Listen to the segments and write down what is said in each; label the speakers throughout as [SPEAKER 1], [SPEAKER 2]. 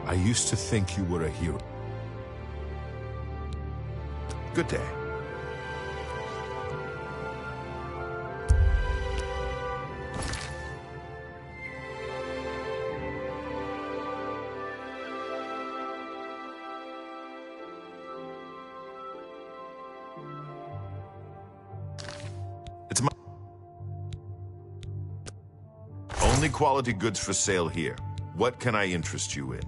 [SPEAKER 1] I used to think you were a hero. Good day. It's my only quality goods for sale here. What can I interest you in?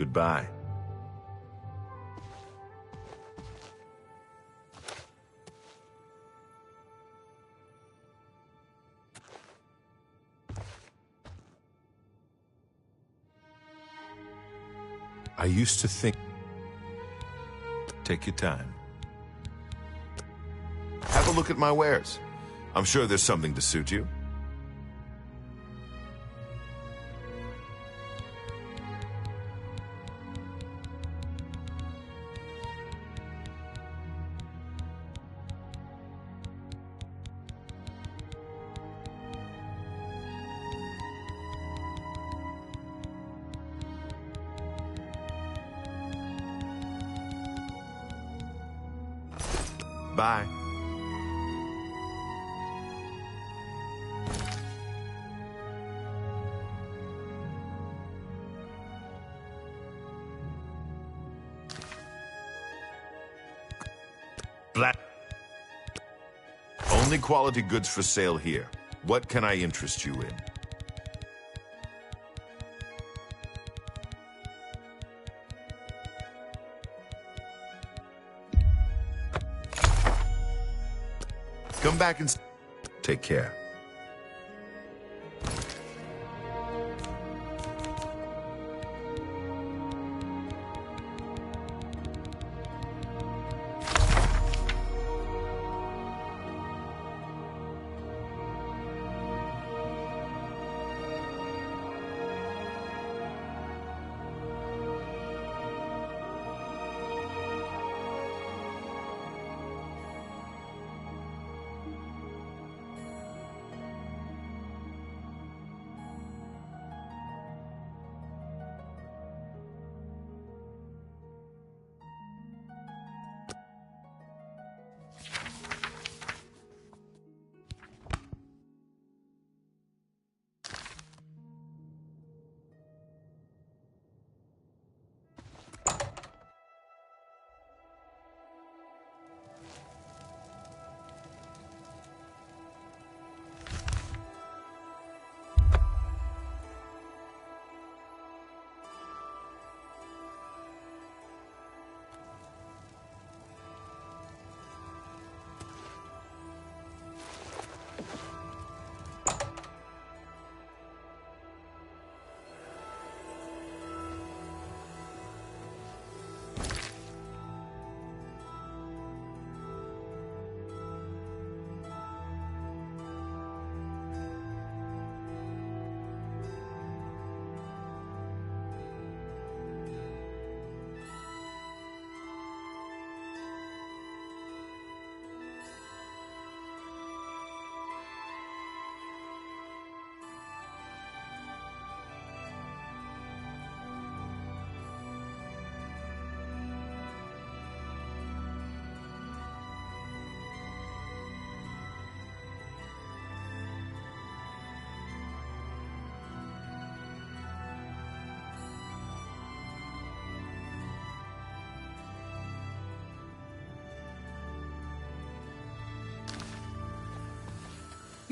[SPEAKER 1] Goodbye. I used to think. Take your time. Have a look at my wares. I'm sure there's something to suit you. Bye. Black. Only quality goods for sale here. What can I interest you in? Come back and take care.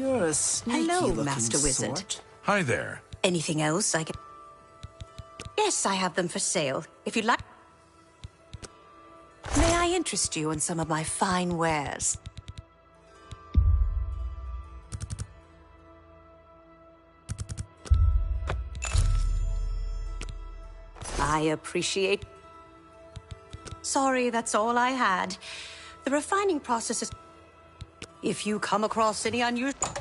[SPEAKER 2] You're a sneaky
[SPEAKER 3] Hello,
[SPEAKER 2] looking
[SPEAKER 3] Master Wizard.
[SPEAKER 2] sort.
[SPEAKER 4] Hi there.
[SPEAKER 3] Anything else I can... Yes, I have them for sale. If you'd like... May I interest you in some of my fine wares? I appreciate... Sorry, that's all I had. The refining process is... If you come across any unusual...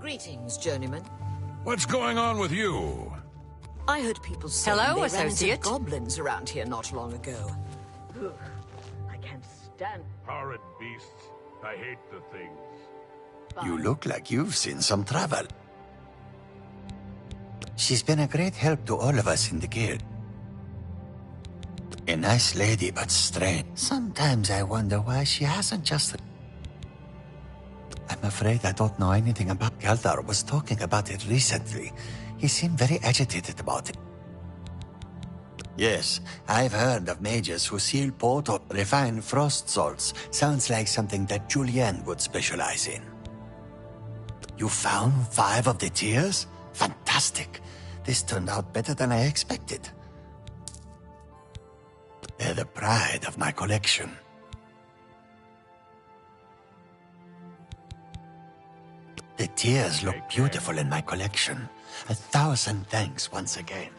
[SPEAKER 2] Greetings, journeyman.
[SPEAKER 4] What's going on with you?
[SPEAKER 2] I heard people say
[SPEAKER 3] Hello,
[SPEAKER 2] they ran into
[SPEAKER 3] associate.
[SPEAKER 2] goblins around here not long ago. Ugh, I can't stand...
[SPEAKER 4] Horrid beasts. I hate the things.
[SPEAKER 5] You look like you've seen some travel. She's been a great help to all of us in the guild. A nice lady, but strange. Sometimes I wonder why she hasn't just... I'm afraid I don't know anything about... Elder was talking about it recently. He seemed very agitated about it. Yes, I've heard of mages who seal pot or refine frost salts. Sounds like something that Julienne would specialize in. You found 5 of the tears? Fantastic. This turned out better than I expected. They're the pride of my collection. The tears look beautiful in my collection. 1,000 thanks once again.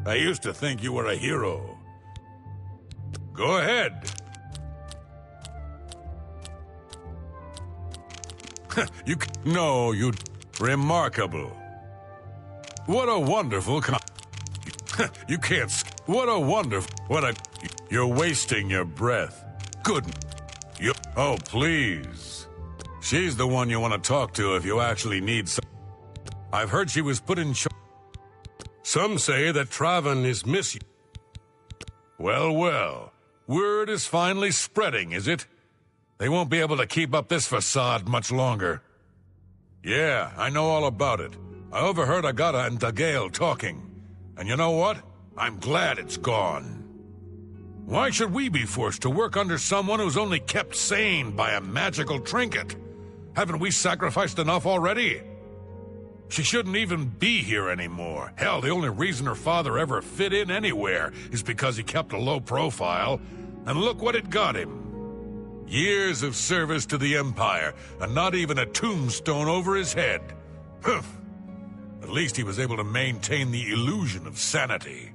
[SPEAKER 4] I used to think you were a hero. Go ahead. No, you... Remarkable. What a wonderful... You can't... What a wonderful... What a... You're wasting your breath. Good... You... Oh, please. She's the one you want to talk to if you actually need some... I've heard she was put in charge. Some say that Traven is missing. Well, well. Word is finally spreading, is it? They won't be able to keep up this facade much longer. Yeah, I know all about it. I overheard Agata and Dagale talking. And you know what? I'm glad it's gone. Why should we be forced to work under someone who's only kept sane by a magical trinket? Haven't we sacrificed enough already? She shouldn't even be here anymore. Hell, the only reason her father ever fit in anywhere is because he kept a low profile. And look what it got him. Years of service to the Empire, and not even a tombstone over his head. Humph. At least he was able to maintain the illusion of sanity.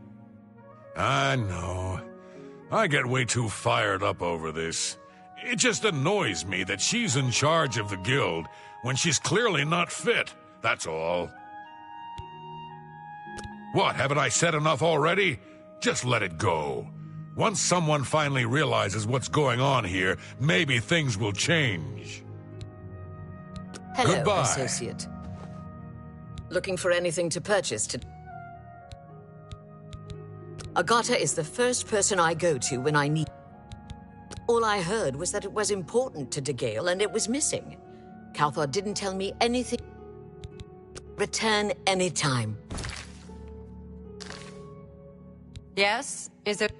[SPEAKER 4] I know. I get way too fired up over this. It just annoys me that she's in charge of the guild when she's clearly not fit, that's all. What, haven't I said enough already? Just let it go. Once someone finally realizes what's going on here, maybe things will change.
[SPEAKER 2] Hello,
[SPEAKER 4] Goodbye.
[SPEAKER 2] associate. Looking for anything to purchase to... Agata is the first person I go to when I need... All I heard was that it was important to Dagale and it was missing. Calthar didn't tell me anything. Return anytime.
[SPEAKER 3] Yes? Is it...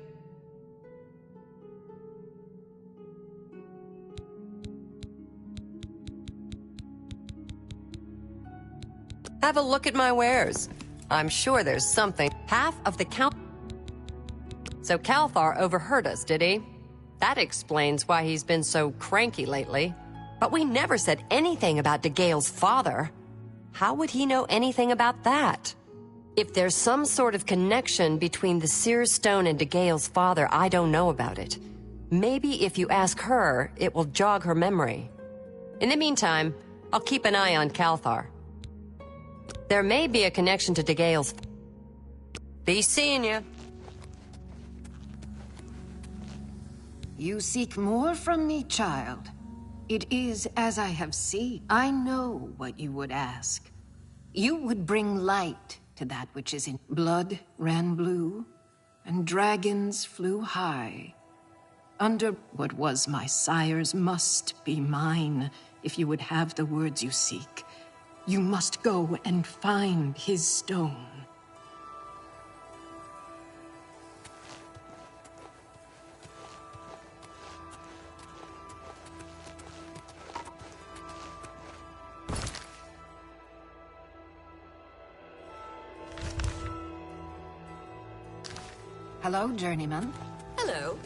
[SPEAKER 3] Have a look at my wares. I'm sure there's something. Half of the count... So Calthar overheard us, did he? That explains why he's been so cranky lately. But we never said anything about Dagale's father. How would he know anything about that? If there's some sort of connection between the Seer Stone and Dagale's father, I don't know about it. Maybe if you ask her, it will jog her memory. In the meantime, I'll keep an eye on Calthar. There may be a connection to Dagale's... Be seeing you.
[SPEAKER 6] You seek more from me, child. It is as I have seen. I know what you would ask. You would bring light to that which is in... Blood ran blue, and dragons flew high. Under what was my sire's must be mine, if you would have the words you seek. You must go and find his stone. Hello, journeyman.
[SPEAKER 2] Hello.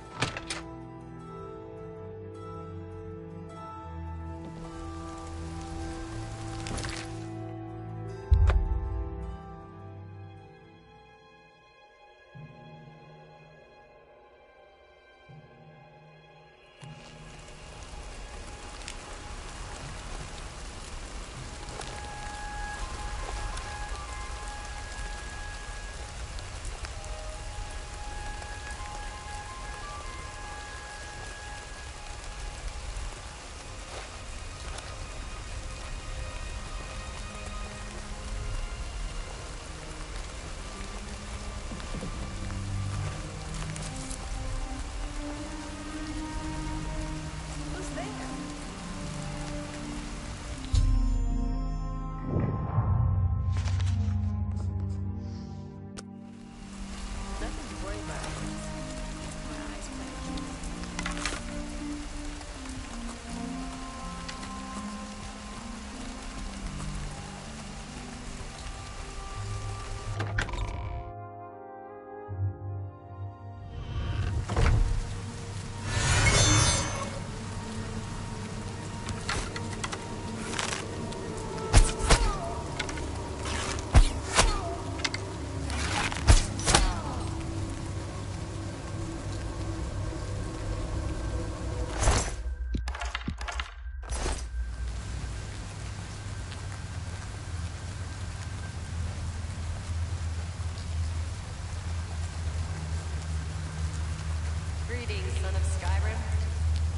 [SPEAKER 3] Greetings, son of Skyrim.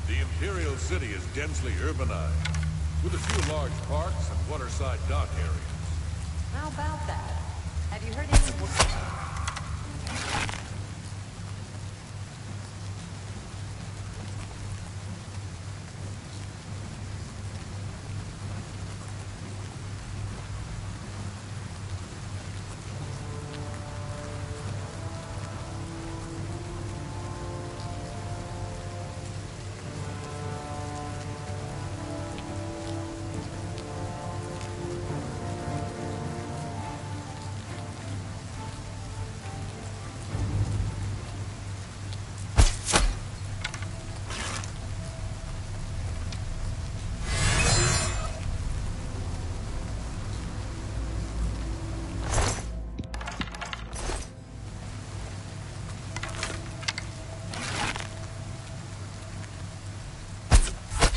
[SPEAKER 4] The Imperial City is densely urbanized, with a few large parks and waterside dock areas.
[SPEAKER 3] How about that? Have you heard any...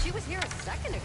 [SPEAKER 3] She was here a second ago.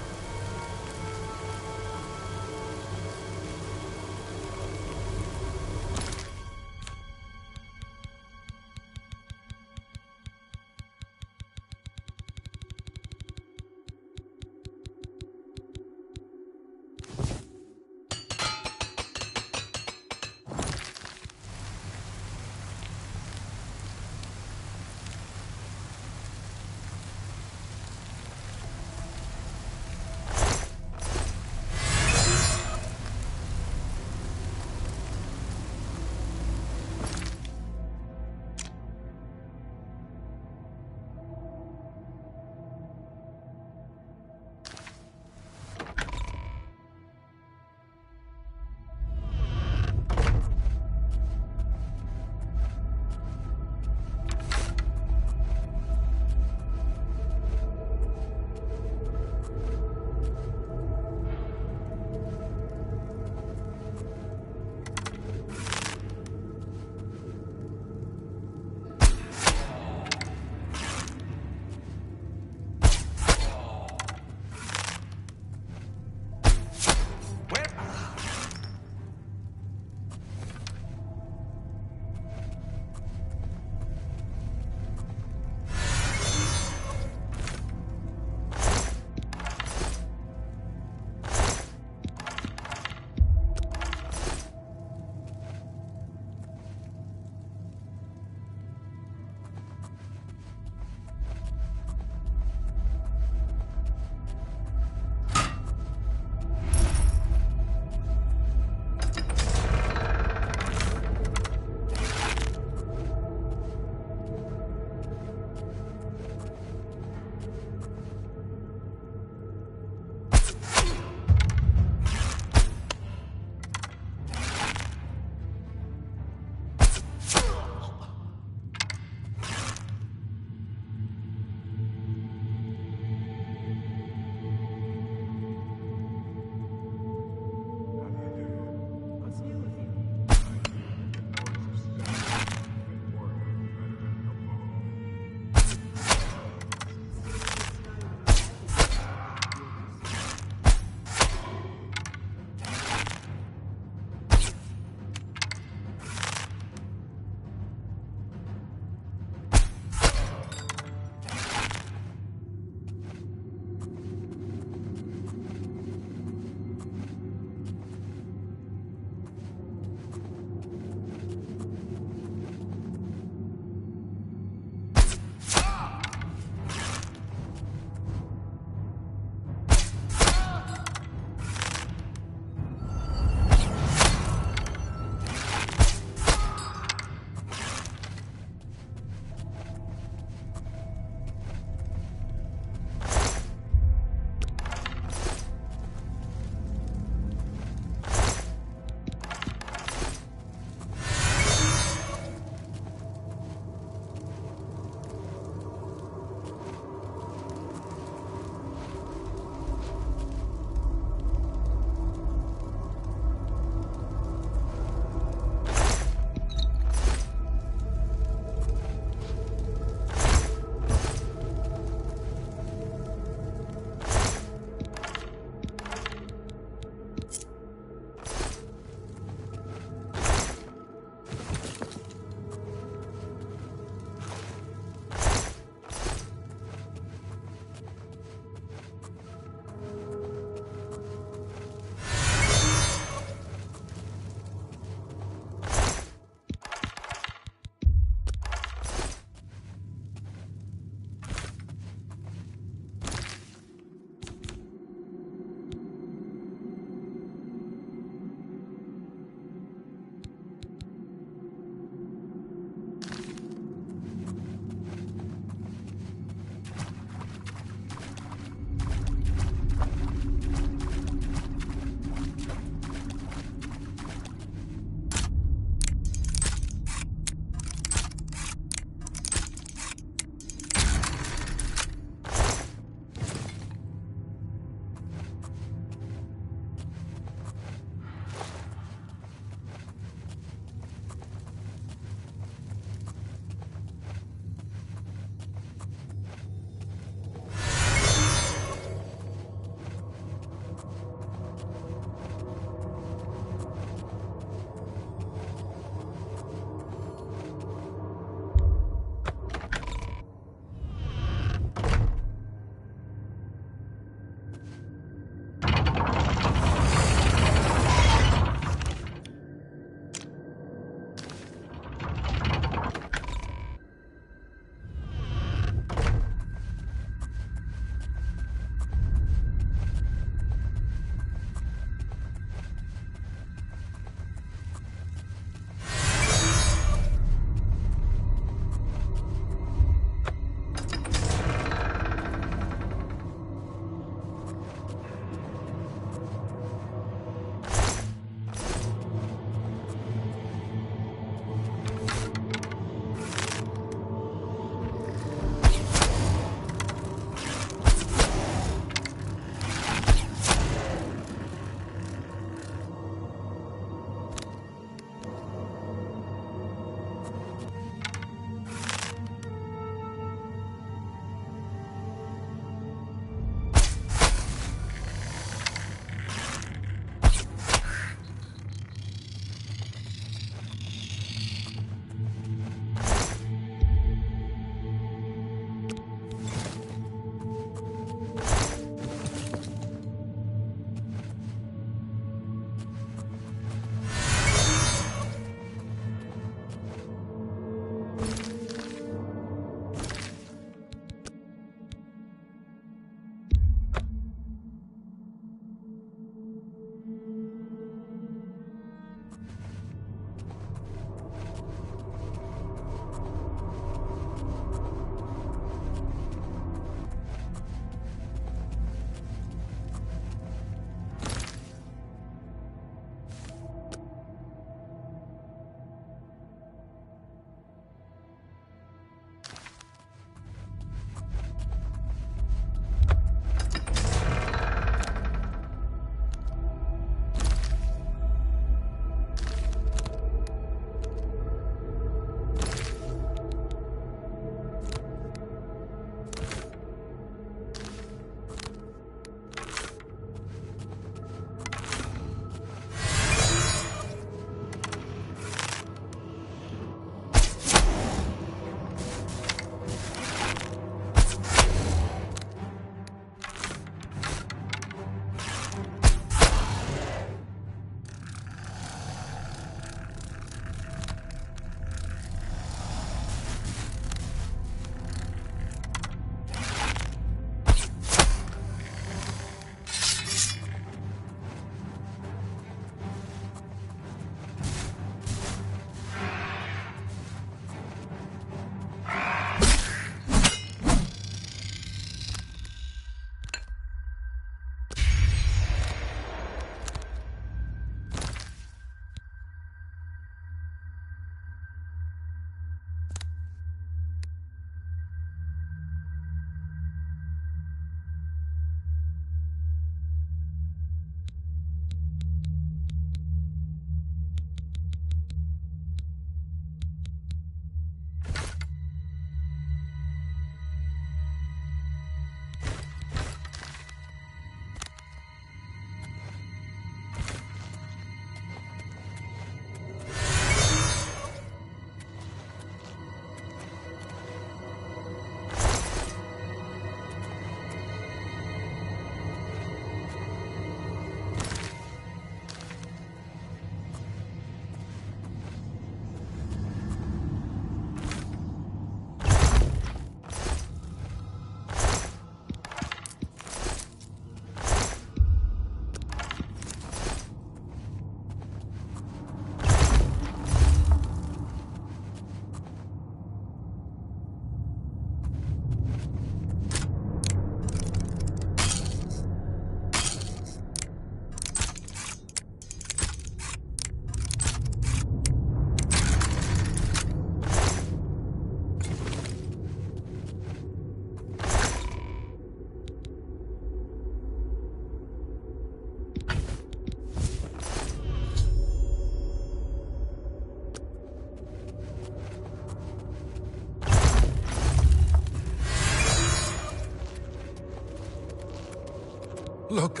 [SPEAKER 4] Look,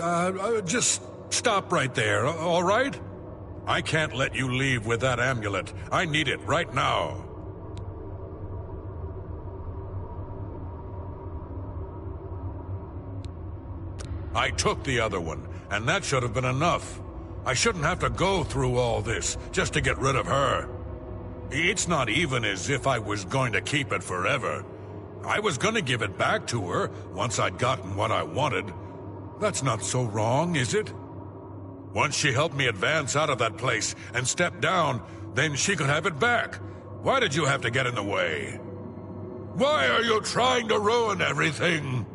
[SPEAKER 4] just stop right there, all right? I can't let you leave with that amulet. I need it right now. I took the other one, and that should have been enough. I shouldn't have to go through all this just to get rid of her. It's not even as if I was going to keep it forever. I was going to give it back to her once I'd gotten what I wanted. That's not so wrong, is it? Once she helped me advance out of that place and step down, then she could have it back. Why did you have to get in the way? Why are you trying to ruin everything?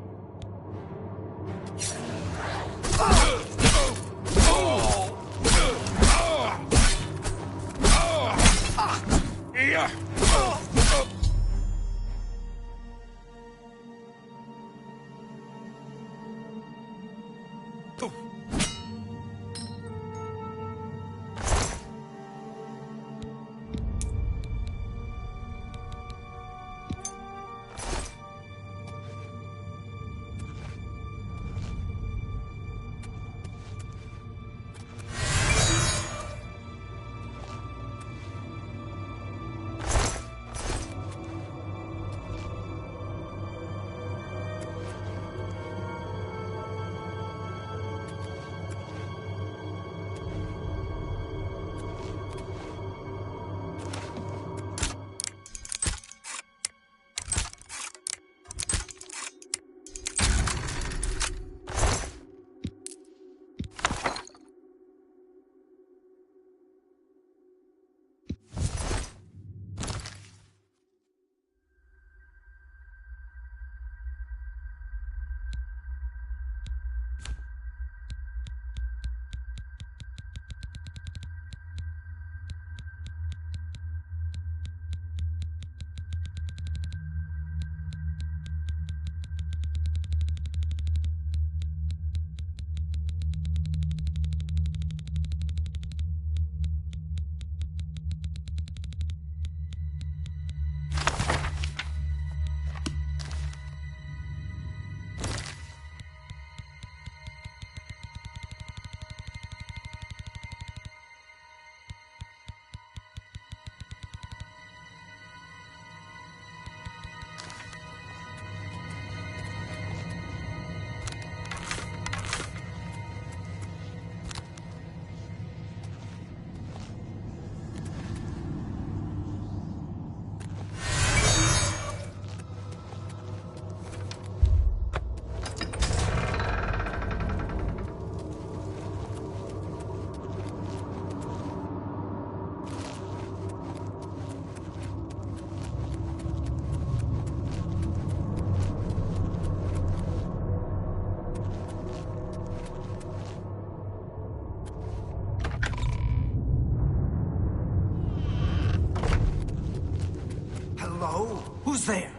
[SPEAKER 7] Who's there?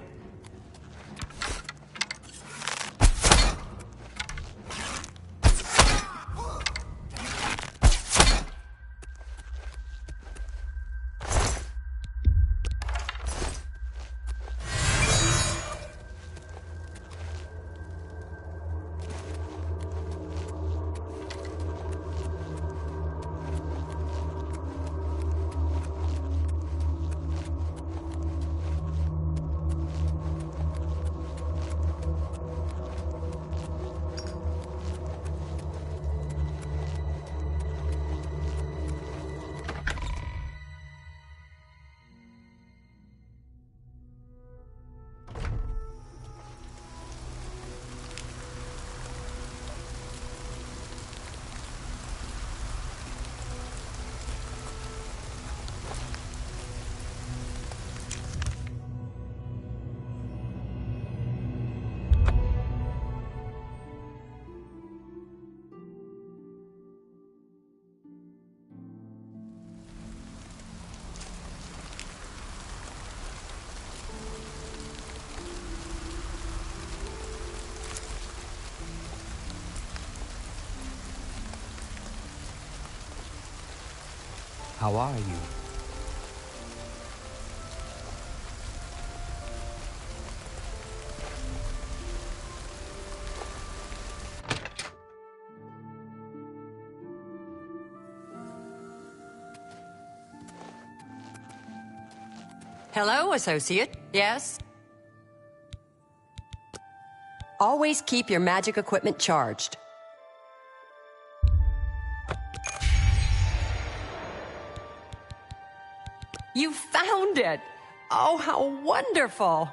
[SPEAKER 8] How are you?
[SPEAKER 3] Hello, associate. Yes? Always keep your magic equipment charged. You found it! Oh, how wonderful!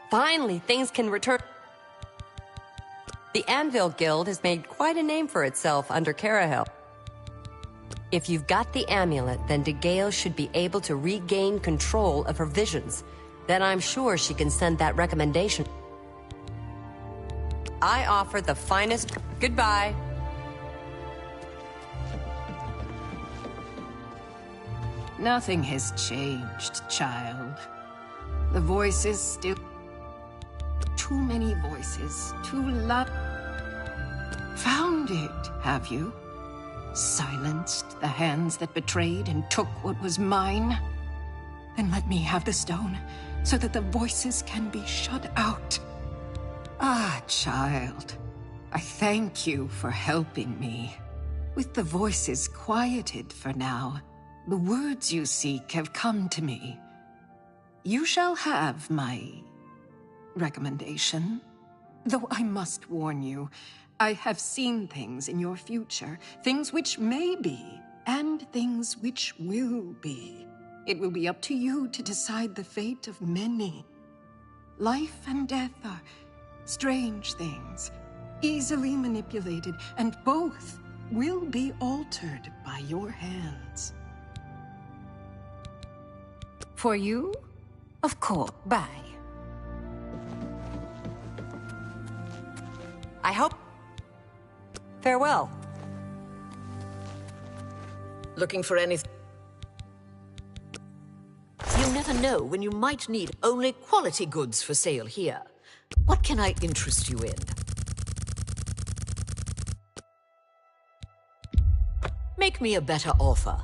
[SPEAKER 3] Finally, things can return. The Anvil Guild has made quite a name for itself under Carahel. If you've got the amulet, then DeGale should be able to regain control of her visions. Then I'm sure she can send that recommendation. I offer the finest... Goodbye.
[SPEAKER 6] Nothing has changed, child. The voices still... Too many voices, too loud. Found it, have you? Silenced the hands that betrayed and took what was mine? Then let me have the stone, so that the voices can be shut out. Ah, child, I thank you for helping me. With the voices quieted for now, the words you seek have come to me. You shall have my recommendation. Though I must warn you, I have seen things in your future, things which may be, and things which will be. It will be up to you to decide the fate of many. Life and death are strange things, easily manipulated, and both will be altered by your hands. For you, of course. Bye.
[SPEAKER 3] I hope... Farewell.
[SPEAKER 2] Looking for anything? You never know when you might need only quality goods for sale here. What can I interest you in? Make me a better offer.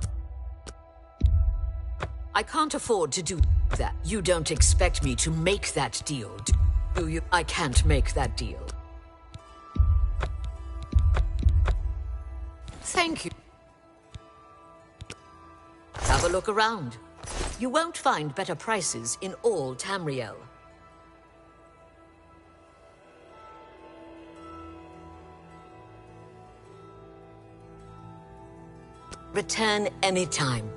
[SPEAKER 2] I can't afford to do that. You don't expect me to make that deal, do you? I can't make that deal. Thank you. Have a look around. You won't find better prices in all Tamriel. Return anytime.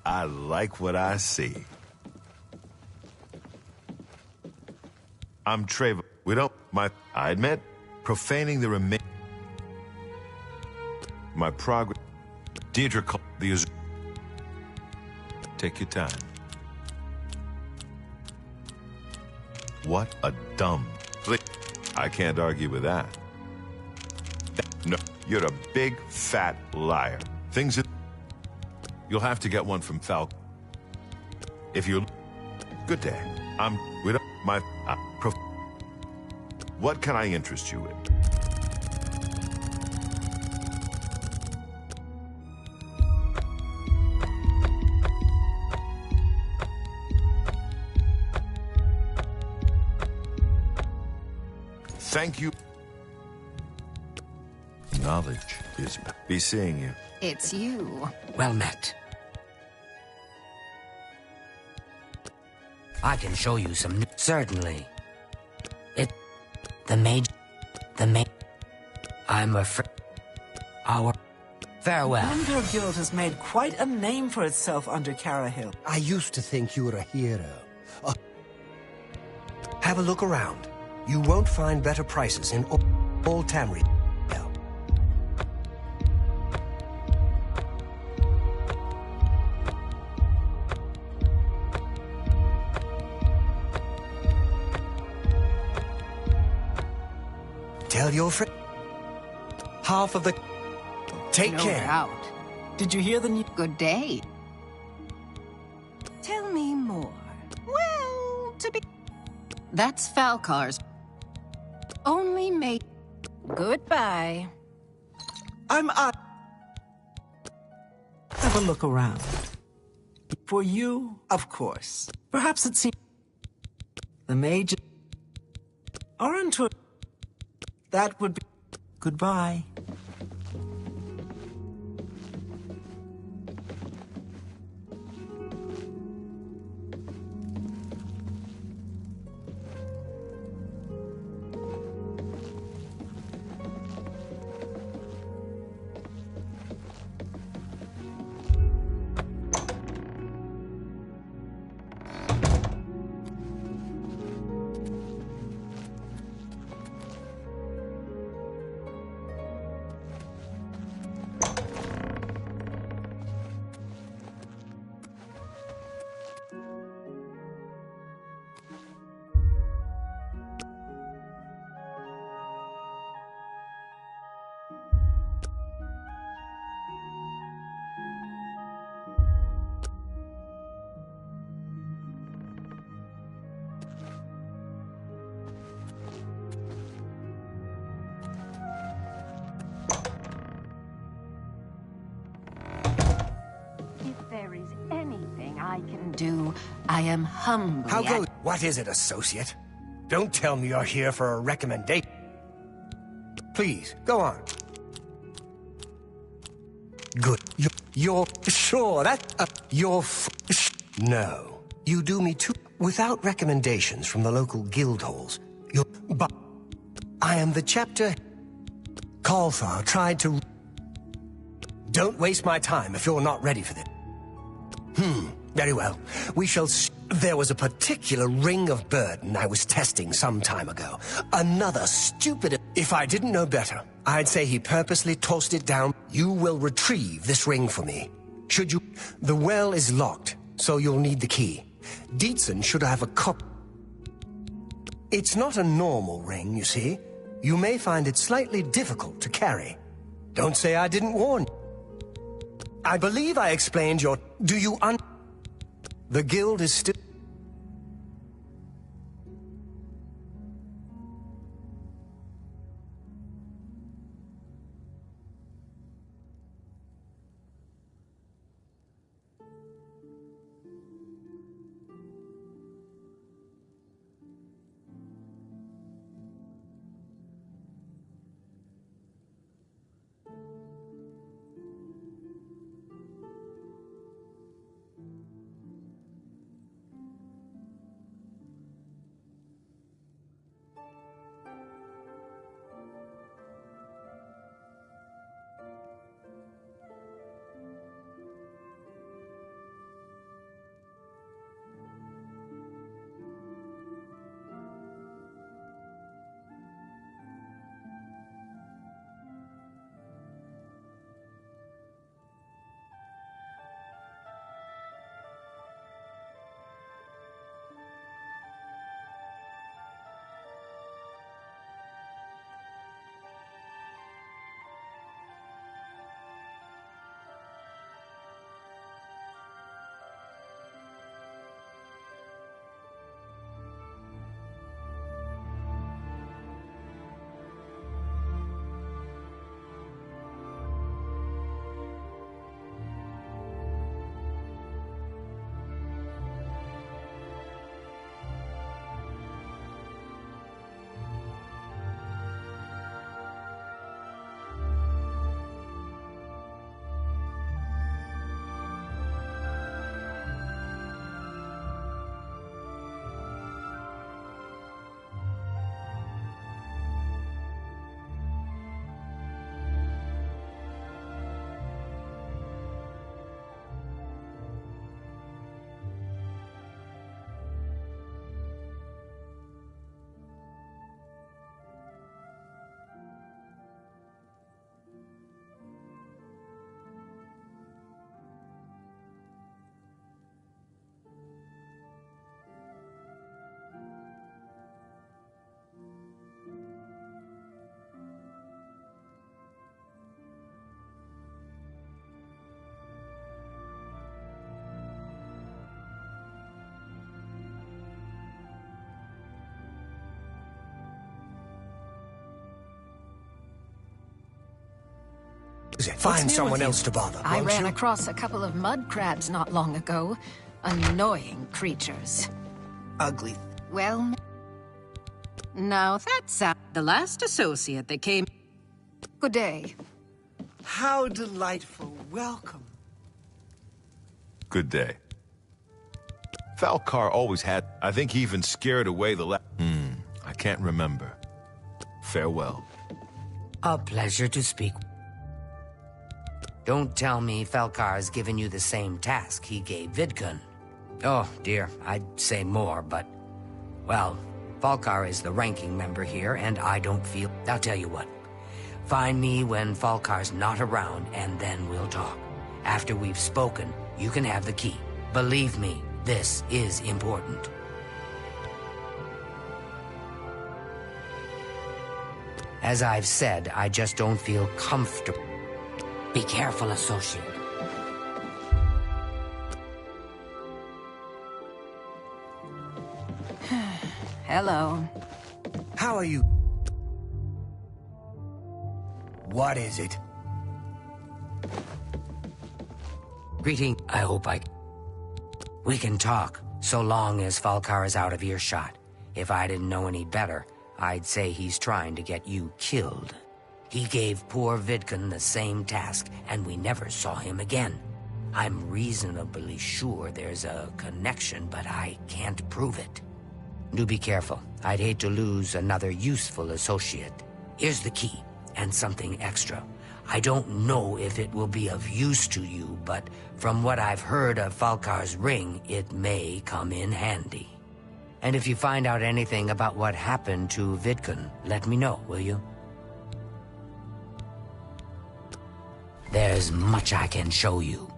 [SPEAKER 1] I like what I see. I'm Trevor. We don't... I admit, profaning the remain... My progress... Deirdre called the... Take your time. What a dumb... I can't argue with that. No, you're a big, fat liar. Things that... You'll have to get one from Falcon. If you... Good day. We don't... What can I interest you in? Thank you. knowledge is be seeing you.
[SPEAKER 6] It's you.
[SPEAKER 8] Well met. I can show you some... Certainly. The mage... I'm afraid... Farewell.
[SPEAKER 7] Wonder Guild has made quite a name for itself under Carahill.
[SPEAKER 9] I used to think you were a hero. Have a look around. You won't find better prices in all Tamriel. Tell your friend. Half of the... Take
[SPEAKER 6] No
[SPEAKER 9] care.
[SPEAKER 6] doubt.
[SPEAKER 7] Did you hear the news?
[SPEAKER 6] Good day. Tell me more. Well, to be... That's Falcar's. Only mate. Goodbye.
[SPEAKER 7] I'm out. Have a look around. For you, of course. Perhaps it seems... The mage... Aren't we... That would be... Goodbye.
[SPEAKER 6] I can do. I am humble.
[SPEAKER 9] How goes... What is it, associate? Don't tell me you're here for a recommendation. Please, go on. Good. You're sure that... No. You do me too... Without recommendations from the local guild halls. But... I am the chapter... Calthar tried to... Don't waste my time if you're not ready for this. Very well. We shall There was a particular ring of burden I was testing some time ago. Another stupid... If I didn't know better, I'd say he purposely tossed it down. You will retrieve this ring for me. Should you... The well is locked, so you'll need the key. Dietzen should have a copy. It's not a normal ring, you see. You may find it slightly difficult to carry. Don't say I didn't warn you. I believe I explained your... Do you The guild is still... Find someone else to bother,
[SPEAKER 6] I
[SPEAKER 9] won't
[SPEAKER 6] ran
[SPEAKER 9] you?
[SPEAKER 6] across a couple of mud crabs not long ago. Annoying creatures.
[SPEAKER 7] Ugly.
[SPEAKER 6] Well, now that's the last associate that came. Good day.
[SPEAKER 7] How delightful. Welcome.
[SPEAKER 1] Good day. Falcar always had... I think he even scared away the I can't remember. Farewell.
[SPEAKER 8] A pleasure to speak. Don't tell me Falcar's given you the same task he gave Vidkun. Oh, dear, I'd say more, but... Well, Falcar is the ranking member here, and I don't feel... I'll tell you what. Find me when Falcar's not around, and then we'll talk. After we've spoken, you can have the key. Believe me, this is important. As I've said, I just don't feel comfortable. Be careful, associate.
[SPEAKER 6] Hello.
[SPEAKER 9] How are you? What is it?
[SPEAKER 8] Greeting. I hope we can talk, so long as Falcar is out of earshot. If I didn't know any better, I'd say he's trying to get you killed. He gave poor Vidkun the same task, and we never saw him again. I'm reasonably sure there's a connection, but I can't prove it. Do be careful. I'd hate to lose another useful associate. Here's the key, and something extra. I don't know if it will be of use to you, but from what I've heard of Falcar's ring, it may come in handy. And if you find out anything about what happened to Vidkun, let me know, will you? There's much I can show you.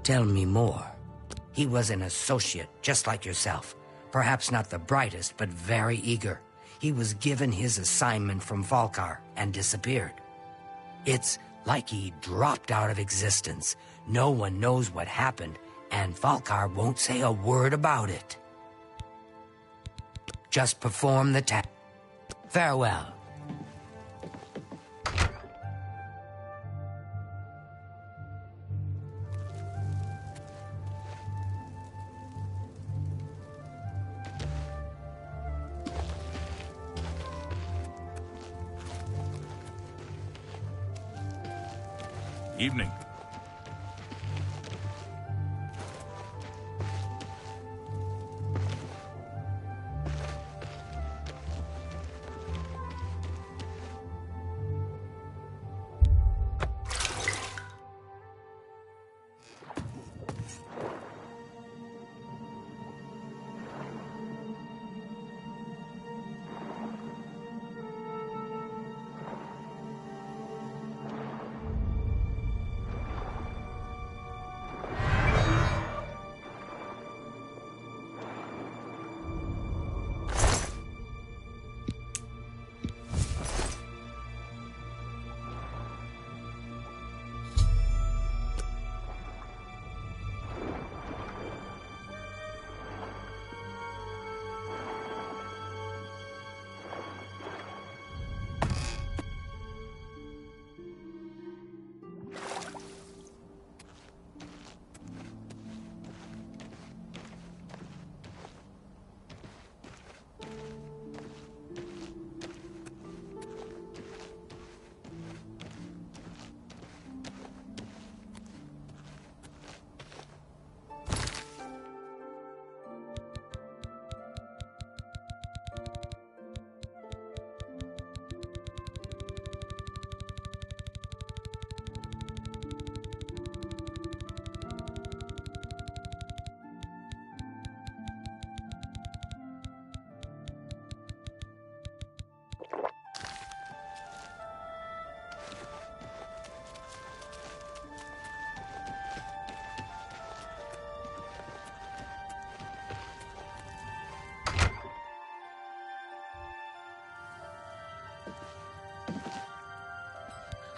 [SPEAKER 8] Tell me more. He was an associate, just like yourself. Perhaps not the brightest, but very eager. He was given his assignment from Falcar and disappeared. It's like he dropped out of existence. No one knows what happened, and Falcar won't say a word about it. Just perform the task. Farewell.
[SPEAKER 10] Evening.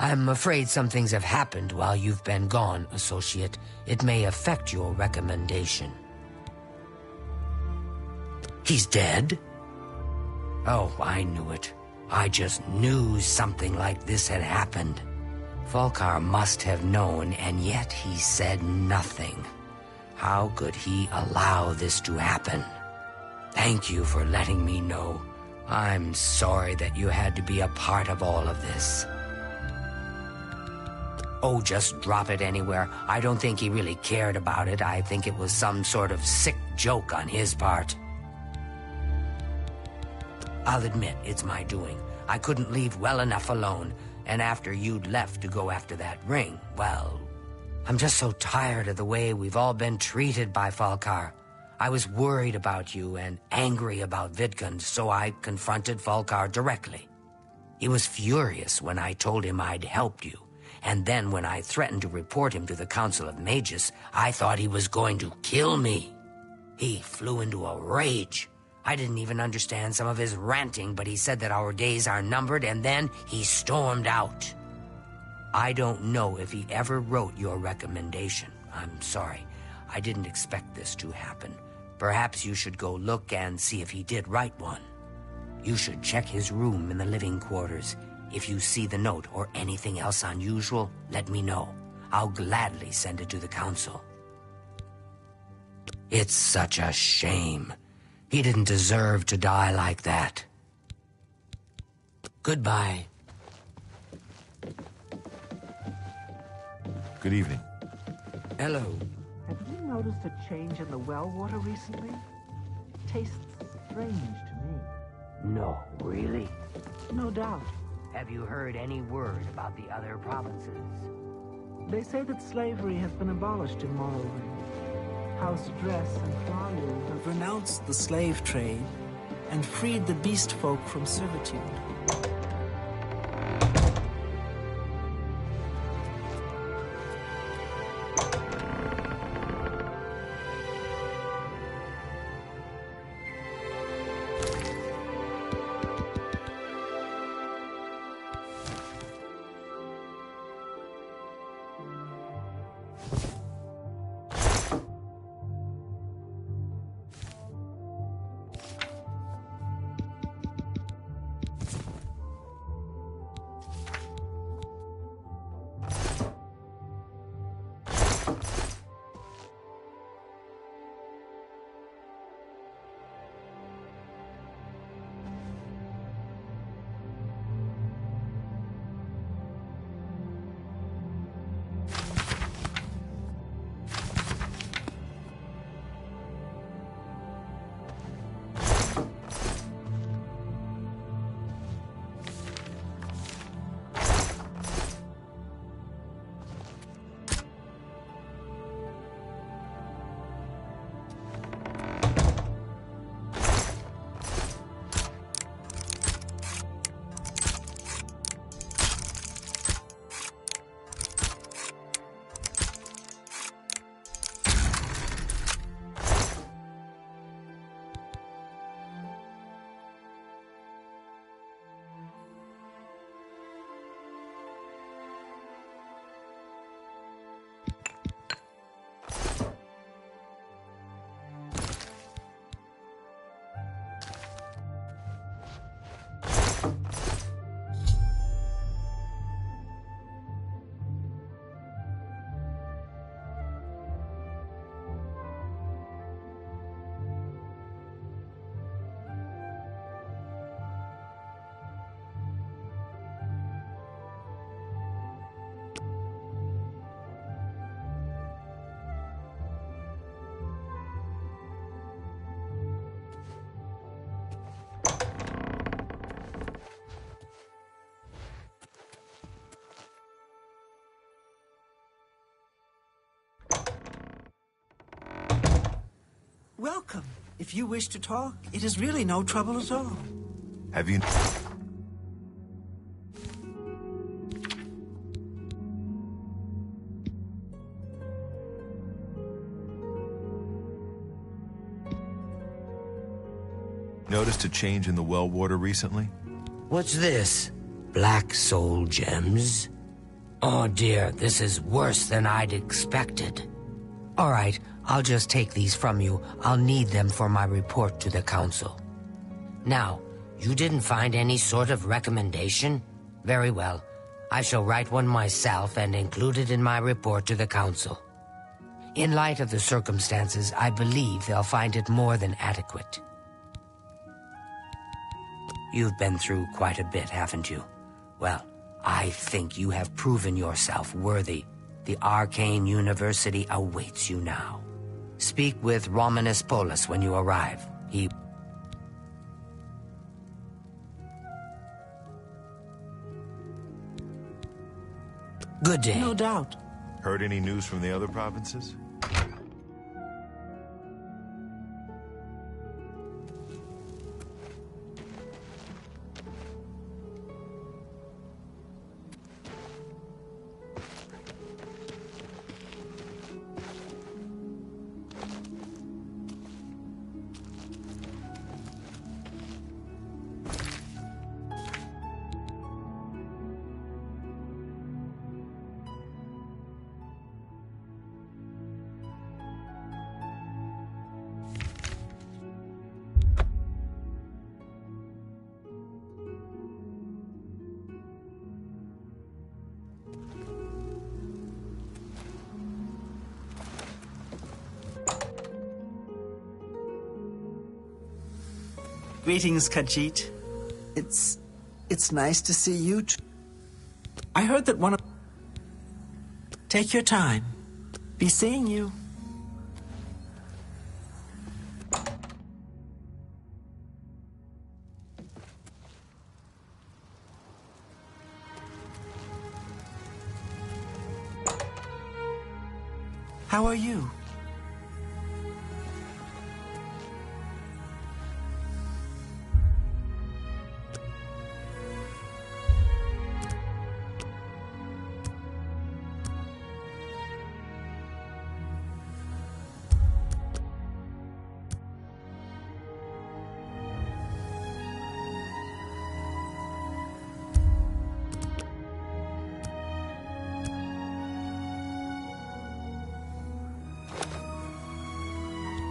[SPEAKER 8] I'm afraid some things have happened while you've been gone, Associate. It may affect your recommendation. He's dead? Oh, I knew it. I just knew something like this had happened. Falkar must have known, and yet he said nothing. How could he allow this to happen? Thank you for letting me know. I'm sorry that you had to be a part of all of this. Oh, just drop it anywhere. I don't think he really cared about it. I think it was some sort of sick joke on his part. I'll admit, it's my doing. I couldn't leave well enough alone. And after you'd left to go after that ring, well, I'm just so tired of the way we've all been treated by Falkar. I was worried about you and angry about Vidkund, so I confronted Falkar directly. He was furious when I told him I'd helped you, and then when I threatened to report him to the Council of Mages, I thought he was going to kill me. He flew into a rage. I didn't even understand some of his ranting, but he said that our days are numbered, and then he stormed out. I don't know if he ever wrote your recommendation. I'm sorry. I didn't expect this to happen. Perhaps you should go look and see if he did write one. You should check his room in the living quarters. If you see the note or anything else unusual, let me know. I'll gladly send it to the council. It's such a shame. He didn't deserve to die like that. Goodbye.
[SPEAKER 1] Good evening.
[SPEAKER 8] Hello.
[SPEAKER 7] Have you noticed a change in the well water recently? It tastes strange to me.
[SPEAKER 8] No, really?
[SPEAKER 7] No doubt.
[SPEAKER 8] Have you heard any word about the other provinces?
[SPEAKER 7] They say that slavery has been abolished in Morrowind. House Dress and Klalu have renounced the slave trade and freed the beast folk from servitude. Welcome. If you wish to talk, it is really no trouble at all.
[SPEAKER 1] Have you... noticed a change in the well water recently?
[SPEAKER 8] What's this? Black soul gems? Oh dear, this is worse than I'd expected. All right, I'll just take these from you. I'll need them for my report to the council. Now, you didn't find any sort of recommendation? Very well. I shall write one myself and include it in my report to the Council. In light of the circumstances, I believe they'll find it more than adequate. You've been through quite a bit, haven't you? Well, I think you have proven yourself worthy. The Arcane University awaits you now. Speak with Romanus Polus when you arrive. He... Good day.
[SPEAKER 7] No doubt.
[SPEAKER 1] Heard any news from the other provinces?
[SPEAKER 7] Greetings, Khajiit. It's nice to see you. I heard that one of... Take your time. Be seeing you. How are you?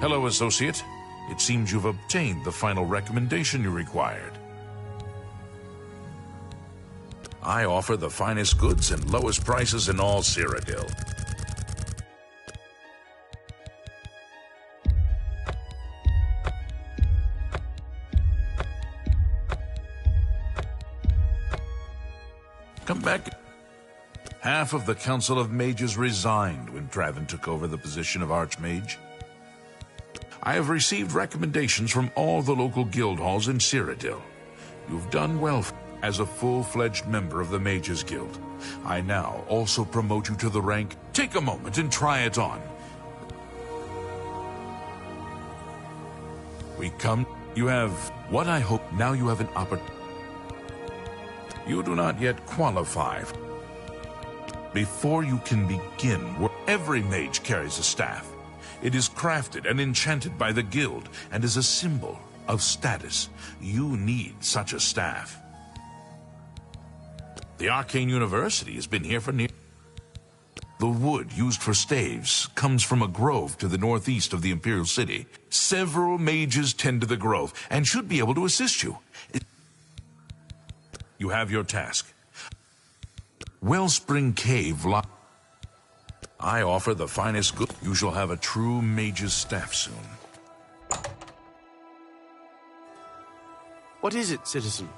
[SPEAKER 10] Hello, Associate. It seems you've obtained the final recommendation you required. I offer the finest goods and lowest prices in all Cyrodiil. Come back. Half of the Council of Mages resigned when Traven took over the position of Archmage. I have received recommendations from all the local guild halls in Cyrodiil. You've done well as a full-fledged member of the Mages Guild. I now also promote you to the rank. Take a moment and try it on. We come. You have what I hope. Now you have an opportunity. You do not yet qualify. Before you can begin, where every mage carries a staff. It is crafted and enchanted by the guild and is a symbol of status. You need such a staff. The Arcane University has been here for near... The wood used for staves comes from a grove to the northeast of the Imperial City. Several mages tend to the grove and should be able to assist you. You have your task. Wellspring Cave lies... I offer the finest good. You shall have a true mage's staff soon.
[SPEAKER 11] What is it, citizen?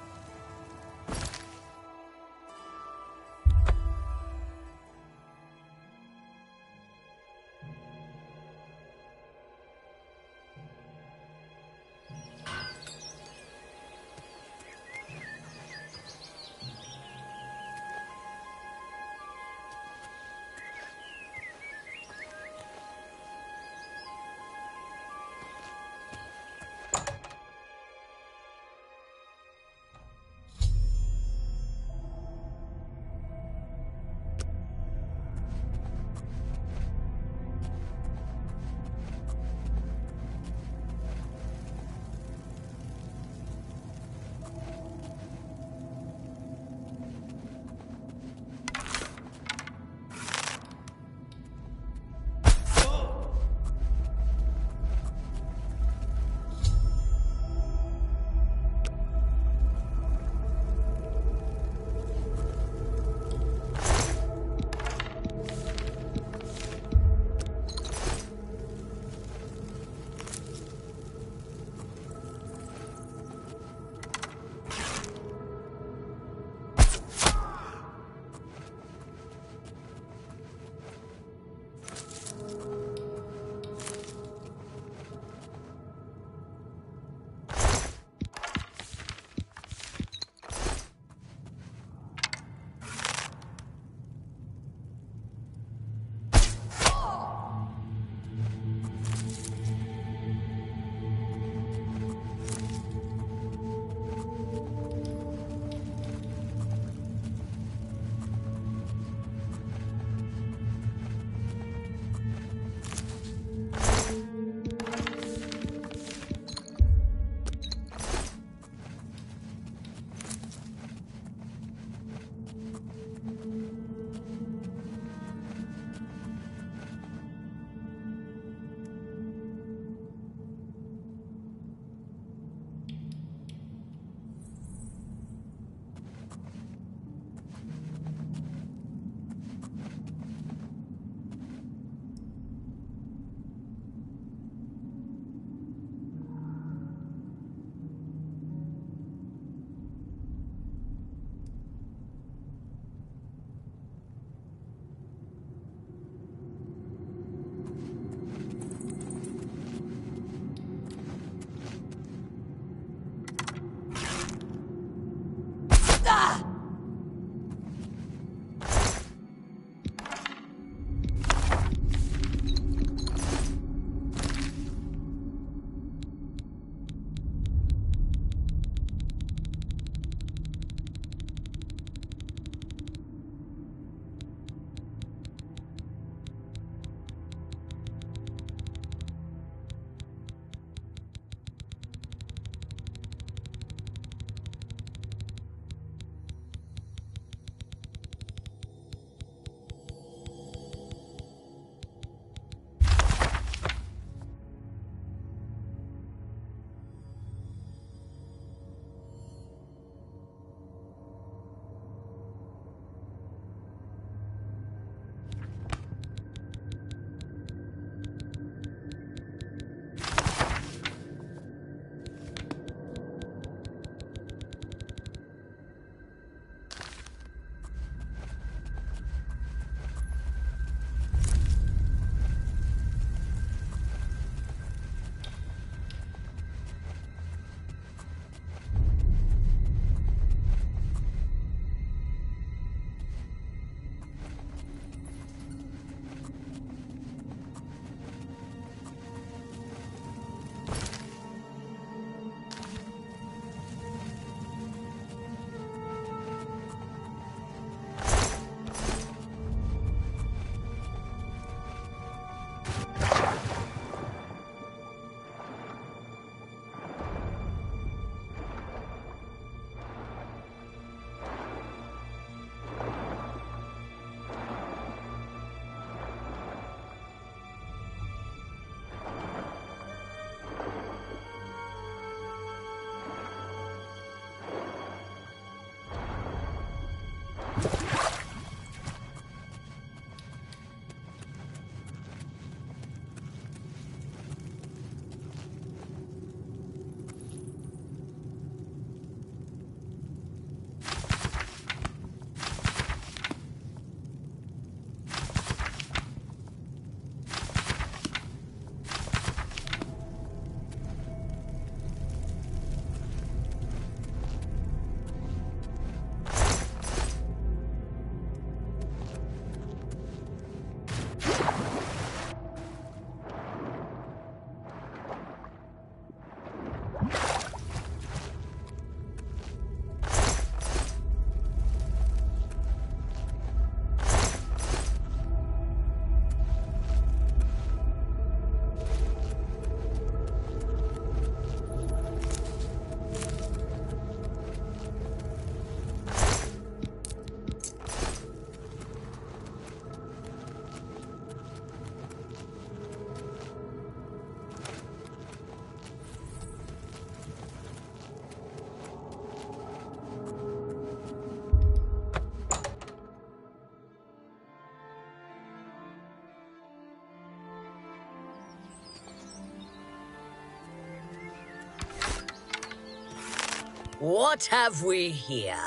[SPEAKER 2] What have we here?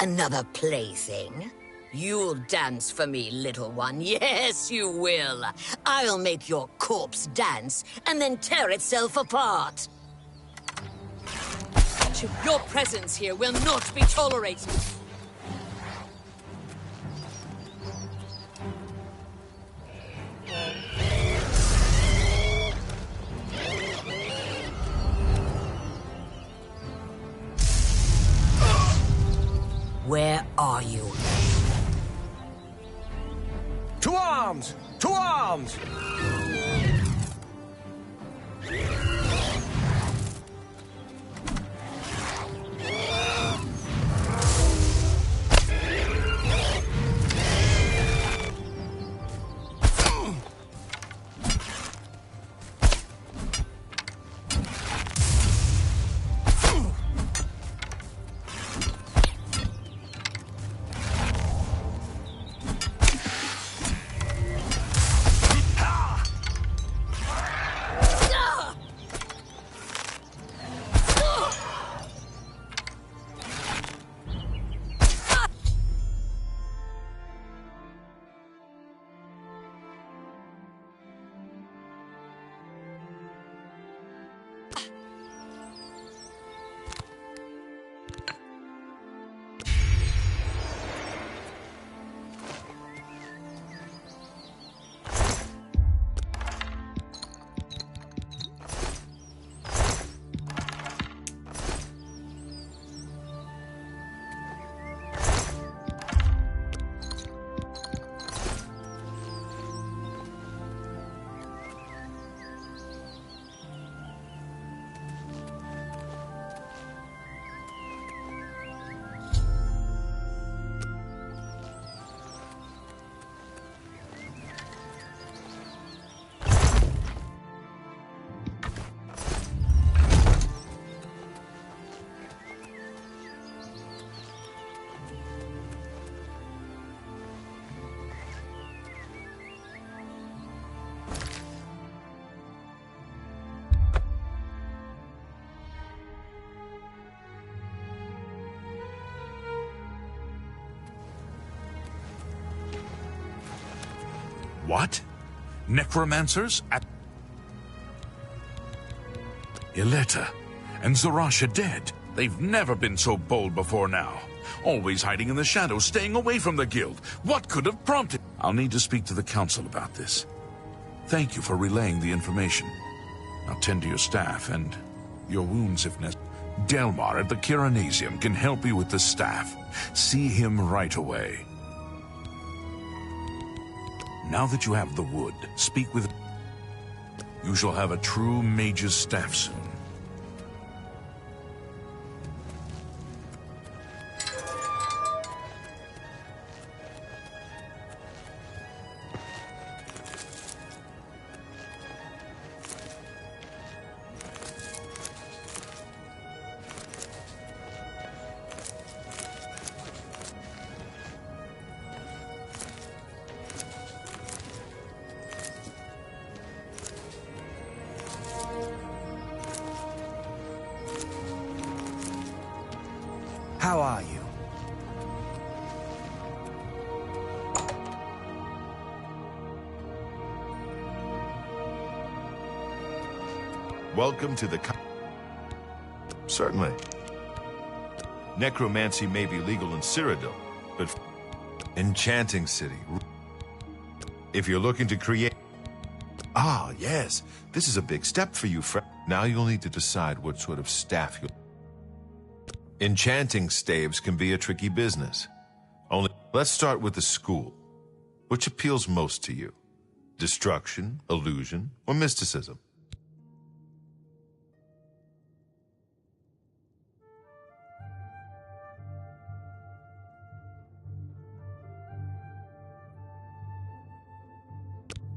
[SPEAKER 2] Another plaything? You'll dance for me, little one. Yes, you will. I'll make your corpse dance and then tear itself apart. Your presence here will not be tolerated. Where are you?
[SPEAKER 9] To arms! To arms!
[SPEAKER 10] What? Necromancers at... Yeleta and Zarasha dead. They've never been so bold before now. Always hiding in the shadows, staying away from the guild. What could have prompted... I'll need to speak to the council about this. Thank you for relaying the information. Now tend to your staff and your wounds if necessary. Delmar at the Kiranasium can help you with the staff. See him right away. Now that you have the wood, speak with... You shall have a true mage's staff soon.
[SPEAKER 9] How are you?
[SPEAKER 1] Welcome to the... Certainly. Necromancy may be legal in Cyrodiil, but... Enchanting City. If you're looking to create... Ah, yes. This is a big step for you, friend. Now you'll need to decide what sort of staff you'll... Enchanting staves can be a tricky business. Only, let's start with the school. Which appeals most to you? Destruction, illusion, or mysticism?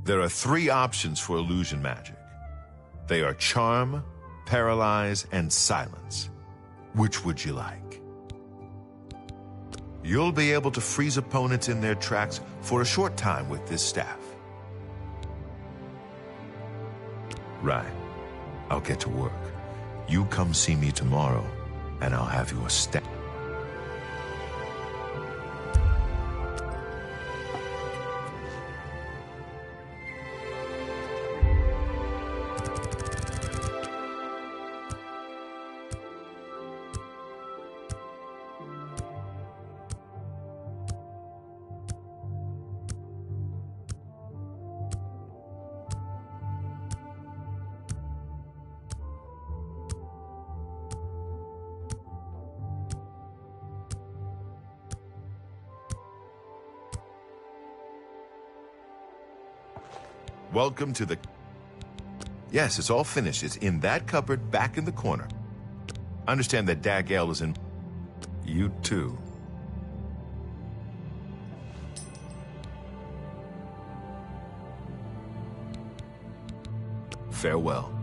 [SPEAKER 1] There are 3 options for illusion magic. They are charm, paralyze, and silence. Which would you like? You'll be able to freeze opponents in their tracks for a short time with this staff. Right. I'll get to work. You come see me tomorrow, and I'll have your step. Welcome to the... Yes, it's all finished. It's in that cupboard back in the corner. Understand that Dagale is in... You too. Farewell.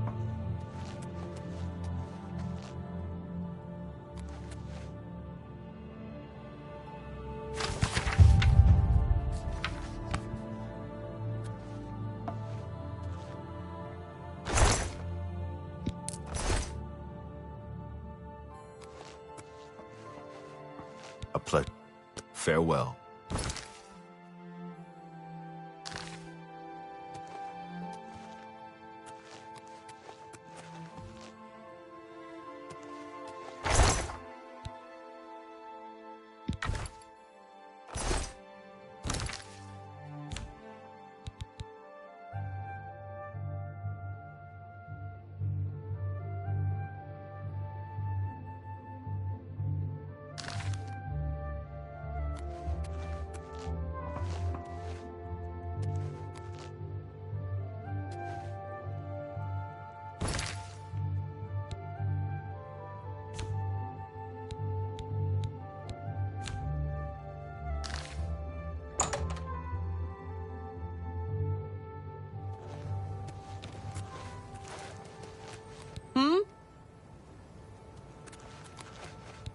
[SPEAKER 1] A pleasure. Farewell.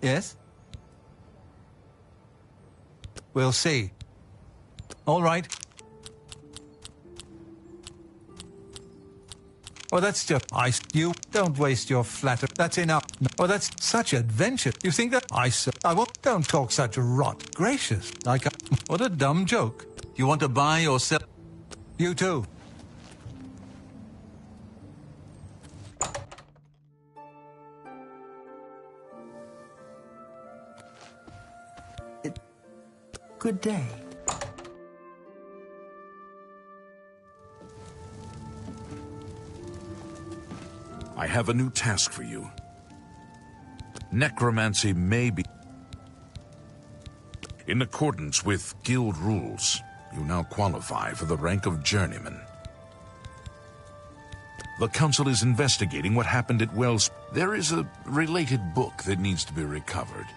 [SPEAKER 11] Yes? We'll see. All right. Oh, that's just ice. You don't waste your flatter. That's enough. Oh, that's such adventure. You think that ice? I won't. Don't talk such rot. Gracious. Like a... What a dumb joke. You want to buy or sell? You too. Good day.
[SPEAKER 10] I have a new task for you. Necromancy may be... In accordance with guild rules, you now qualify for the rank of journeyman. The council is investigating what happened at Wells. There is a related book that needs to be recovered.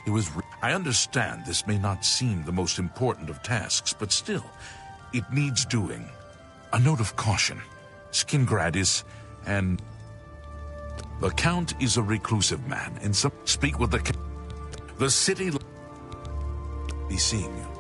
[SPEAKER 10] It was... I understand this may not seem the most important of tasks, but still, it needs doing. A note of caution. Skingrad is... and... The Count is a reclusive man, and some... Speak with the... The city... Be seeing you.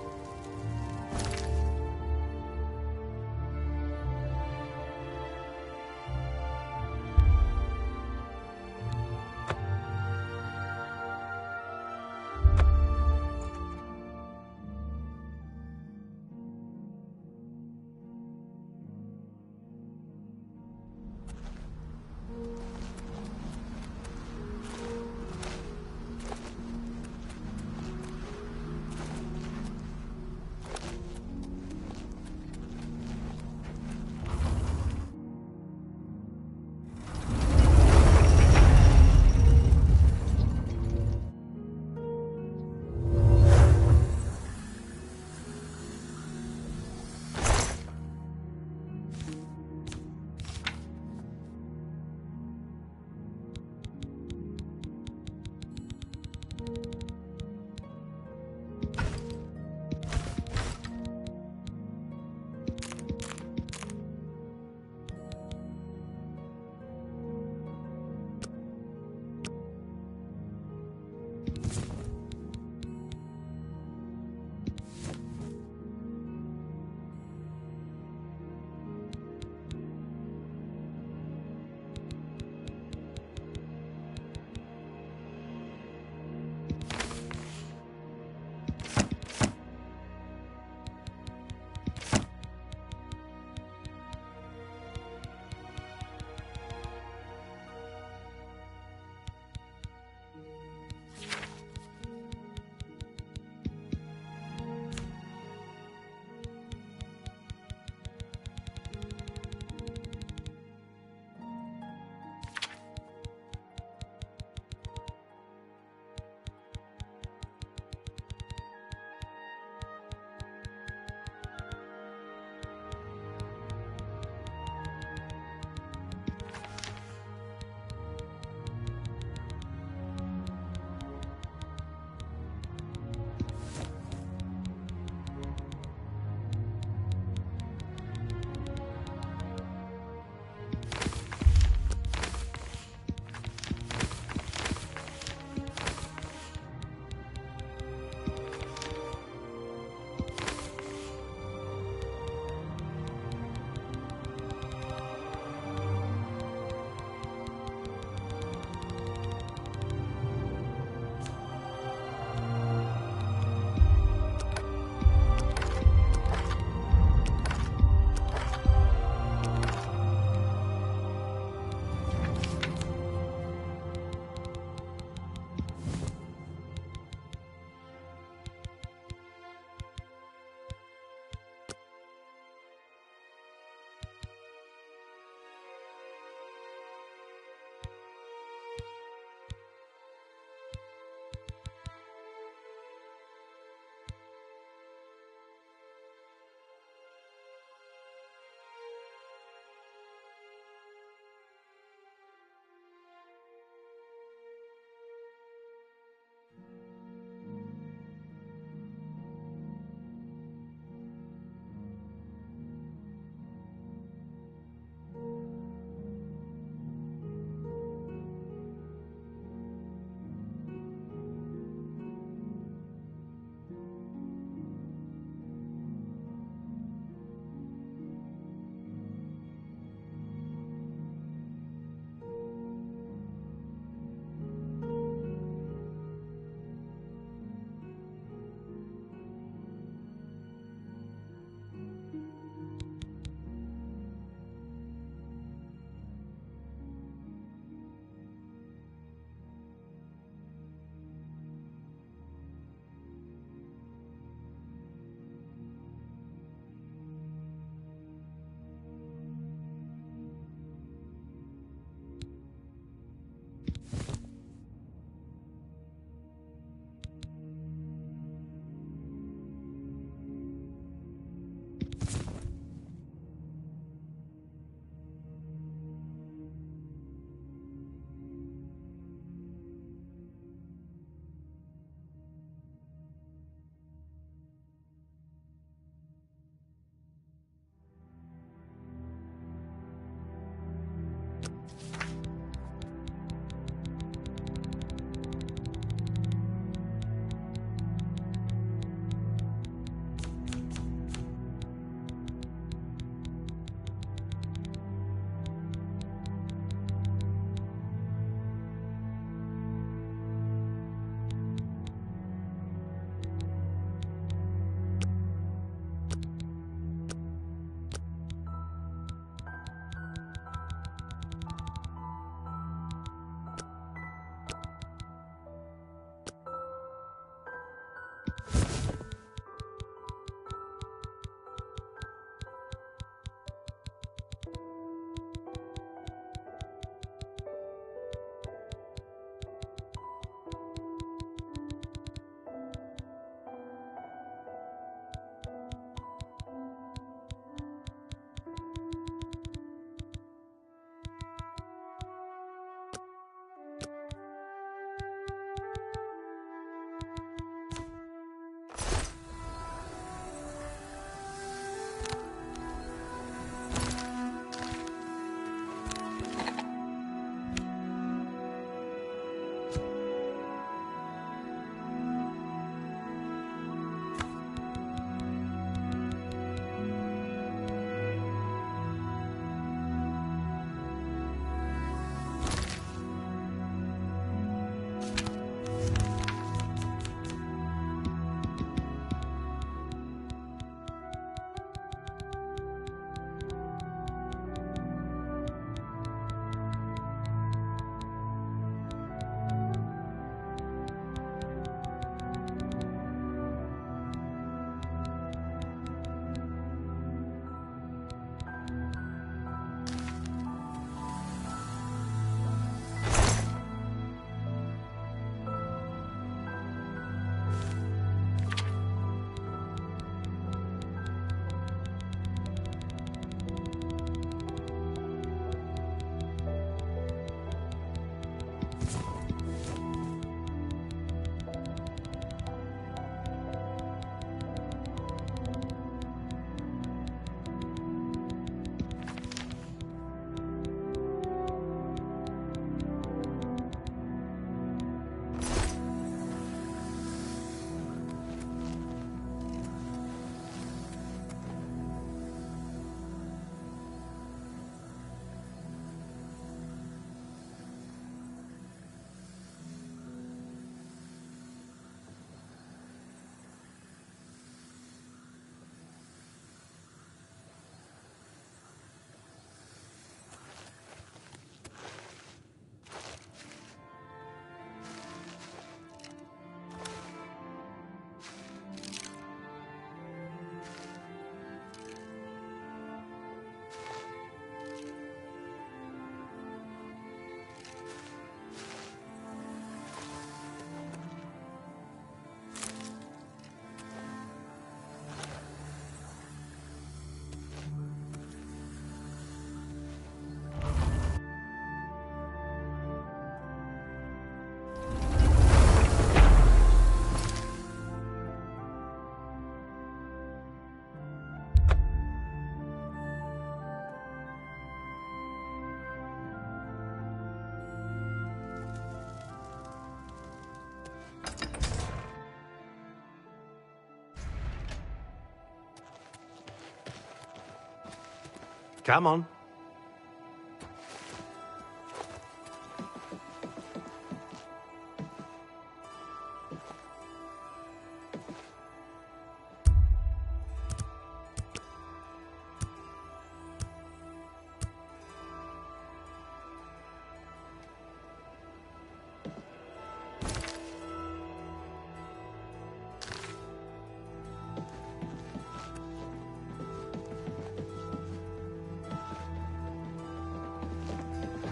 [SPEAKER 9] Come on.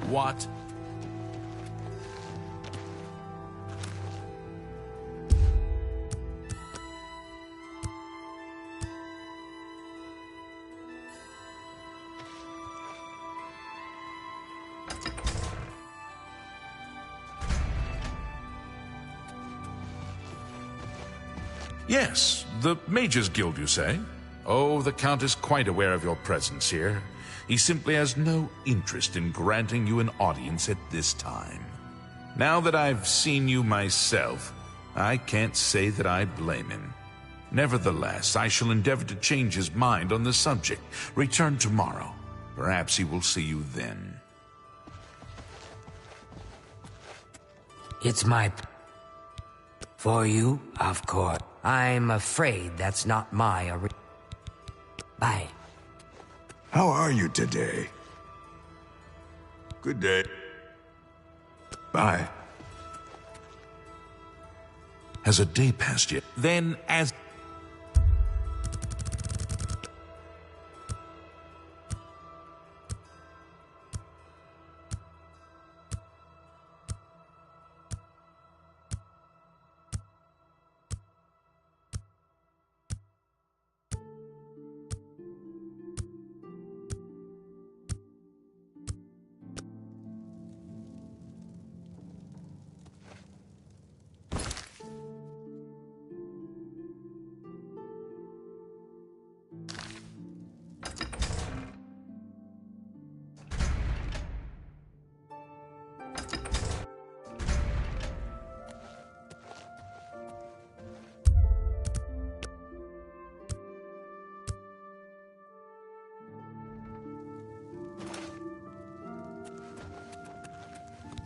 [SPEAKER 10] What? Yes, the Mages Guild, you say? Oh, the Count is quite aware of your presence here. He simply has no interest in granting you an audience at this time. Now that I've seen you myself, I can't say that I blame him. Nevertheless, I shall endeavor to change his mind on the subject. Return tomorrow. Perhaps he will see you then.
[SPEAKER 8] It's my... For you, of course. I'm afraid that's not my... Bye.
[SPEAKER 12] How are you today? Good day. Bye.
[SPEAKER 10] Has a day passed yet? Then, as...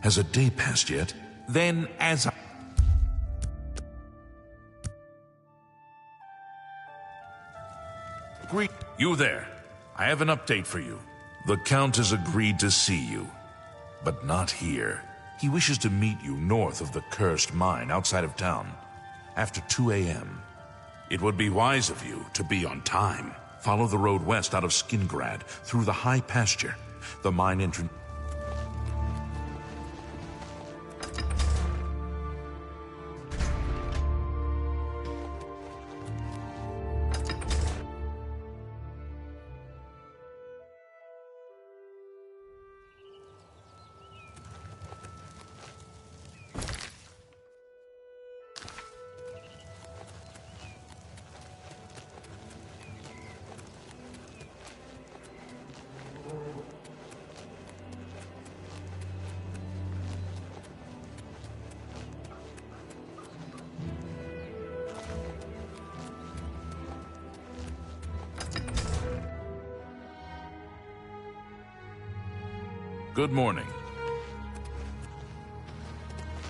[SPEAKER 10] Has a day passed yet? Then, as I... Greet you there. I have an update for you. The Count has agreed to see you, but not here. He wishes to meet you north of the cursed mine outside of town, after 2 a.m. It would be wise of you to be on time. Follow the road west out of Skingrad, through the high pasture. The mine entrance... Good morning.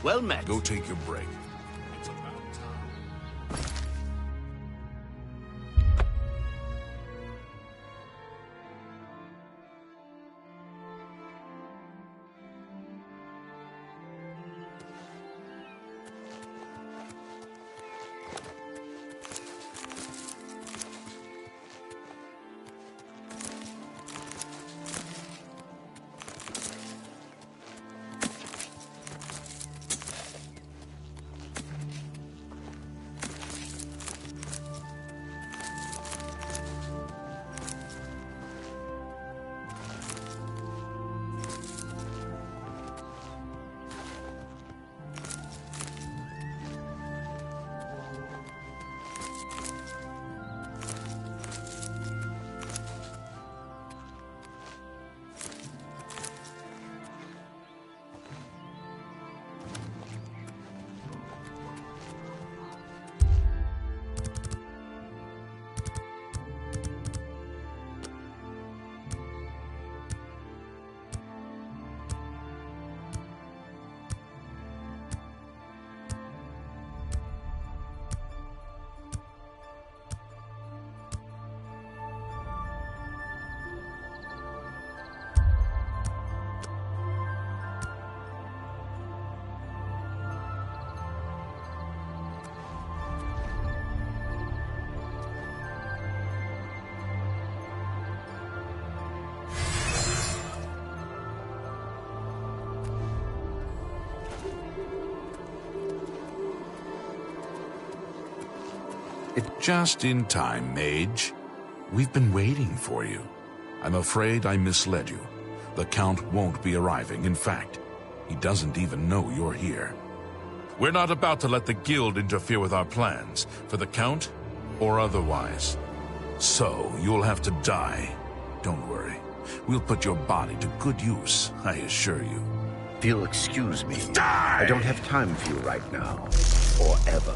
[SPEAKER 9] Well met.
[SPEAKER 10] Go take your break. It's about time. Just in time, Mage. We've been waiting for you. I'm afraid I misled you. The Count won't be arriving. In fact, he doesn't even know you're here. We're not about to let the Guild interfere with our plans, for the Count or otherwise. So, you'll have to die. Don't worry. We'll put your body to good use, I assure you.
[SPEAKER 13] If you'll excuse me,
[SPEAKER 10] Die!
[SPEAKER 13] I don't have time for you right now. Or ever.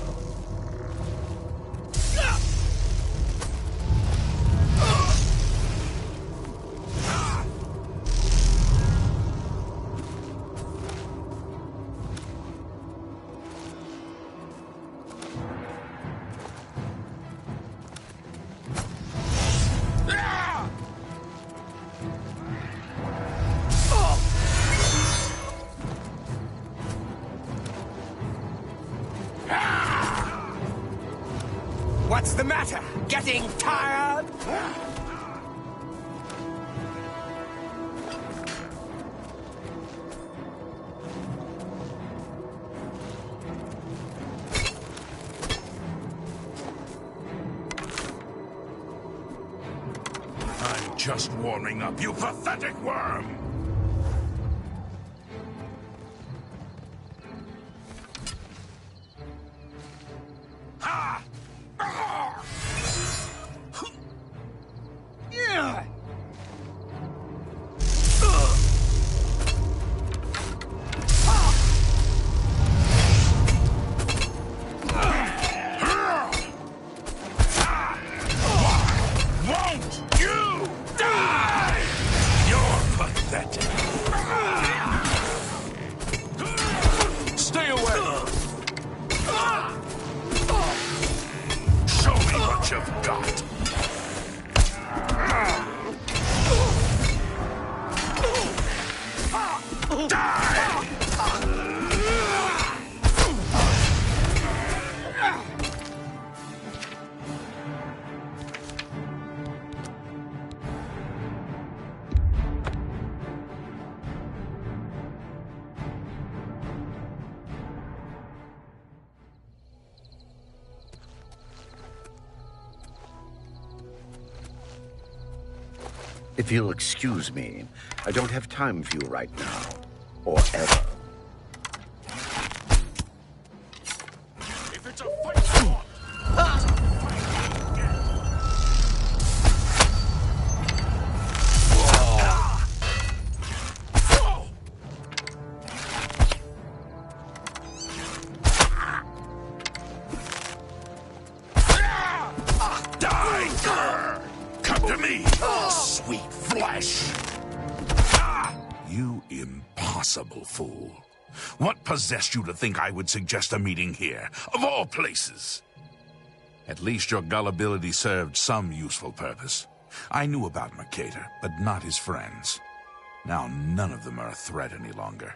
[SPEAKER 9] What's the matter? Getting tired?
[SPEAKER 10] I'm just warming up, you pathetic worm! Ha! Won't you die? You're pathetic. Stay away. Show me what you've got.
[SPEAKER 13] If you'll excuse me, I don't have time for you right now. Or ever.
[SPEAKER 10] If it's a fight song, die, cur! Come to me, sweet flesh! You impossible fool. What possessed you to think I would suggest a meeting here, of all places? At least your gullibility served some useful purpose. I knew about Mercator, but not his friends. Now none of them are a threat any longer.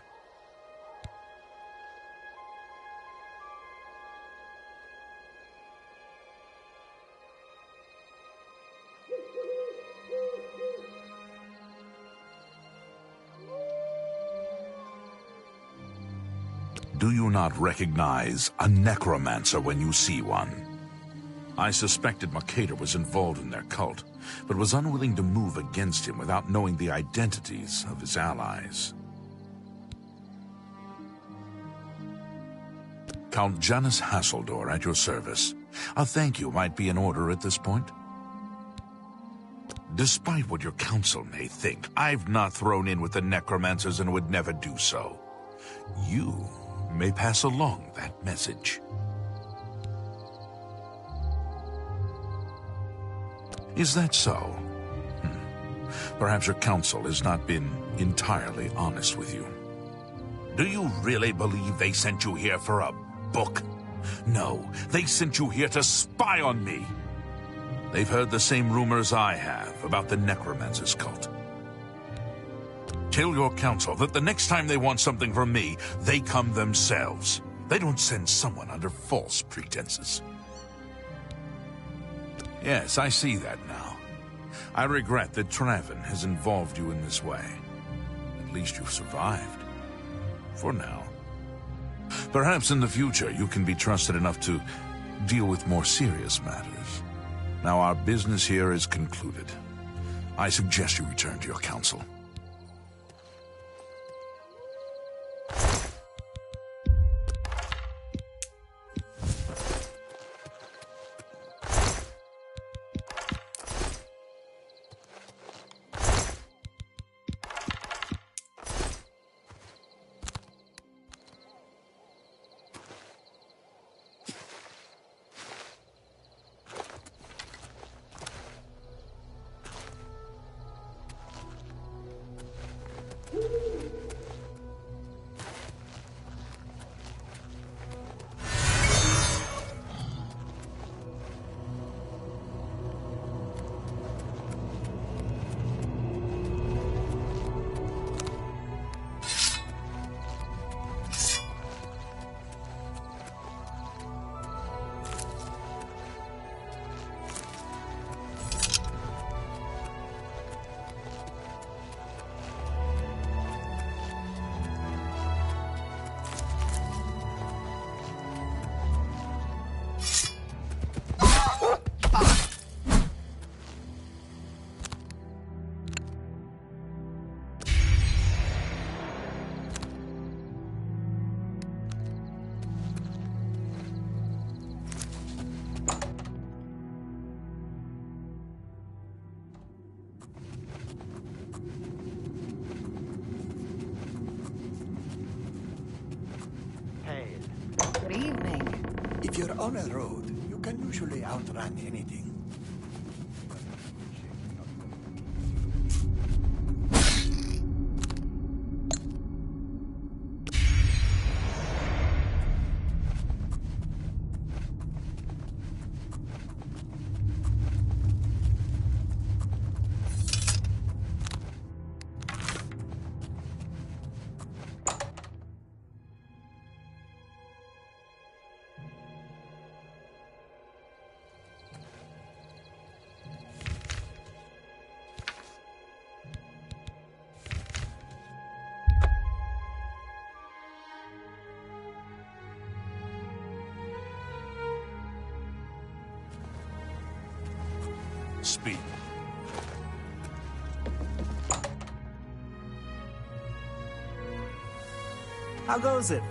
[SPEAKER 10] Do you not recognize a necromancer when you see one? I suspected Mercator was involved in their cult, but was unwilling to move against him without knowing the identities of his allies. Count Janus Hasseldor at your service. A thank you might be in order at this point. Despite what your council may think, I've not thrown in with the necromancers and would never do so. You may pass along that message. Is that so? Perhaps your council has not been entirely honest with you. Do you really believe they sent you here for a book? No, they sent you here to spy on me. They've heard the same rumors I have about the Necromancer's cult. Tell your council that the next time they want something from me, they come themselves. They don't send someone under false pretenses. Yes, I see that now. I regret that Traven has involved you in this way. At least you've survived. For now. Perhaps in the future you can be trusted enough to deal with more serious matters. Now our business here is concluded. I suggest you return to your council.
[SPEAKER 6] Good evening.
[SPEAKER 5] If you're on a road, you can usually outrun anything.
[SPEAKER 10] Speak.
[SPEAKER 7] How goes it?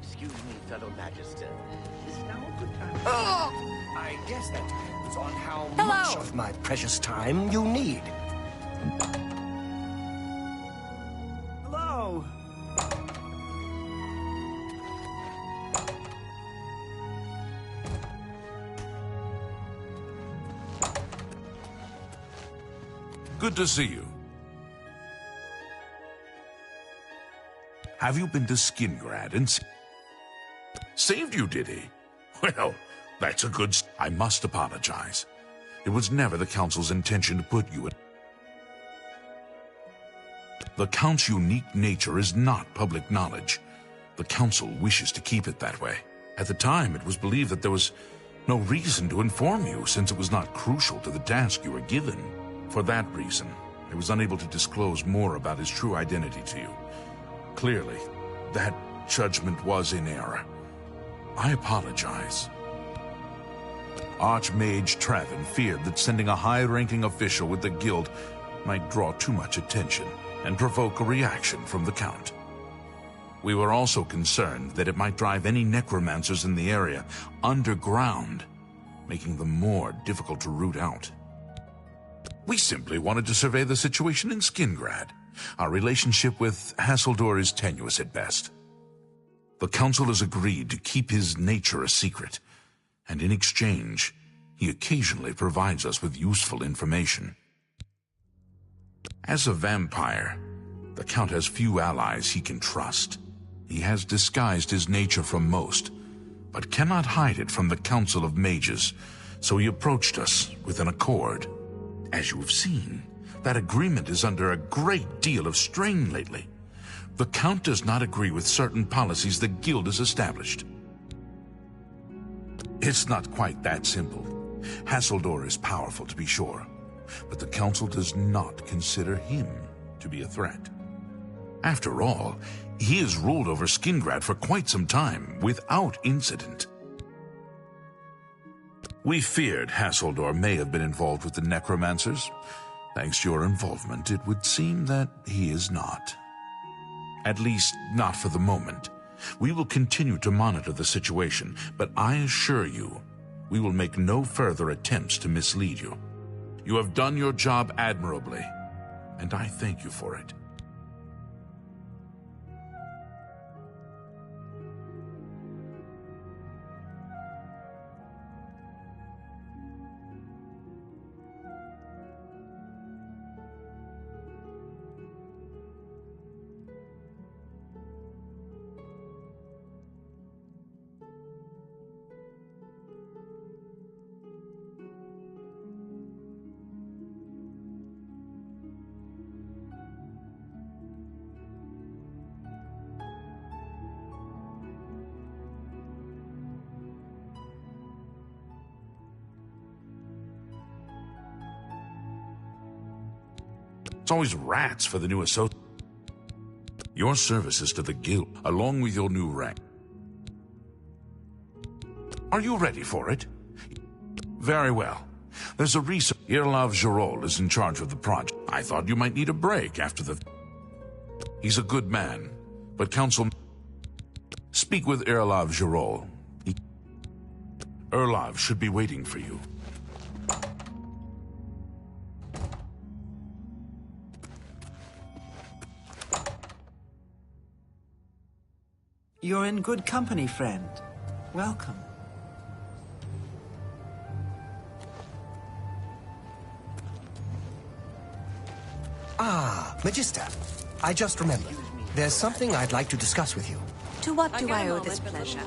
[SPEAKER 5] Excuse me, fellow Magister. Is now a good time? I guess that depends on how much of my precious time you need.
[SPEAKER 7] Hello.
[SPEAKER 10] Good to see you. Have you been to Skingrad and saved you, did he? Well, that's a good... I must apologize. It was never the Council's intention to put you in... The Count's unique nature is not public knowledge. The Council wishes to keep it that way. At the time, it was believed that there was no reason to inform you, since it was not crucial to the task you were given. For that reason, I was unable to disclose more about his true identity to you. Clearly, that judgment was in error. I apologize. Archmage Travin feared that sending a high-ranking official with the guild might draw too much attention and provoke a reaction from the Count. We were also concerned that it might drive any necromancers in the area underground, making them more difficult to root out. We simply wanted to survey the situation in Skingrad. Our relationship with Hasseldor is tenuous at best. The Council has agreed to keep his nature a secret, and in exchange, he occasionally provides us with useful information. As a vampire, the Count has few allies he can trust. He has disguised his nature from most, but cannot hide it from the Council of Mages, so he approached us with an accord. As you have seen, that agreement is under a great deal of strain lately. The Count does not agree with certain policies the Guild has established. It's not quite that simple. Hasseldor is powerful, to be sure, but the Council does not consider him to be a threat. After all, he has ruled over Skingrad for quite some time, without incident. We feared Hassildor may have been involved with the necromancers. Thanks to your involvement, it would seem that he is not. At least, not for the moment. We will continue to monitor the situation, but I assure you, we will make no further attempts to mislead you. You have done your job admirably, and I thank you for it. It's always rats for the new associate. Your services to the guild, along with your new rank. Are you ready for it? Very well. There's a reason Irlav Jirol is in charge of the project. I thought you might need a break after the... He's a good man, but council... Speak with Irlav Jirol. Irlav should be waiting for you.
[SPEAKER 7] You're in good company, friend. Welcome.
[SPEAKER 9] Ah, Magister. I just remembered. There's something I'd like to discuss with you.
[SPEAKER 14] To what do I owe this pleasure?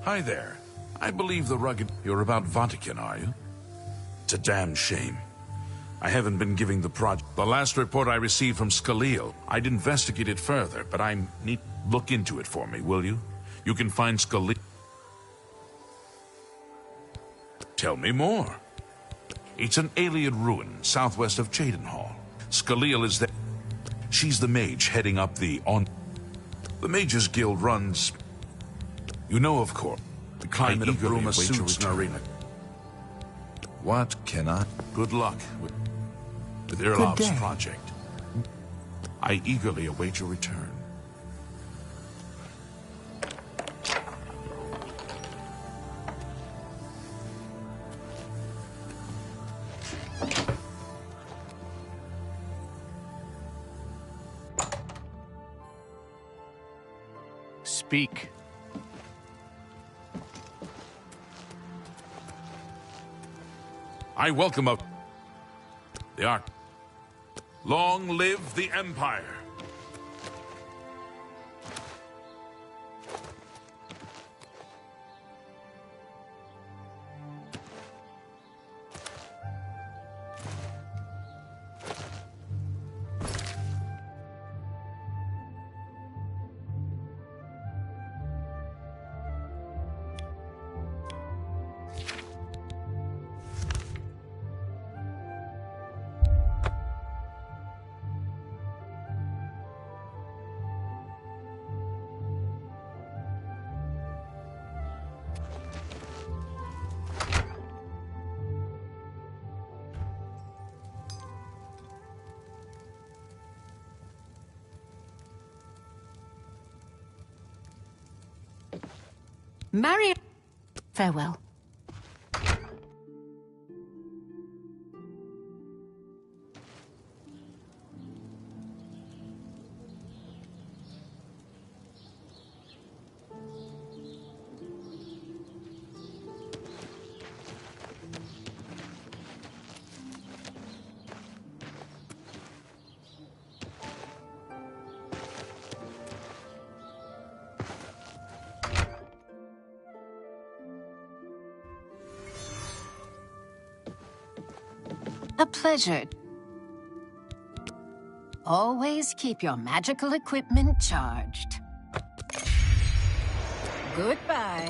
[SPEAKER 10] Hi there. I believe the rugged... You're about Vatican, are you? It's a damn shame. I haven't been giving the project... The last report I received from Skalil, I'd investigate it further, but I need... Look into it for me, will you? You can find Skalil... Tell me more. It's an alien ruin southwest of Cheydinhall. Skalil is there. She's the mage heading up the... The Mages Guild runs... You know, of course, the climate of Bruma suits Narina. What can I... Good luck with Irlav's project. I eagerly await your return.
[SPEAKER 15] Speak.
[SPEAKER 10] I welcome up the Ark. Long live the Empire!
[SPEAKER 14] Marion. Farewell.
[SPEAKER 6] A pleasure. Always keep your magical equipment charged. Goodbye.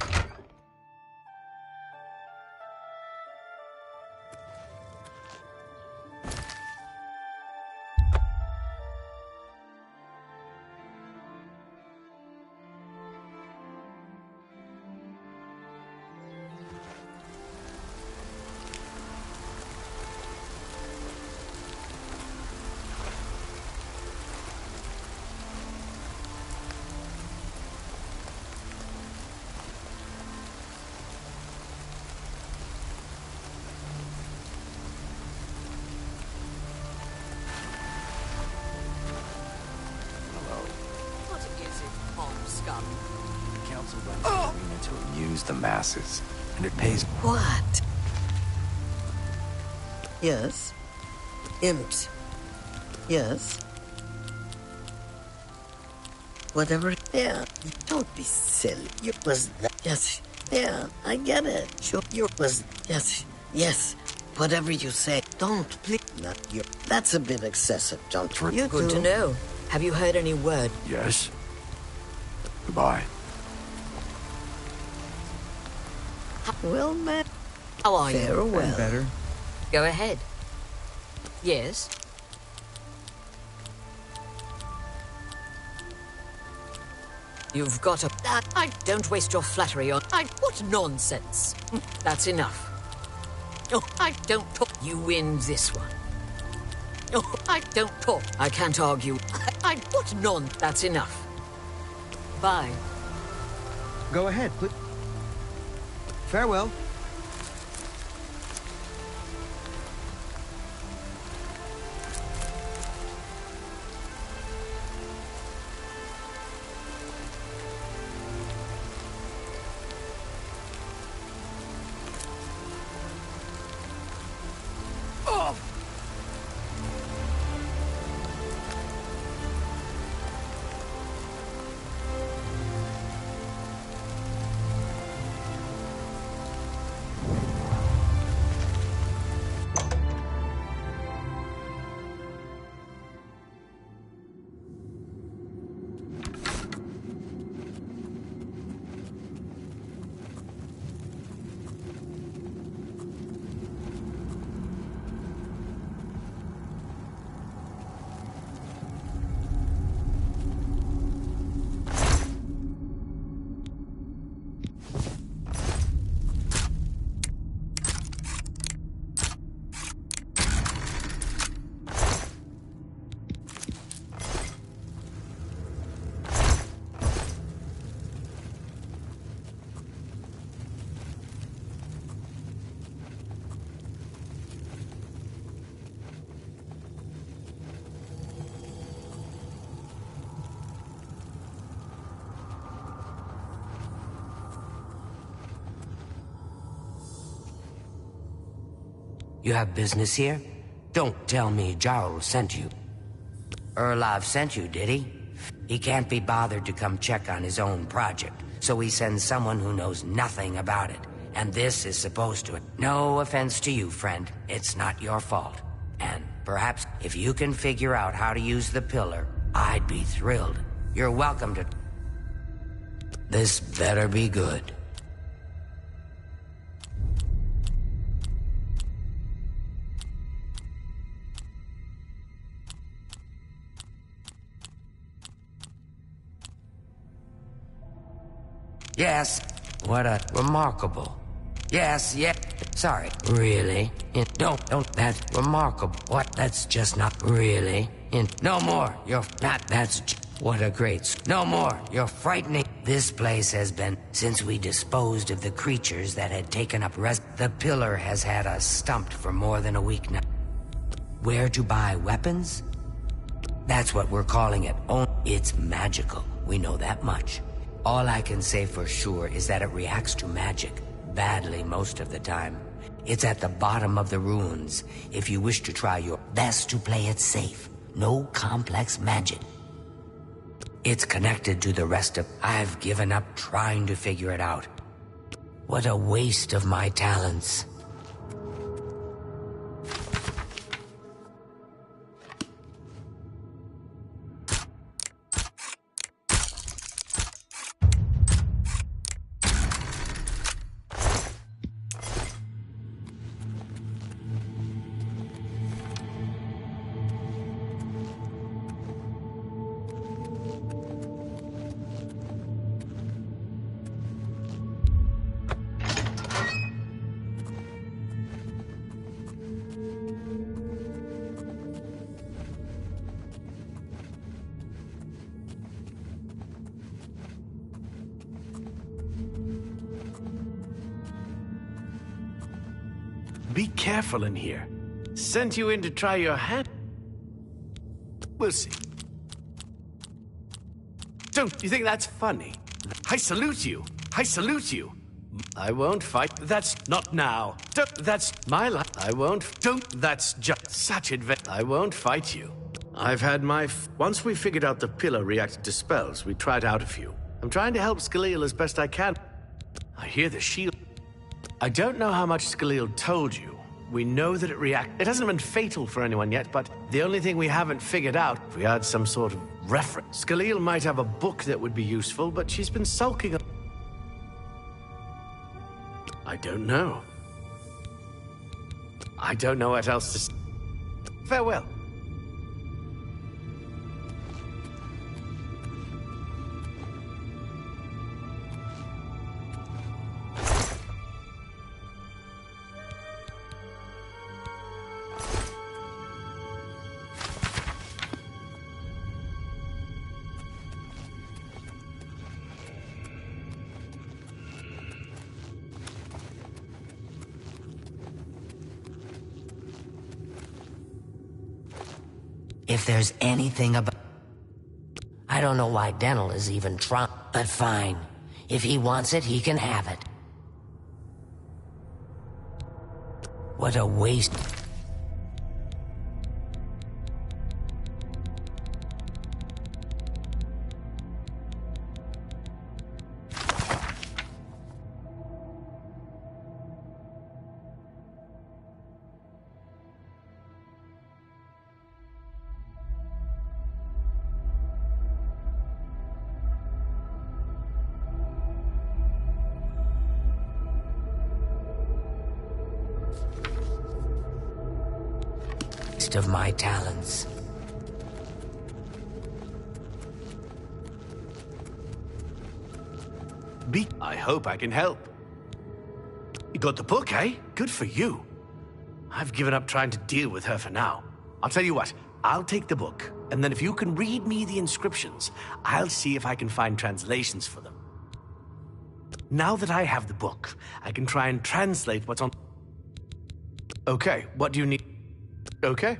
[SPEAKER 16] The council runs the arena to amuse the masses, and it pays.
[SPEAKER 2] What? Yes. Imps. Yes. Whatever. Yeah. Don't be silly. You was that. Yes. Yeah, I get it. Sure. You was. Yes. Yes. Whatever you say. Don't please. Not you. That's a bit excessive, don't you? Good to know. Have you heard any word?
[SPEAKER 12] Yes. Goodbye.
[SPEAKER 2] Well, man. How are you?
[SPEAKER 16] Farewell. Better.
[SPEAKER 2] Go ahead. Yes. You've got a... I don't waste your flattery on... What nonsense. That's enough. Oh, I don't talk. You win this one. Oh, I don't talk. I can't argue. What non... That's enough. Bye.
[SPEAKER 16] Go ahead, please. Farewell.
[SPEAKER 8] You have business here? Don't tell me Jarl sent you. Erlov sent you, did he? He can't be bothered to come check on his own project, so he sends someone who knows nothing about it. And this is supposed to... No offense to you, friend. It's not your fault. And perhaps if you can figure out how to use the pillar, I'd be thrilled. You're welcome to... This better be good. Yes, what a remarkable. Yes, sorry, really? Don't, that's remarkable. What, that's just not really. No more, you're not, what a great, no more, you're frightening. This place has been, since we disposed of the creatures that had taken up the pillar has had us stumped for more than a week now. Where to buy weapons? That's what we're calling it. It's magical, we know that much. All I can say for sure is that it reacts to magic, badly most of the time. It's at the bottom of the ruins, if you wish to try your best to play it safe. No complex magic. It's connected to the rest of... I've given up trying to figure it out. What a waste of my talents.
[SPEAKER 15] Be careful in here. Sent you in to try your hand. We'll see. Don't you think that's funny? I salute you. I salute you. I won't fight. That's not now. That's my life. I won't. Don't. That's just such adventure. I won't fight you. I've had my. Once we figured out the pillar reacted to spells, we tried out a few. I'm trying to help Scaleel as best I can. I hear the shield. I don't know how much Scaleel told you. We know that it hasn't been fatal for anyone yet, but the only thing we haven't figured out, if we had some sort of reference. Scaleel might have a book that would be useful, but she's been sulking. I don't know. I don't know what else to say. Farewell.
[SPEAKER 8] If there's anything about... I don't know why Dental is even trying, but fine. If he wants it, he can have it. What a waste. Of my talents.
[SPEAKER 15] I hope I can help. You got the book, eh? Good for you. I've given up trying to deal with her for now. I'll tell you what, I'll take the book, and then if you can read me the inscriptions, I'll see if I can find translations for them. Now that I have the book, I can try and translate what's on... Okay, what do you need? Okay.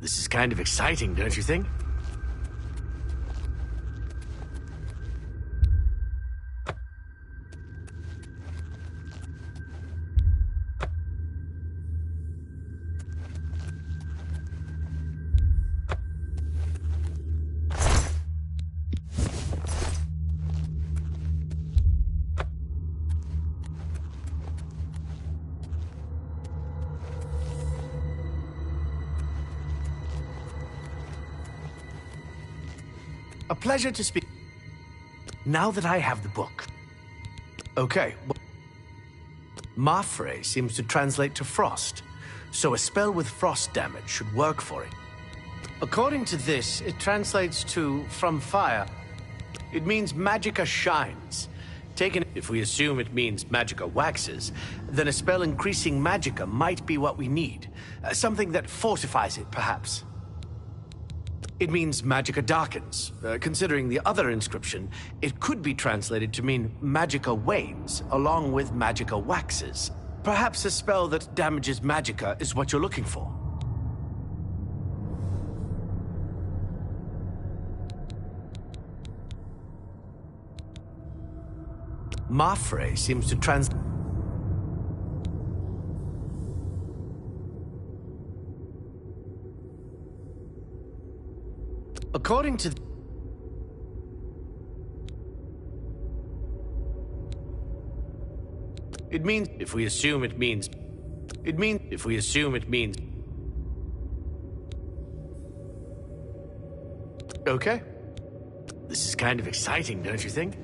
[SPEAKER 15] This is kind of exciting, don't you think? A pleasure to speak. Now that I have the book. Okay. Mafre seems to translate to frost, so a spell with frost damage should work for it. According to this, it translates to from fire. It means magicka shines. Taken, if we assume it means magicka waxes, then a spell increasing magicka might be what we need. Something that fortifies it, perhaps. It means magicka darkens. Considering the other inscription, it could be translated to mean magicka wanes, along with magicka waxes. Perhaps a spell that damages magicka is what you're looking for. Mafre seems to According to... It means... If we assume it means... If we assume it means... Okay. This is kind of exciting, don't you think?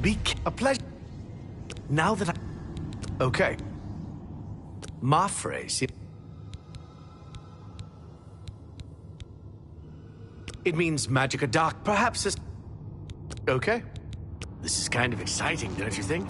[SPEAKER 15] A pleasure. Now that I... Okay. My phrase... It means Magica Dark. Perhaps it's... Okay. This is kind of exciting, don't you think?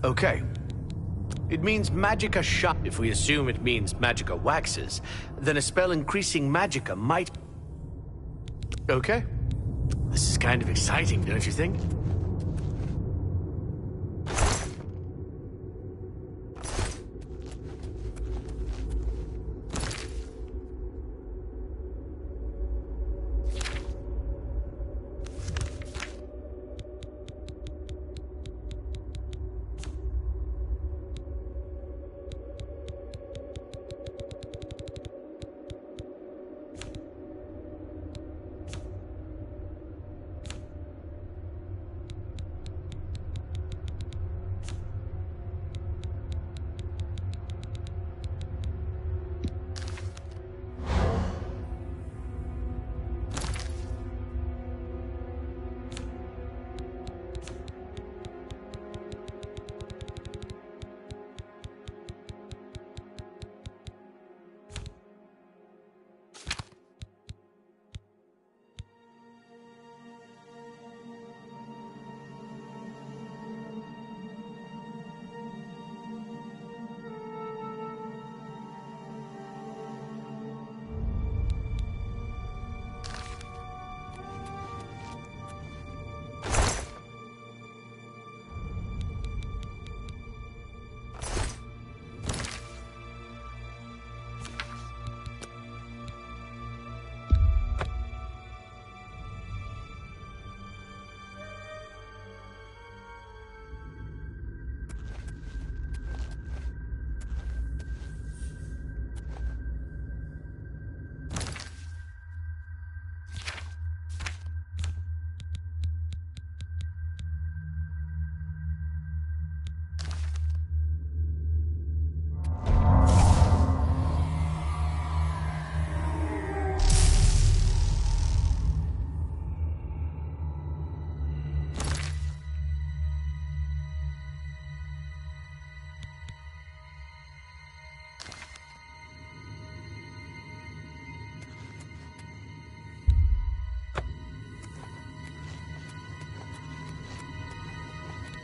[SPEAKER 15] Okay. It means Magica shot. If we assume it means Magica waxes, then a spell increasing Magica might... Okay. This is kind of exciting, don't you think?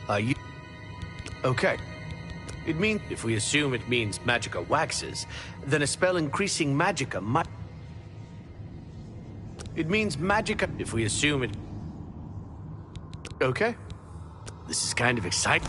[SPEAKER 15] Are you... Okay. It means... If we assume it means magicka waxes, then a spell increasing magicka might... It means magicka... If we assume it... Okay. This is kind of exciting.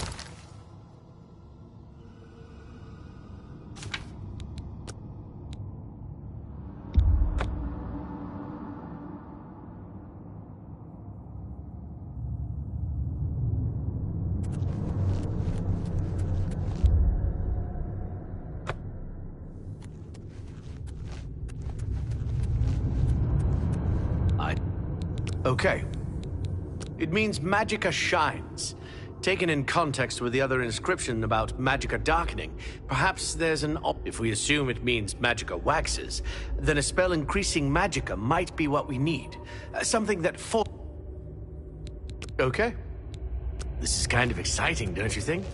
[SPEAKER 15] Okay. It means magicka shines. Taken in context with the other inscription about magicka darkening, perhaps there's an if we assume it means magicka waxes, then a spell increasing magicka might be what we need. Something that Okay. This is kind of exciting, don't you think?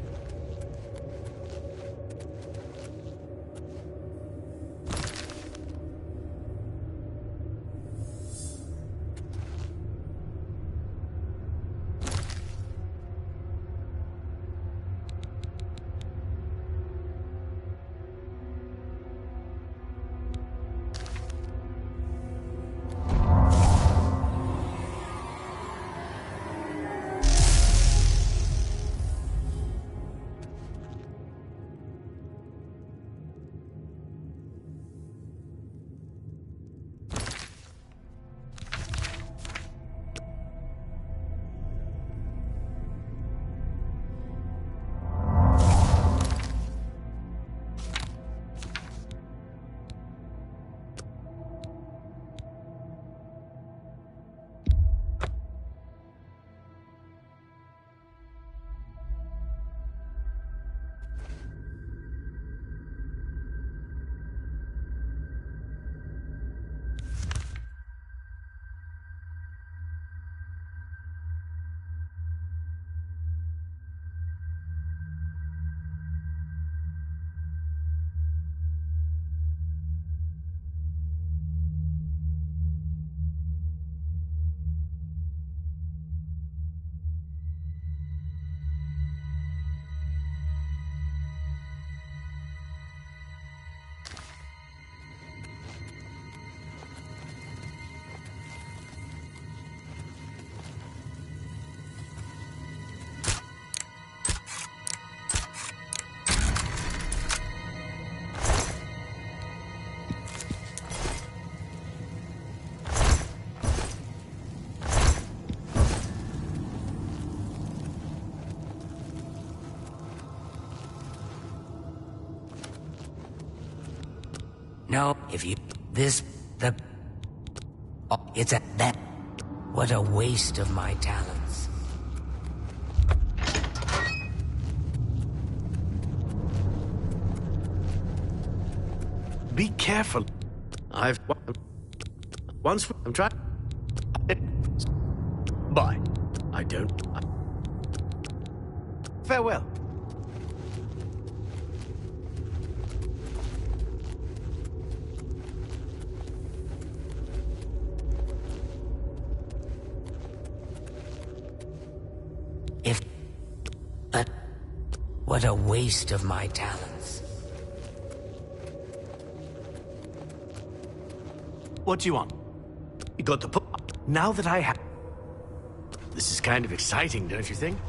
[SPEAKER 8] No, if you... It's a... That... What a waste of my talents.
[SPEAKER 15] Be careful. I'm trying... Bye. I don't... Farewell.
[SPEAKER 8] What a waste of my talents.
[SPEAKER 15] What do you want? You got the put. Now that I have... This is kind of exciting, don't you think?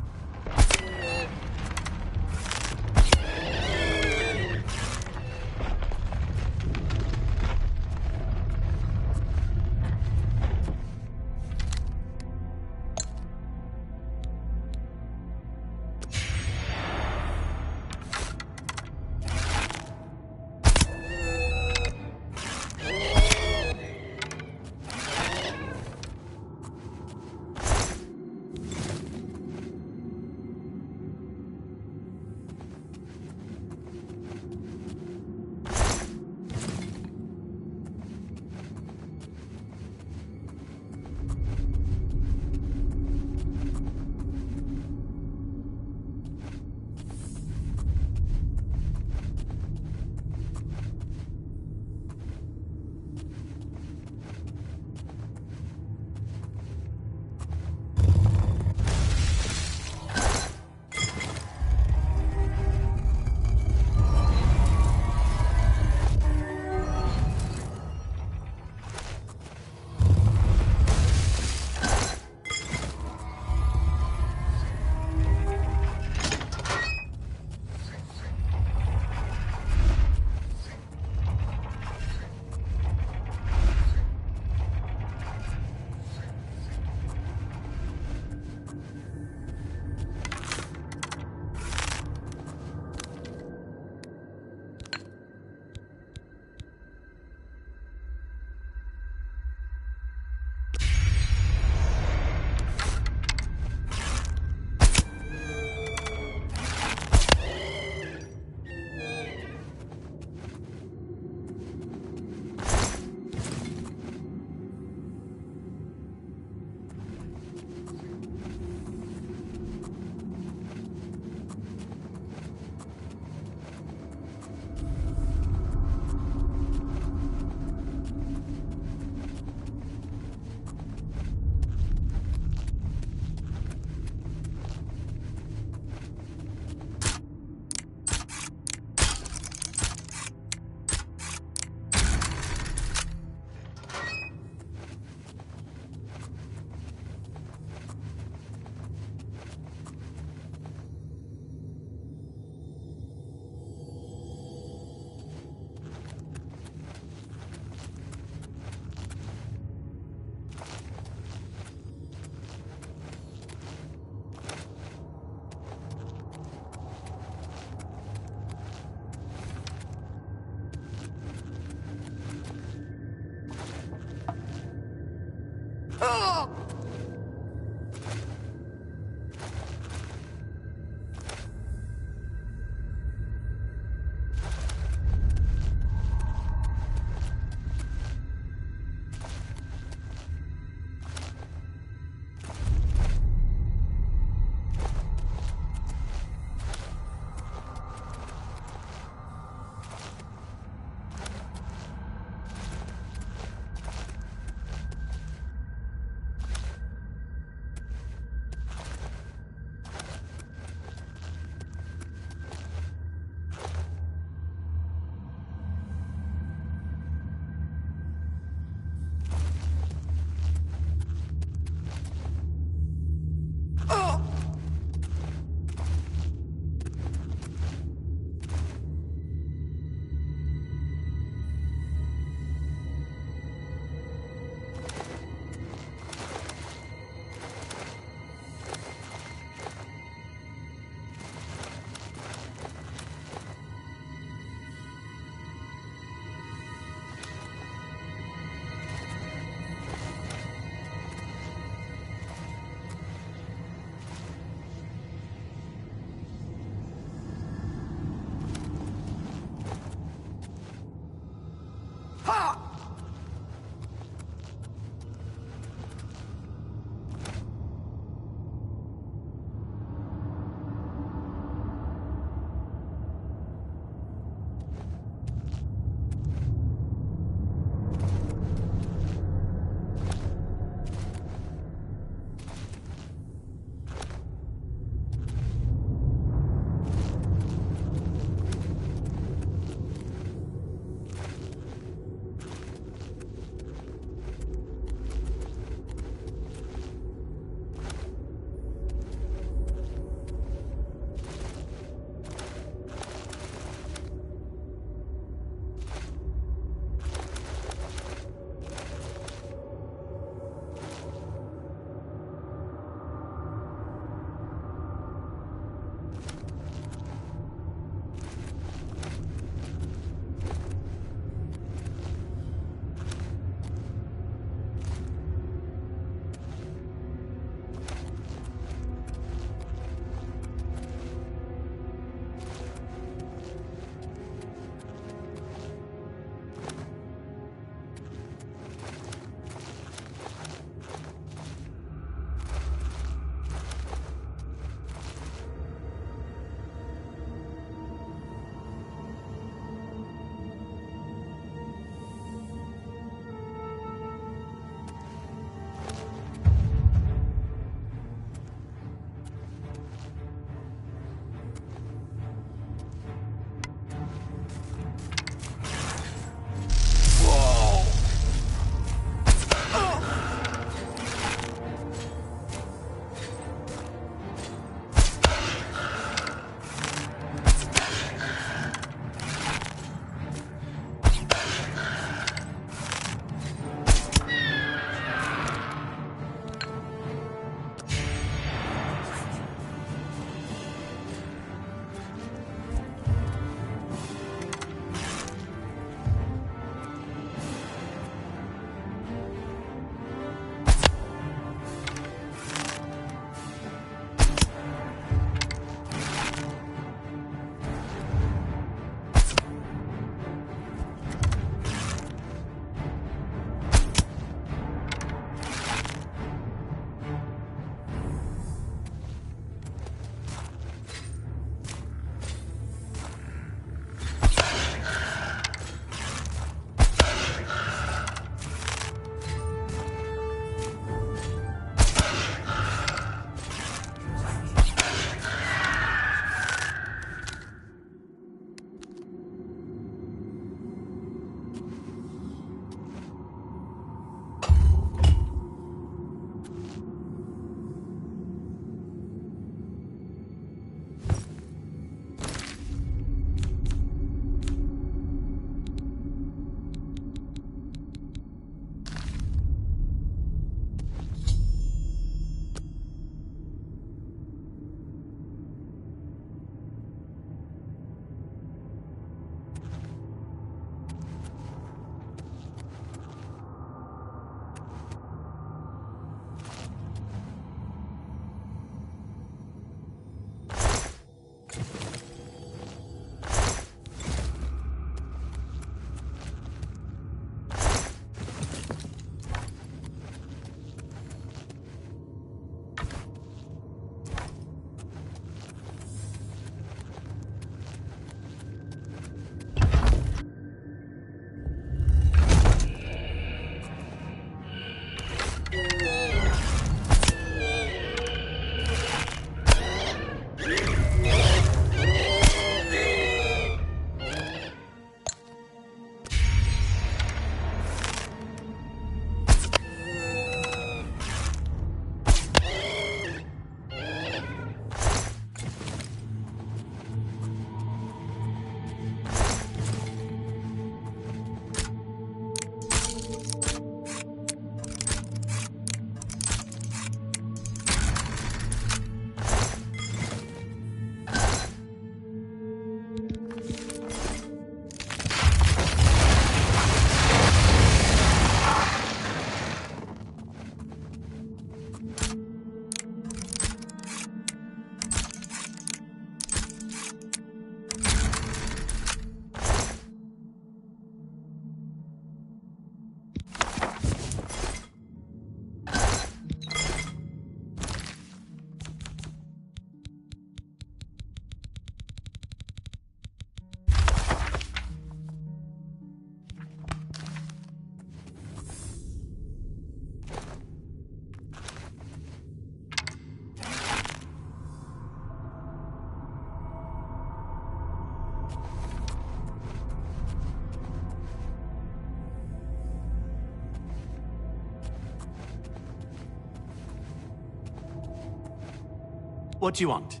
[SPEAKER 15] What do you want?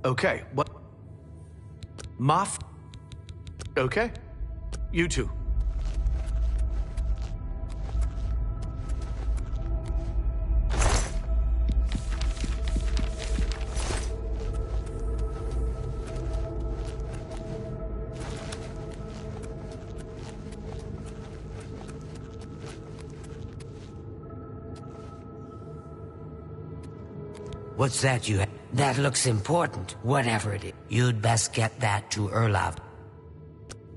[SPEAKER 15] Okay, what? Moth? Okay. You too.
[SPEAKER 8] What's that you have? That looks important, whatever it is. You'd best get that to Erlav.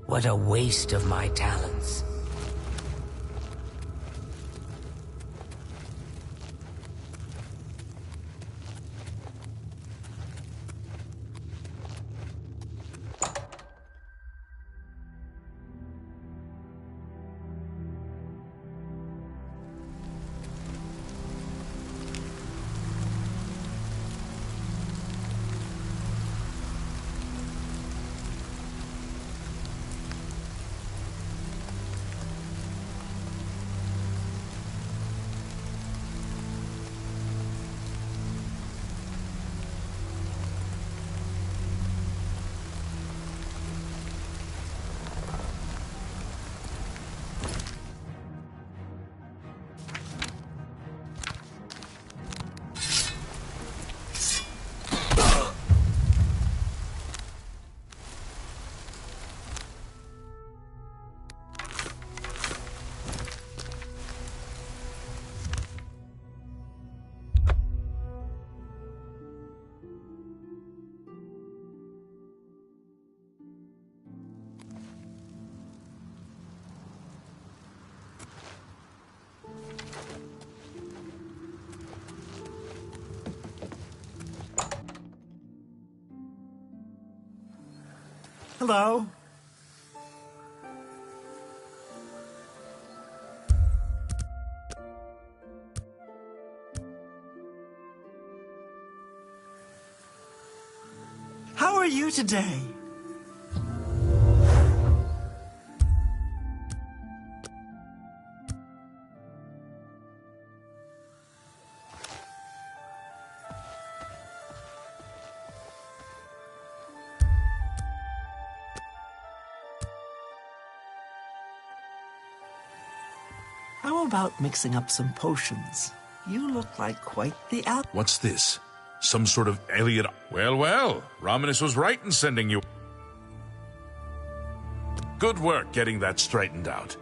[SPEAKER 8] What a waste of my talents.
[SPEAKER 7] Hello? How are you today? How about mixing up some potions? You look like quite the
[SPEAKER 10] What's this? Some sort of Elliot... Well, Romanus was right in sending you... Good work getting that straightened out.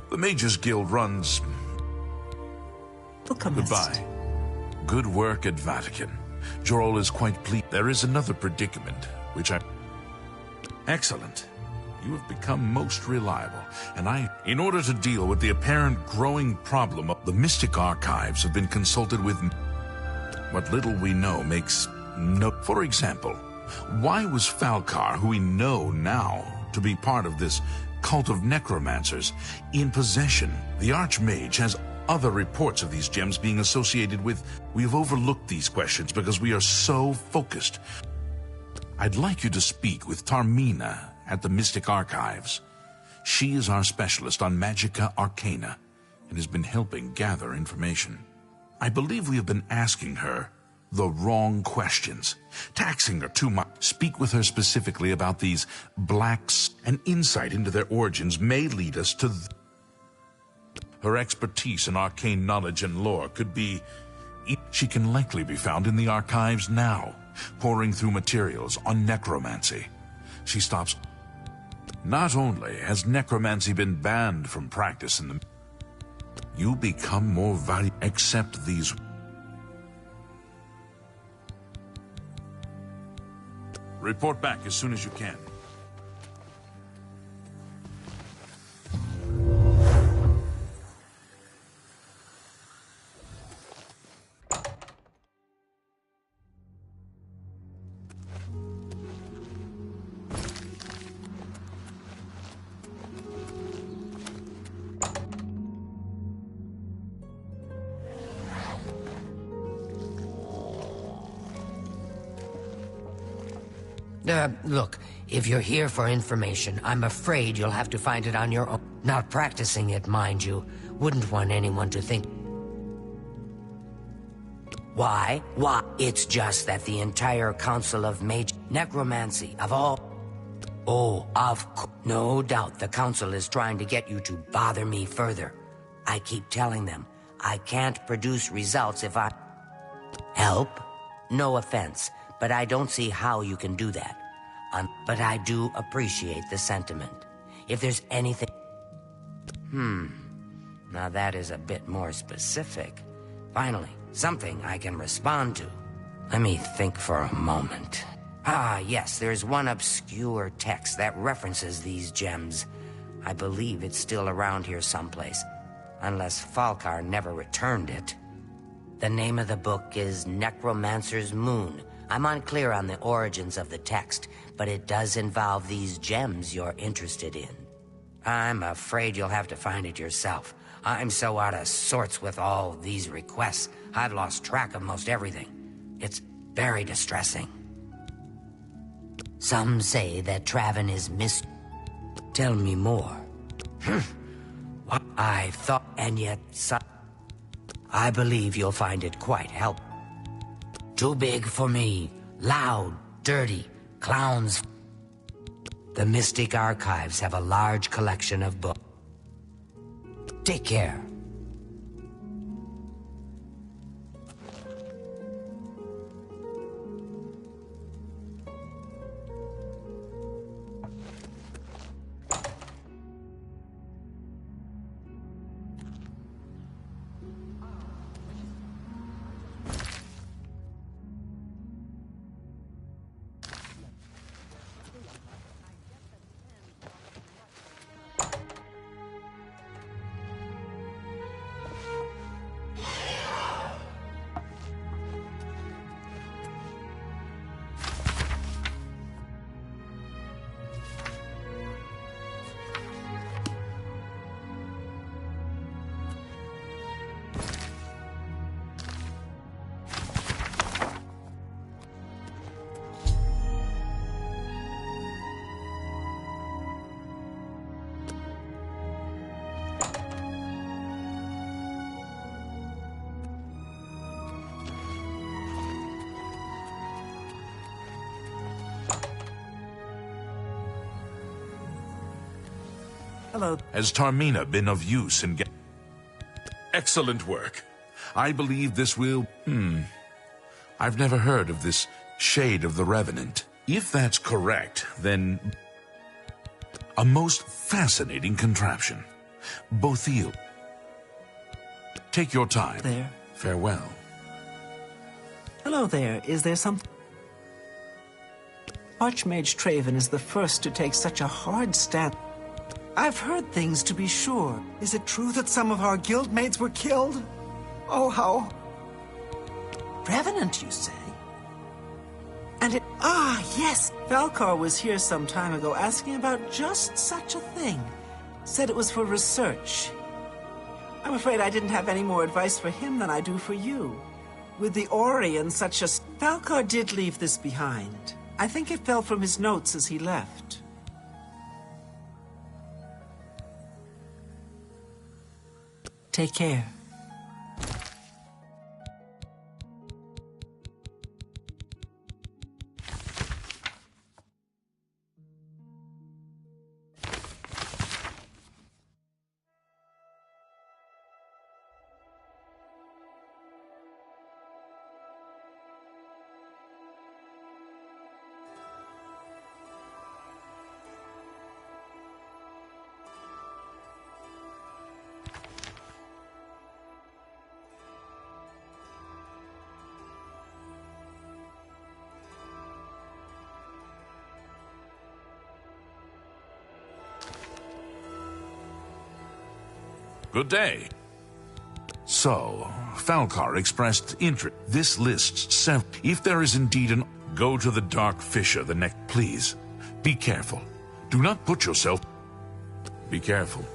[SPEAKER 10] The Mages Guild runs... Goodbye. Good work at Vatican. Jorol is quite pleased. There is another predicament, which I... Excellent. You have become most reliable, and in order to deal with the apparent growing problem of the Mystic Archives have been consulted with... What little we know makes no... For example, why was Falcar, who we know now to be part of this cult of necromancers, in possession? The Archmage has other reports of these gems being associated with... We have overlooked these questions because we are so focused. I'd like you to speak with Tarmina at the Mystic Archives. She is our specialist on Magica Arcana and has been helping gather information. I believe we have been asking her the wrong questions, taxing her too much. Speak with her specifically about these blacks. An insight into their origins may lead us to... Her expertise in arcane knowledge and lore could be... She can likely be found in the archives now, poring through materials on necromancy. She stops... Not only has necromancy been banned from practice in the... You become more valuable. Accept these... Report back as soon as you can.
[SPEAKER 8] Look, if you're here for information, I'm afraid you'll have to find it on your own. Not practicing it, mind you. Wouldn't want anyone to think... Why? Why? It's just that the entire Council of Necromancy of all... Oh, no doubt the Council is trying to get you to bother me further. I keep telling them I can't produce results if I... Help? No offense, but I don't see how you can do that. But I do appreciate the sentiment. If there's anything... Now that is a bit more specific. Finally, something I can respond to. Let me think for a moment. Ah, yes, there's one obscure text that references these gems. I believe it's still around here someplace, unless Falkar never returned it. The name of the book is Necromancer's Moon. I'm unclear on the origins of the text, but it does involve these gems you're interested in. I'm afraid you'll have to find it yourself. I'm so out of sorts with all these requests, I've lost track of most everything. It's very distressing. Some say that Traven is Tell me more. What I thought, and yet I believe you'll find it quite helpful. Too big for me. Loud, dirty, clowns. The Mystic Archives have a large collection of books. Take care.
[SPEAKER 7] Hello.
[SPEAKER 10] Has Tarmina been of use in Excellent work. I believe this will... I've never heard of this Shade of the Revenant. If that's correct, then... a most fascinating contraption. Bothil. Take your time.
[SPEAKER 7] There.
[SPEAKER 10] Farewell.
[SPEAKER 7] Hello there. Is there something... Archmage Traven is the first to take such a hard stand. I've heard things, to be sure. Is it true that some of our guildmates were killed? Oh, how... Revenant, you say? And it... Ah, yes! Falkar was here some time ago asking about just such a thing. Said it was for research. I'm afraid I didn't have any more advice for him than I do for you. With the Ori and such a... Falkar did leave this behind. I think it fell from his notes as he left. Take care.
[SPEAKER 10] Good day. So, Falkar expressed interest. This lists several. If there is indeed an... Go to the Dark Fisher the next... Please, be careful. Do not put yourself... Be careful.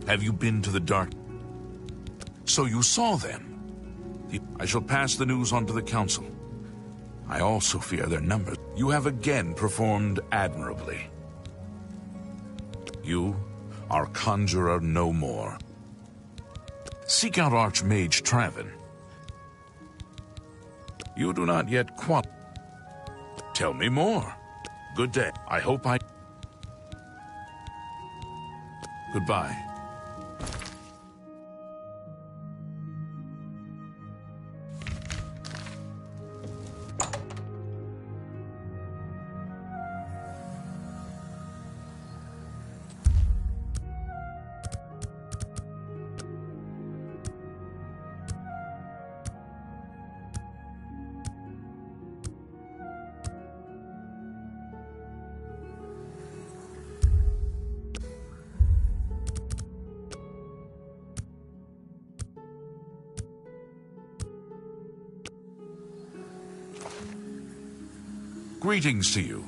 [SPEAKER 10] Have you been to the dark? So you saw them. I shall pass the news on to the council. I also fear their numbers. You have again performed admirably. You are conjurer no more. Seek out Archmage Traven. You do not yet Tell me more. Good day. I hope I... Goodbye. Greetings to you.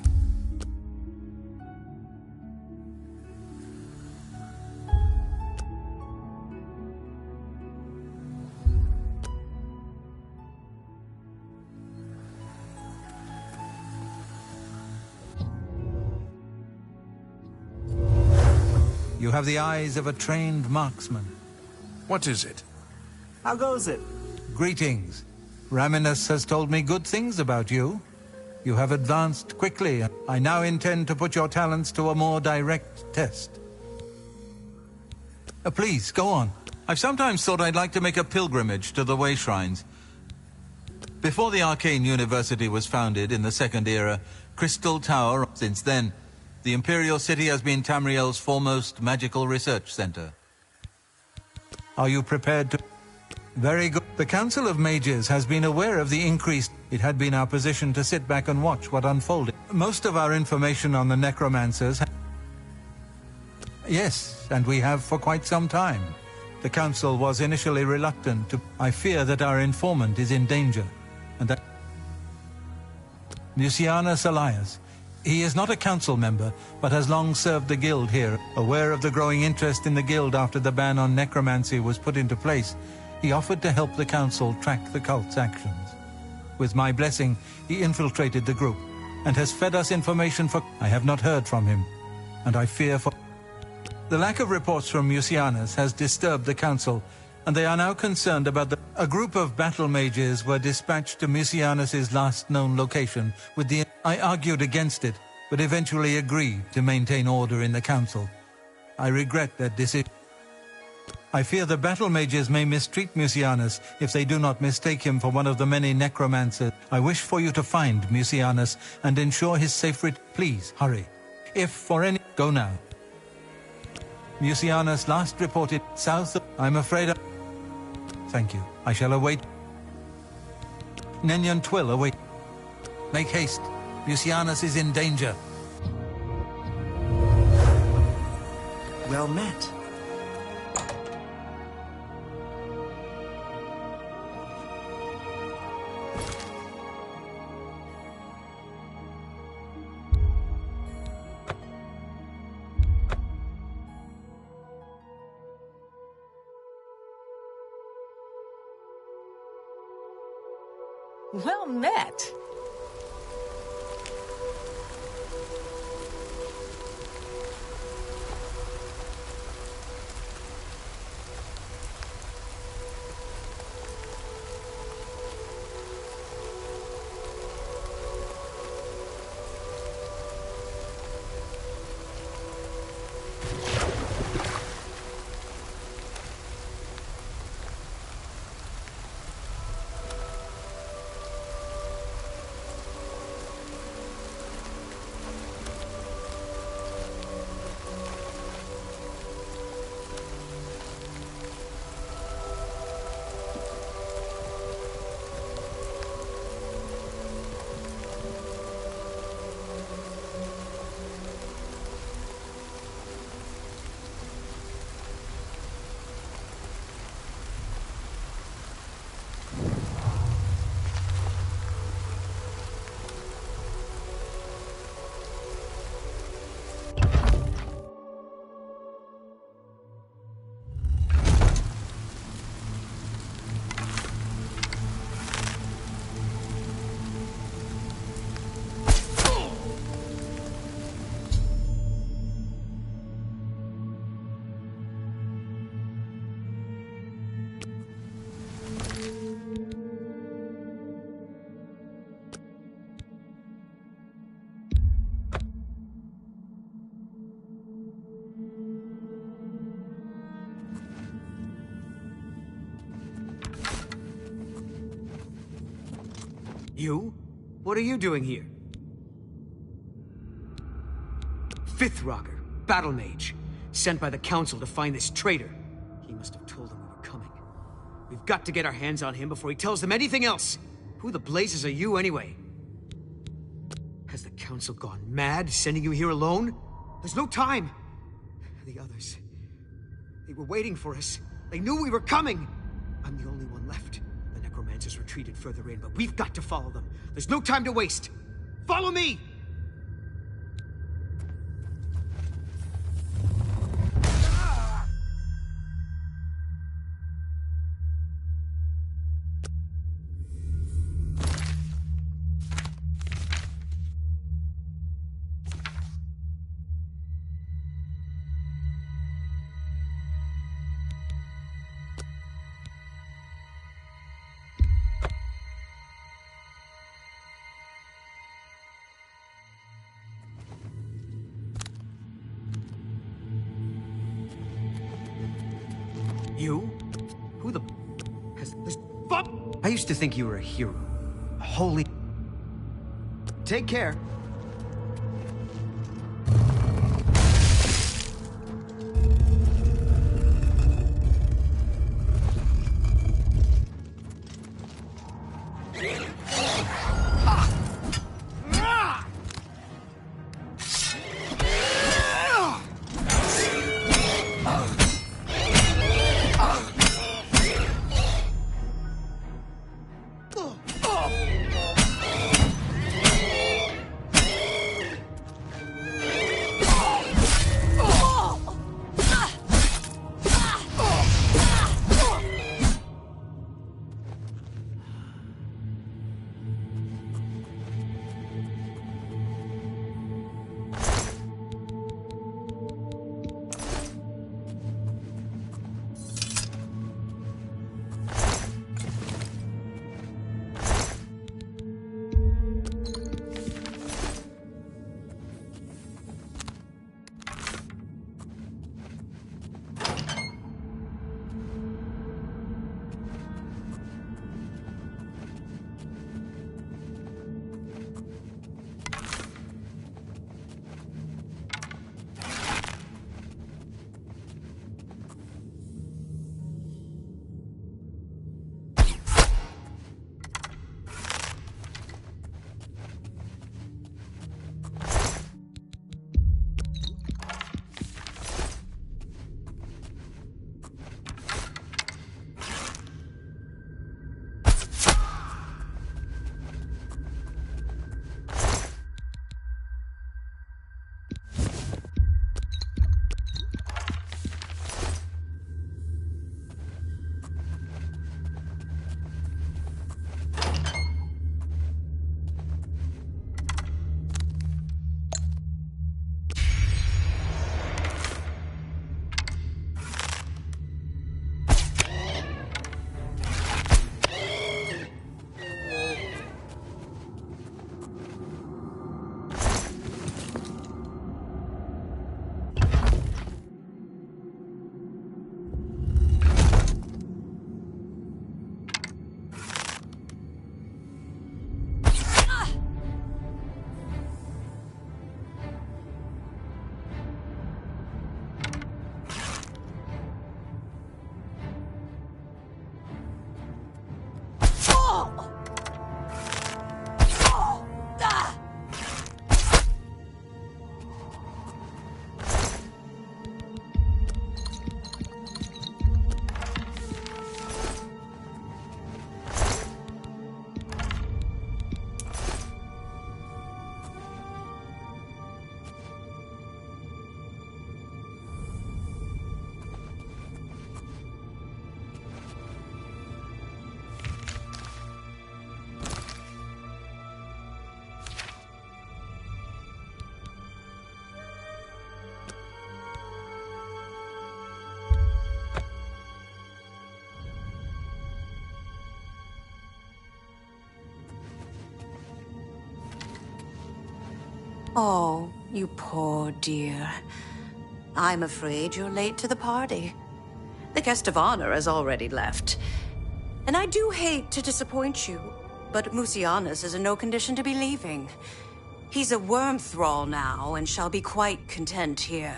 [SPEAKER 11] You have the eyes of a trained marksman.
[SPEAKER 10] What is it?
[SPEAKER 7] How goes it?
[SPEAKER 11] Greetings. Raminus has told me good things about you. You have advanced quickly. I now intend to put your talents to a more direct test. Please, go on. I've sometimes thought I'd like to make a pilgrimage to the Way Shrines. Before the Arcane University was founded in the Second Era, Crystal Tower, since then, the Imperial City has been Tamriel's foremost magical research center. Are you prepared to... Very good. The Council of Mages has been aware of the increased... It had been our position to sit back and watch what unfolded. Most of our information on the necromancers... Yes, and we have for quite some time. The Council was initially reluctant to... I fear that our informant is in danger, and that... Mucianus Elias. He is not a council member, but has long served the guild here. Aware of the growing interest in the guild after the ban on necromancy was put into place, he offered to help the council track the cult's actions. With my blessing, he infiltrated the group, and has fed us information for... I have not heard from him, and I fear for... The lack of reports from Mucianus has disturbed the council, and they are now concerned about the... A group of battle mages were dispatched to Mucianus's last known location with the... I argued against it, but eventually agreed to maintain order in the council. I regret that decision. I fear the battle mages may mistreat Mucianus if they do not mistake him for one of the many necromancers. I wish for you to find Mucianus and ensure his safe Please, hurry. If for any... Go now. Mucianus last reported south of... I'm afraid Thank you. I shall await... Nenyon Twill await... Make haste. Mucianus is in danger.
[SPEAKER 7] Well met.
[SPEAKER 14] Well met.
[SPEAKER 17] You? What are you doing here? Fifth Rocker, Battle Mage, sent by the Council to find this traitor. He must have told them we were coming. We've got to get our hands on him before he tells them anything else. Who the blazes are you, anyway? Has the Council gone mad, sending you here alone? There's no time! The others... they were waiting for us. They knew we were coming! I'm the only one left. The Necromancers retreated further in, but we've got to follow them. There's no time to waste! Follow me! You? Who the... has this... fuck? I used to think you were a hero. A holy... Take care.
[SPEAKER 18] Oh, you poor dear. I'm afraid you're late to the party. The guest of honor has already left. And I do hate to disappoint you, But Musianus is in no condition to be leaving. He's a worm thrall now, and shall be quite content here.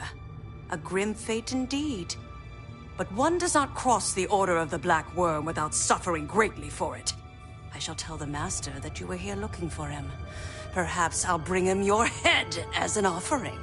[SPEAKER 18] A grim fate indeed. But one does not cross the Order of the Black Worm without suffering greatly for it. I shall tell the Master that you were here looking for him. Perhaps I'll bring him your head as an offering.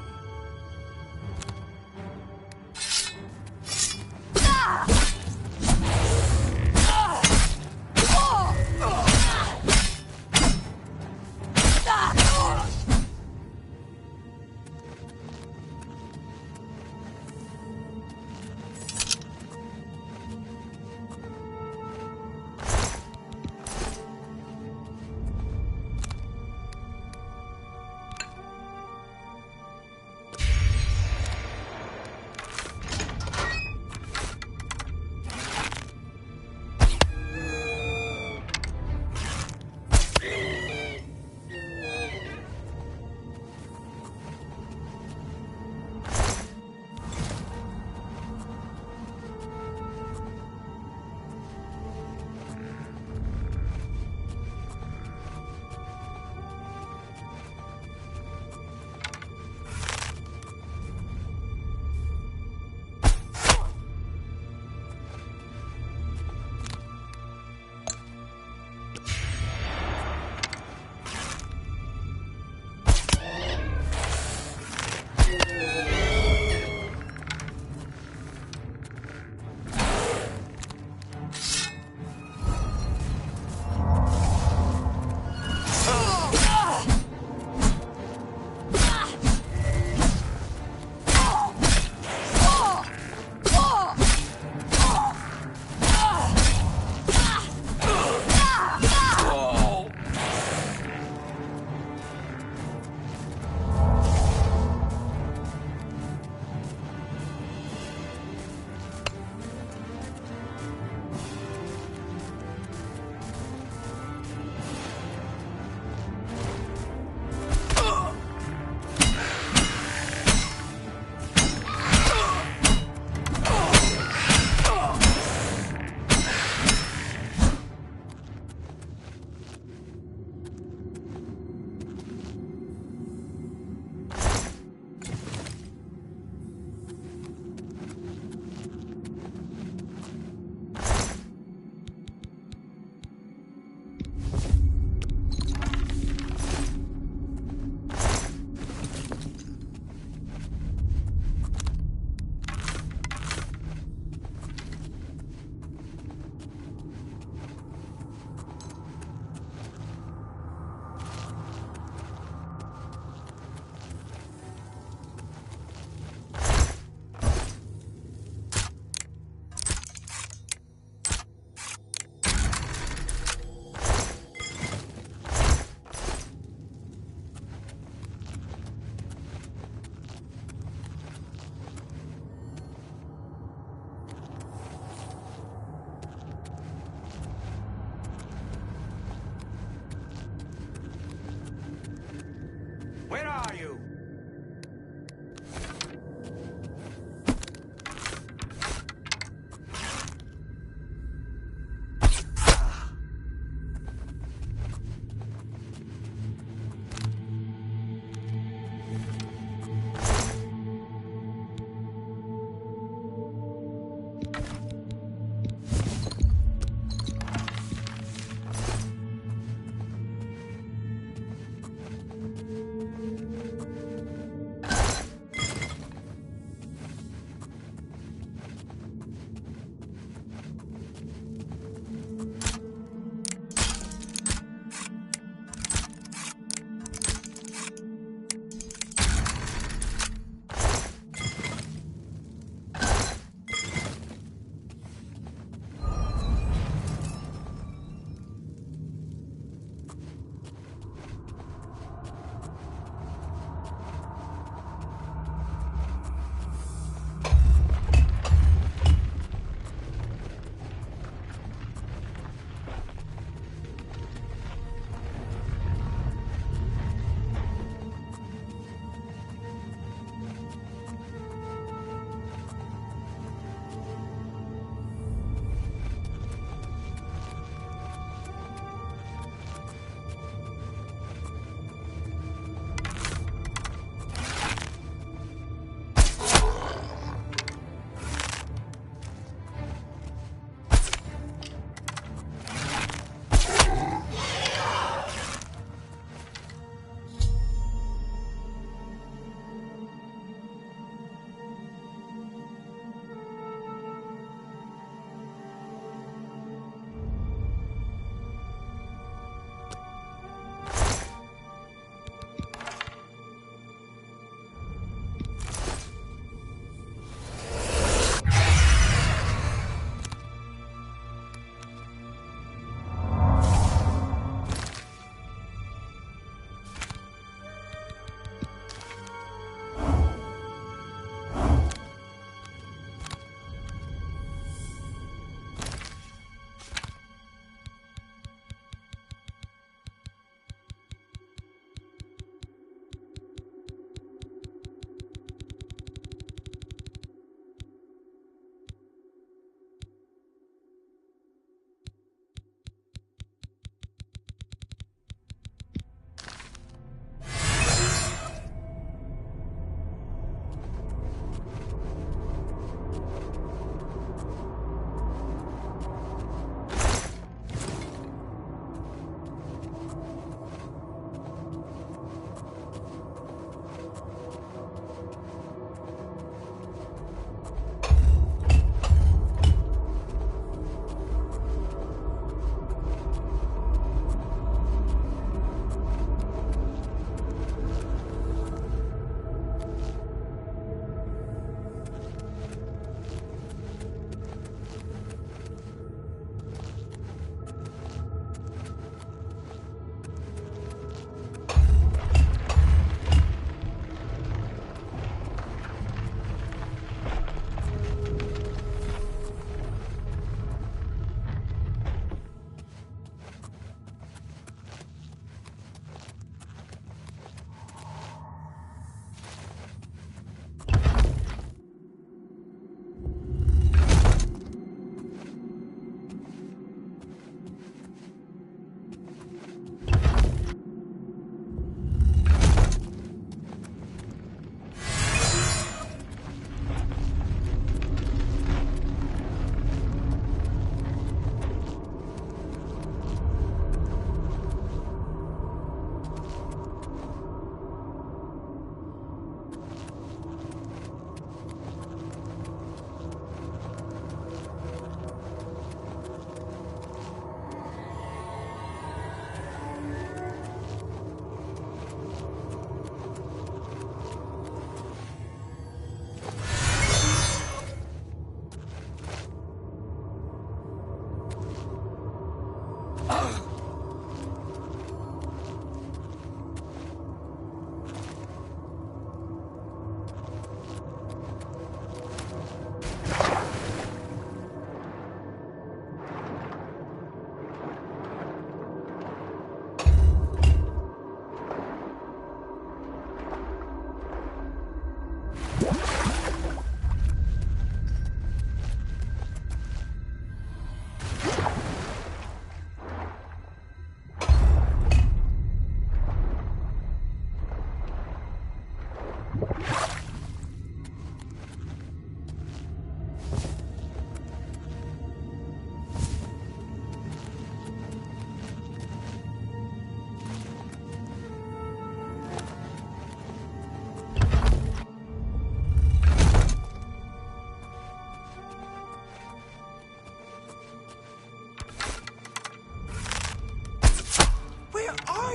[SPEAKER 9] Where are you?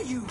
[SPEAKER 7] you?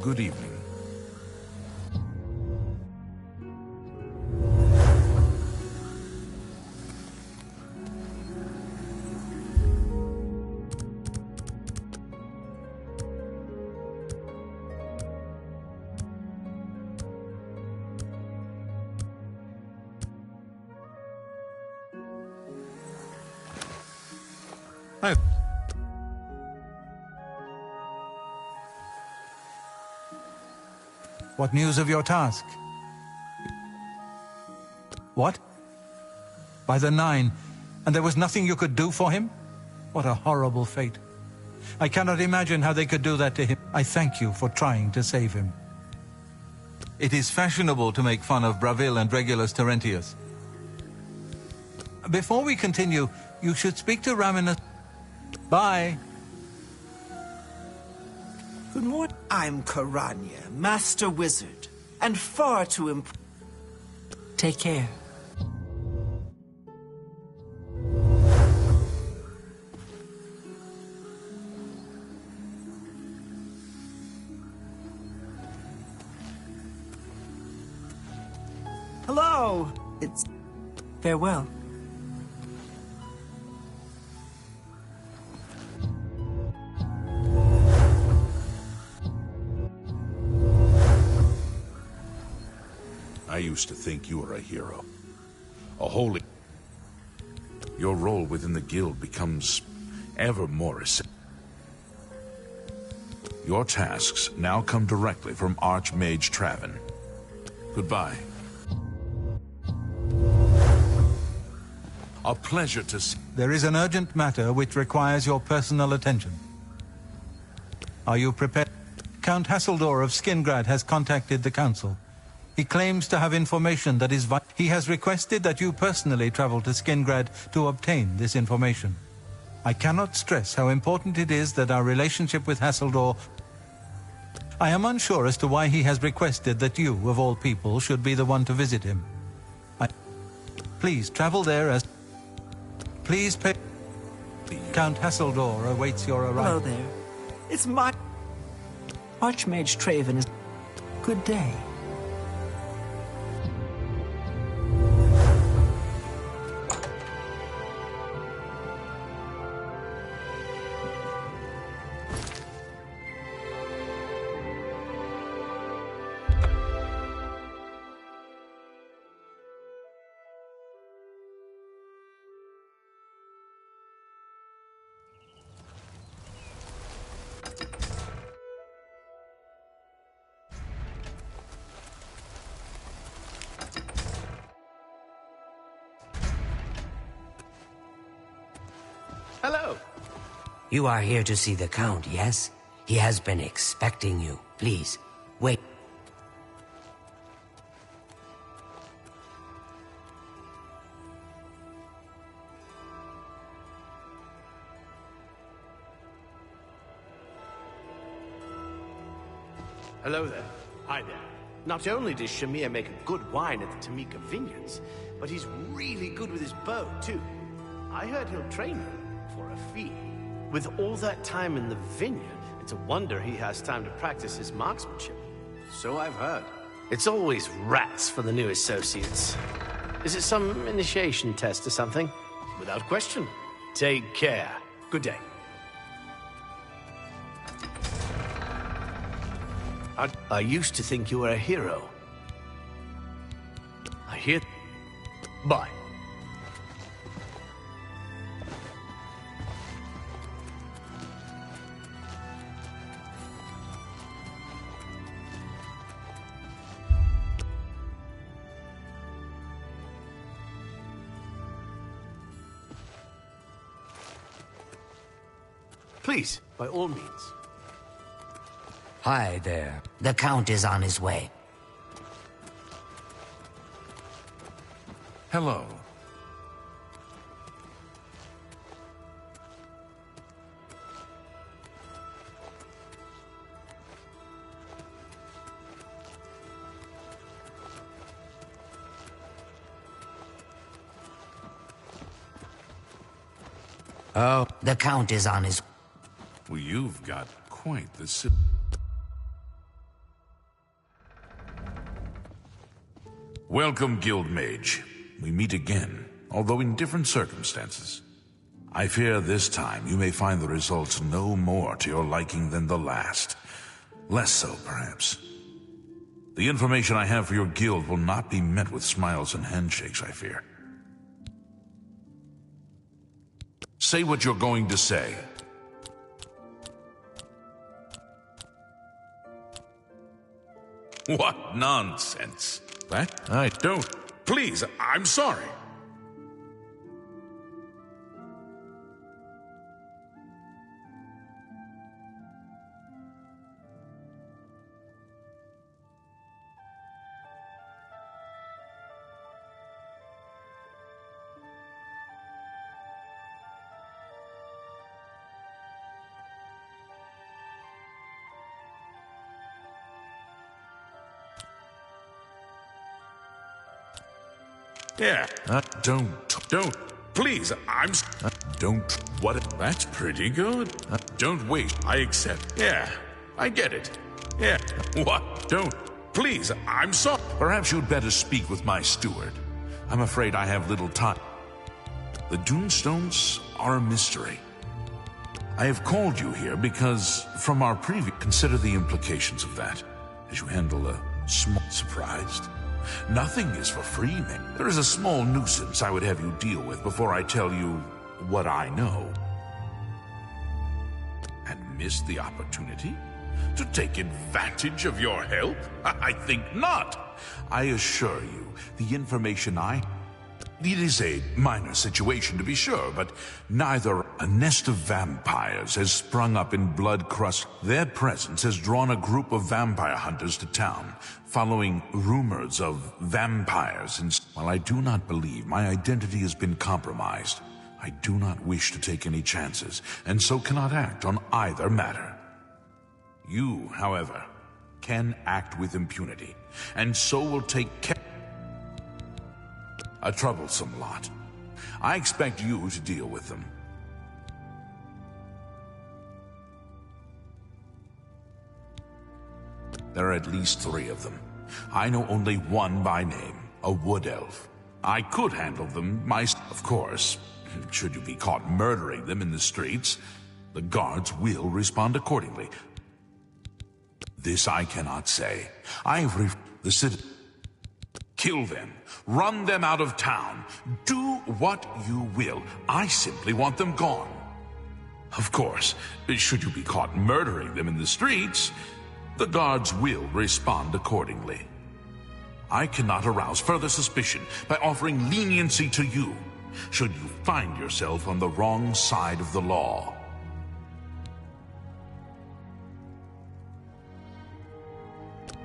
[SPEAKER 10] Good evening.
[SPEAKER 11] Hi. What news of your task? What? By the 9, and there was nothing you could do for him? What a horrible fate. I cannot imagine how they could do that to him. I thank you for trying to save him. It is fashionable to make fun of Bravil and Regulus Terentius. Before we continue, you should speak to Raminus. Bye.
[SPEAKER 7] Good morning. I'm Karanya, Master Wizard, and far too Take care. Hello. It's farewell.
[SPEAKER 10] I used to think you were a hero. A holy... Your role within the guild becomes ever more essential. Your tasks now come directly from Archmage Traven. Goodbye. A pleasure to see...
[SPEAKER 11] There is an urgent matter which requires your personal attention. Are you prepared? Count Hasseldor of Skingrad has contacted the council. He claims to have information that is vital. He has requested that you personally travel to Skingrad to obtain this information. I cannot stress how important it is that our relationship with Hasseldor... I am unsure as to why he has requested that you, of all people, should be the one to visit him. Please travel there as... Please pay... Count Hasseldor awaits your arrival.
[SPEAKER 7] Hello there. It's my... Archmage Traven is... Good day.
[SPEAKER 15] Hello.
[SPEAKER 8] You are here to see the Count, yes? He has been expecting you. Please, wait.
[SPEAKER 15] Hello there. Hi there. Not only does Shamir make a good wine at the Tamika Vineyards, but he's really good with his bow, too. I heard he'll train you for a fee. With all that time in the vineyard, it's a wonder he has time to practice his marksmanship. So I've heard. It's always rats for the new associates. Is it some initiation test or something? Without question. Take care. Good day. I used to think you were a hero. I hear... Bye. Please, by all means.
[SPEAKER 8] Hi there. The Count is on his way.
[SPEAKER 10] Hello.
[SPEAKER 8] Oh, the Count is on his...
[SPEAKER 10] Well, you've got quite the... Welcome, Guild Mage. We meet again, although in different circumstances. I fear this time you may find the results no more to your liking than the last. Less so, perhaps. The information I have for your guild will not be met with smiles and handshakes, I fear. Say what you're going to say. What nonsense. That? I don't. Please, I'm sorry. Yeah. Don't. Please, don't. What? That's pretty good. Don't wait. I accept. Yeah. I get it. Yeah. What? Don't. Please, I'm sorry. Perhaps you'd better speak with my steward. I'm afraid I have little time. The Dunestones are a mystery. I have called you here because, from our previous... Consider the implications of that, as you handle a small... Surprised? Nothing is for free, man. There is a small nuisance I would have you deal with before I tell you what I know. And miss the opportunity to take advantage of your help? I think not. I assure you, the information It is a minor situation, to be sure, but neither a nest of vampires has sprung up in Bloodcrust. Their presence has drawn a group of vampire hunters to town, following rumors of vampires. And while I do not believe my identity has been compromised, I do not wish to take any chances, and so cannot act on either matter. You, however, can act with impunity, and so will take care. A troublesome lot. I expect you to deal with them. There are at least 3 of them. I know only one by name, a wood elf. I could handle them myself, of course. Should you be caught murdering them in the streets, the guards will respond accordingly. This I cannot say. The city. Kill them. Run them out of town. Do what you will. I simply want them gone. Of course, should you be caught murdering them in the streets, the guards will respond accordingly. I cannot arouse further suspicion by offering leniency to you. should you find yourself on the wrong side of the law.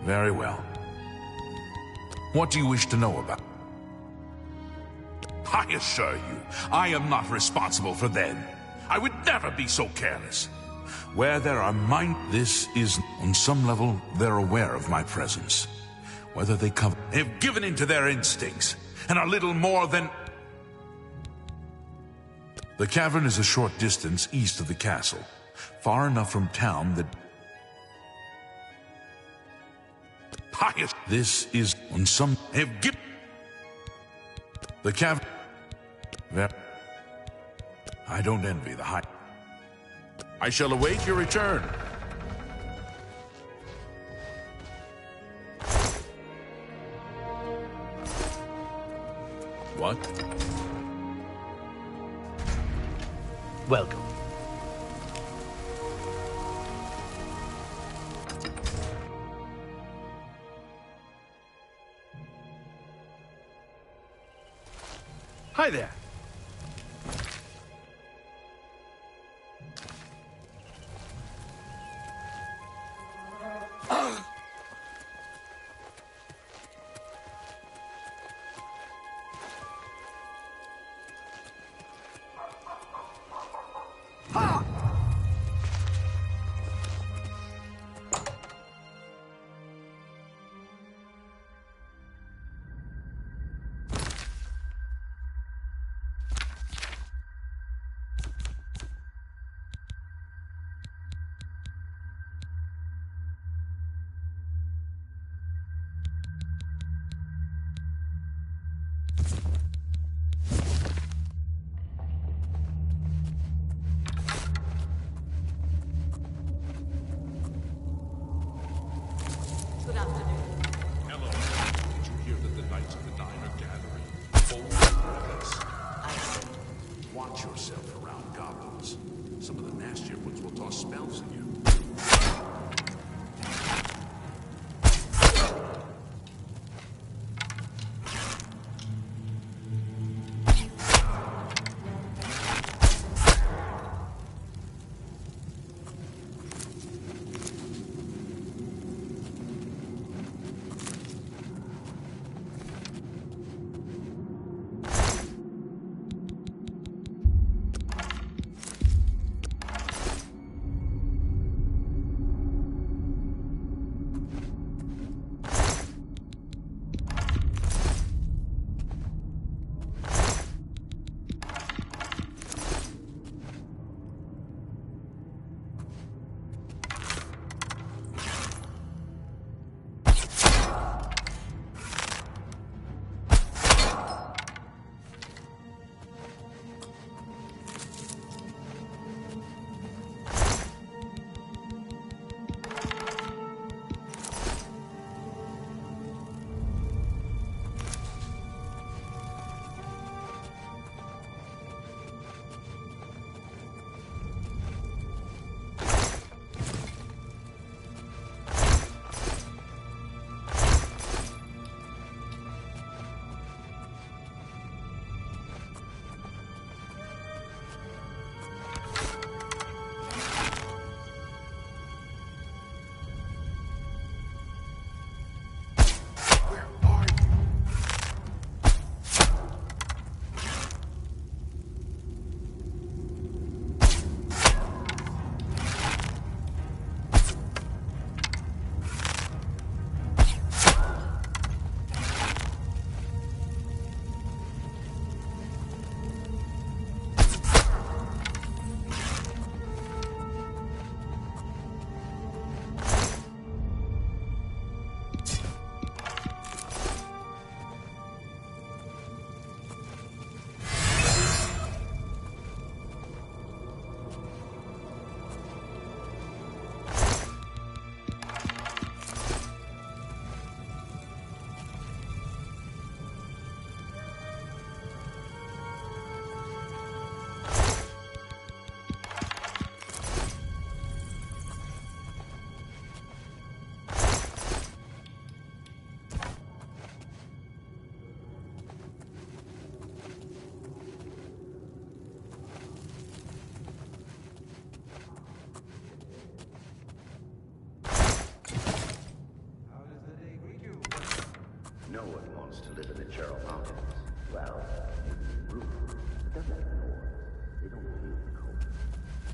[SPEAKER 10] Very well. What do you wish to know about? I assure you, I am not responsible for them. I would never be so careless. Where there are this is, on some level, they're aware of my presence. Whether they have given in to their instincts, and are little more than... The cavern is a short distance east of the castle, far enough from town that... This is, on some... have given... The cavern... I don't envy the height. I shall await your return. What?
[SPEAKER 15] Welcome. Hi there.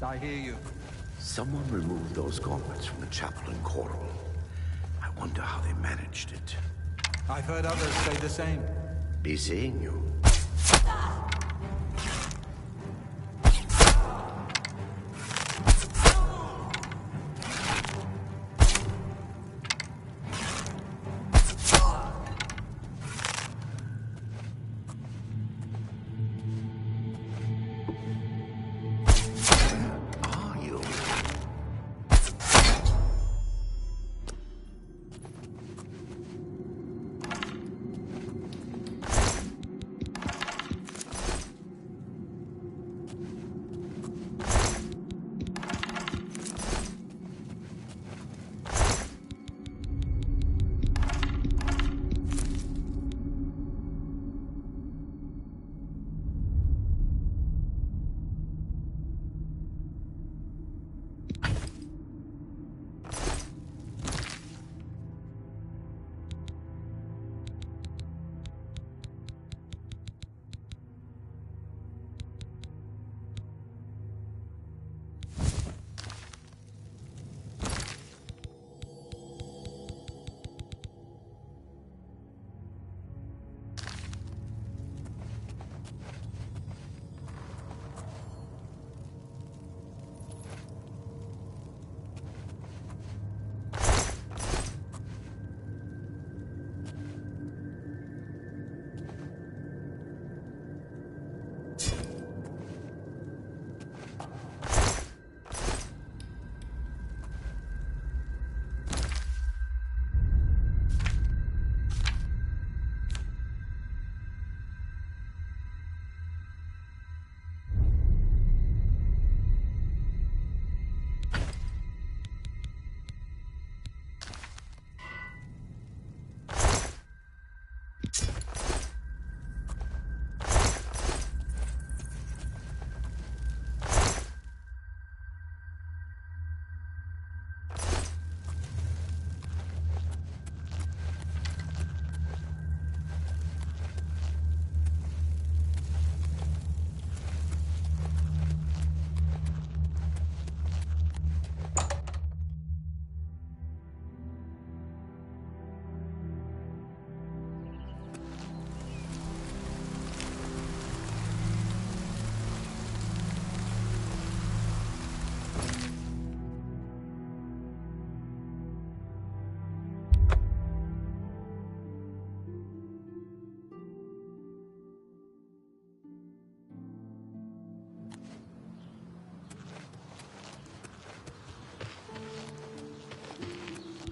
[SPEAKER 11] I hear you.
[SPEAKER 13] Someone removed those gauntlets from the chapel in Coral. I wonder how they managed it.
[SPEAKER 11] I've heard others say the same.
[SPEAKER 13] Be seeing you.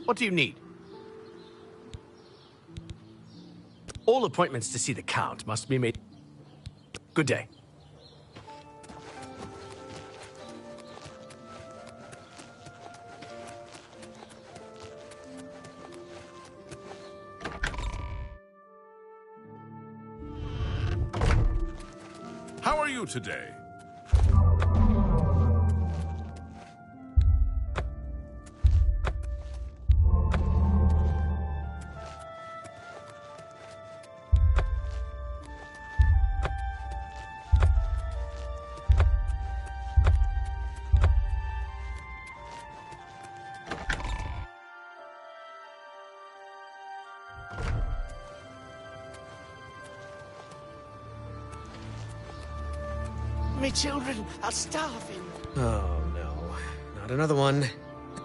[SPEAKER 15] What do you need? All appointments to see the Count must be made. Good day.
[SPEAKER 10] How are you today?
[SPEAKER 15] My children are starving. Oh, no. Not another one.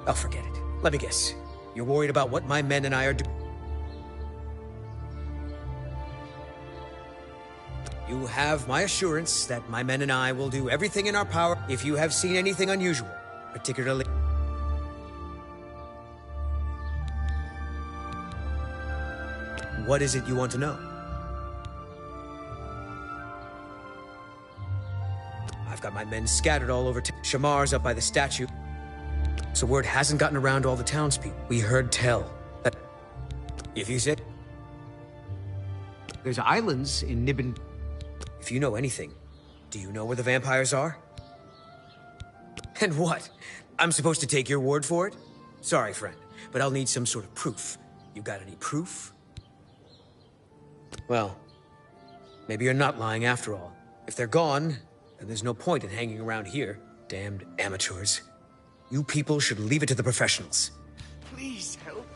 [SPEAKER 15] I'll forget it. Let me guess. You're worried about what my men and I are doing. You have my assurance that my men and I will do everything in our power if you have seen anything unusual, particularly... What is it you want to know? I've got my men scattered all over Shamar's up by the statue. So word hasn't gotten around to all the townspeople. We heard tell that... If you said... There's islands in Nibbin... If you know anything, do you know where the vampires are? And what? I'm supposed to take your word for it? Sorry, friend, but I'll need some sort of proof. You got any proof? Well, maybe you're not lying after all. If they're gone, then there's no point in hanging around here.
[SPEAKER 17] Damned amateurs. You people should leave it to the professionals.
[SPEAKER 15] Please help.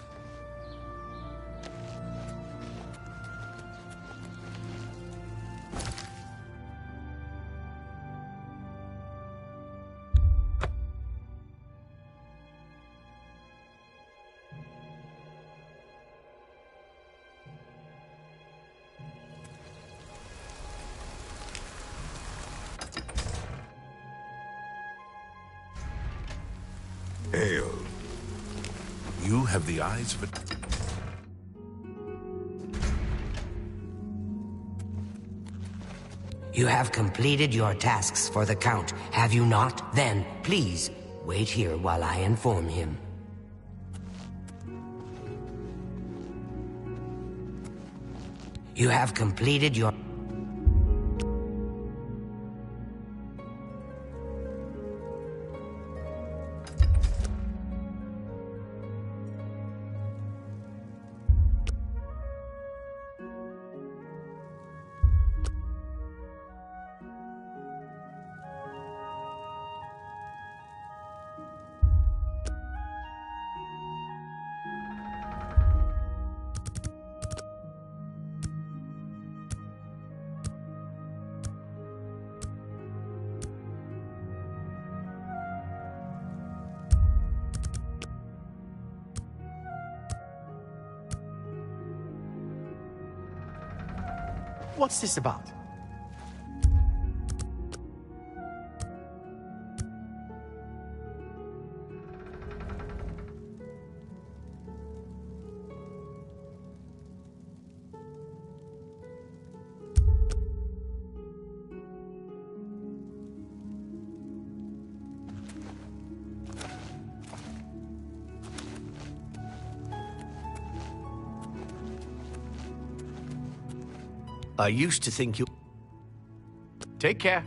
[SPEAKER 10] Ale. You have the eyes of a...
[SPEAKER 8] You have completed your tasks for the Count, have you not? Then, please, wait here while I inform him. You have completed your...
[SPEAKER 15] What's this about? I used to think you... Take care.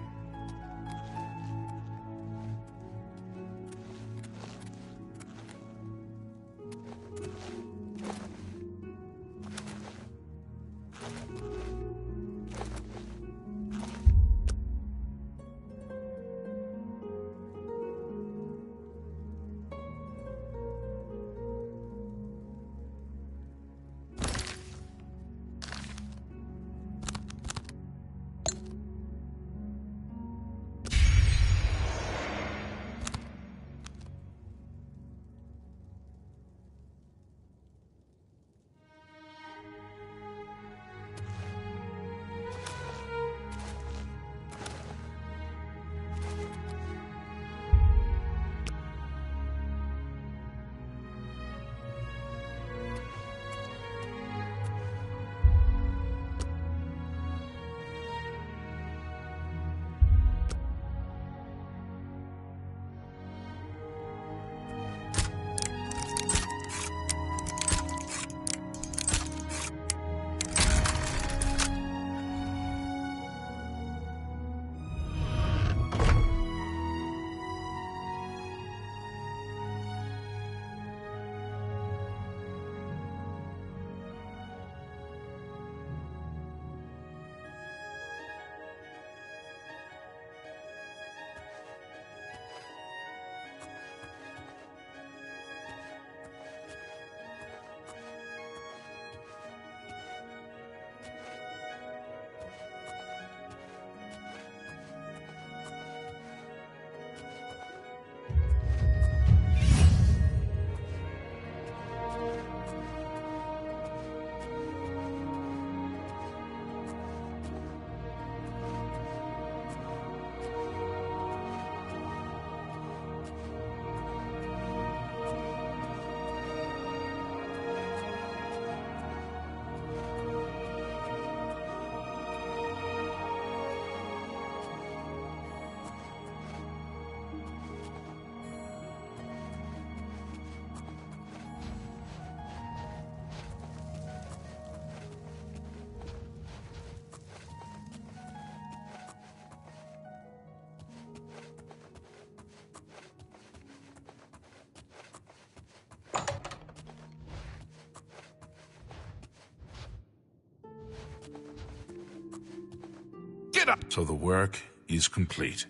[SPEAKER 10] Get up! So the work is complete.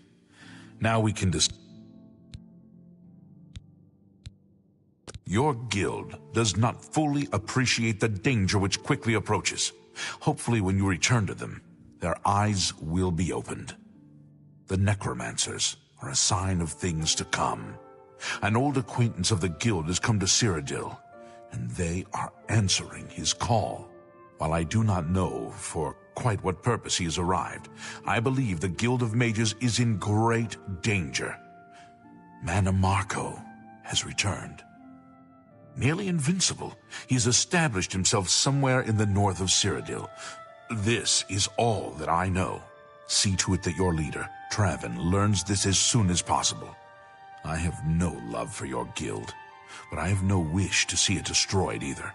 [SPEAKER 10] Now we can Your guild does not fully appreciate the danger which quickly approaches. Hopefully when you return to them, their eyes will be opened. The necromancers are a sign of things to come. An old acquaintance of the guild has come to Cyrodiil, and they are answering his call. While I do not know for quite what purpose he has arrived, I believe the Guild of Mages is in great danger. Mannimarco has returned. Nearly invincible, he has established himself somewhere in the north of Cyrodiil. This is all that I know. See to it that your leader, Traven, learns this as soon as possible. I have no love for your guild, but I have no wish to see it destroyed either.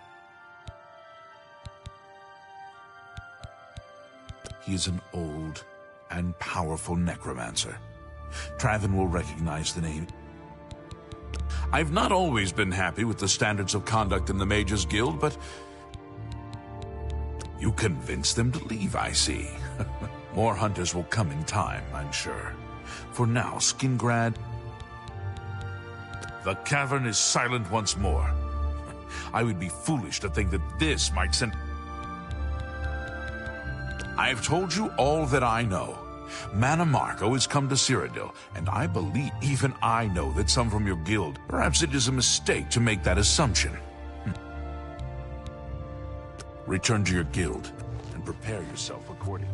[SPEAKER 10] He is an old and powerful necromancer. Traven will recognize the name. I've not always been happy with the standards of conduct in the Mages Guild, but you convinced them to leave, I see. More hunters will come in time, I'm sure. For now, Skingrad... The cavern is silent once more. I would be foolish to think that this might send... I've told you all that I know. Mannimarco has come to Cyrodiil, and I believe even I know that some from your guild. Perhaps it is a mistake to make that assumption. Return to your guild and prepare yourself accordingly.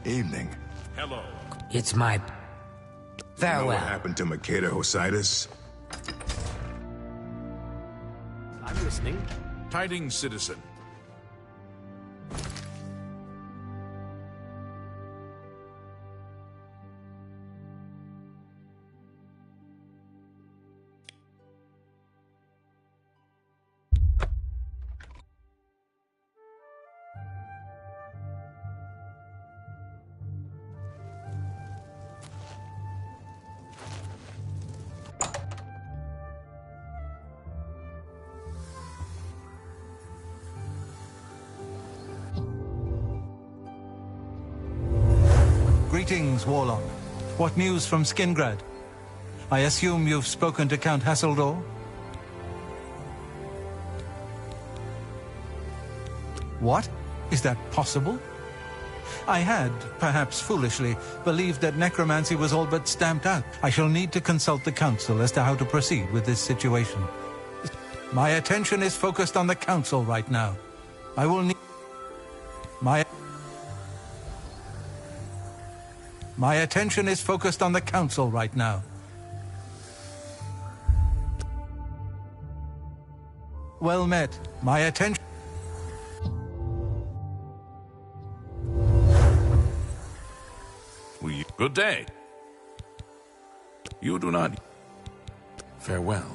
[SPEAKER 12] Evening.
[SPEAKER 10] Hello.
[SPEAKER 8] It's my... Farewell.
[SPEAKER 12] You know what happened to Makeda Osiris?
[SPEAKER 15] I'm listening.
[SPEAKER 10] Tidings, citizen.
[SPEAKER 11] Greetings, Warlock. What news from Skingrad? I assume you've spoken to Count Hasseldor? What? Is that possible? I had, perhaps foolishly, believed that necromancy was all but stamped out. I shall need to consult the council as to how to proceed with this situation. My attention is focused on the council right now. I will need... My attention is focused on the council right now. Well met. My attention...
[SPEAKER 10] Good day. You do not... Farewell.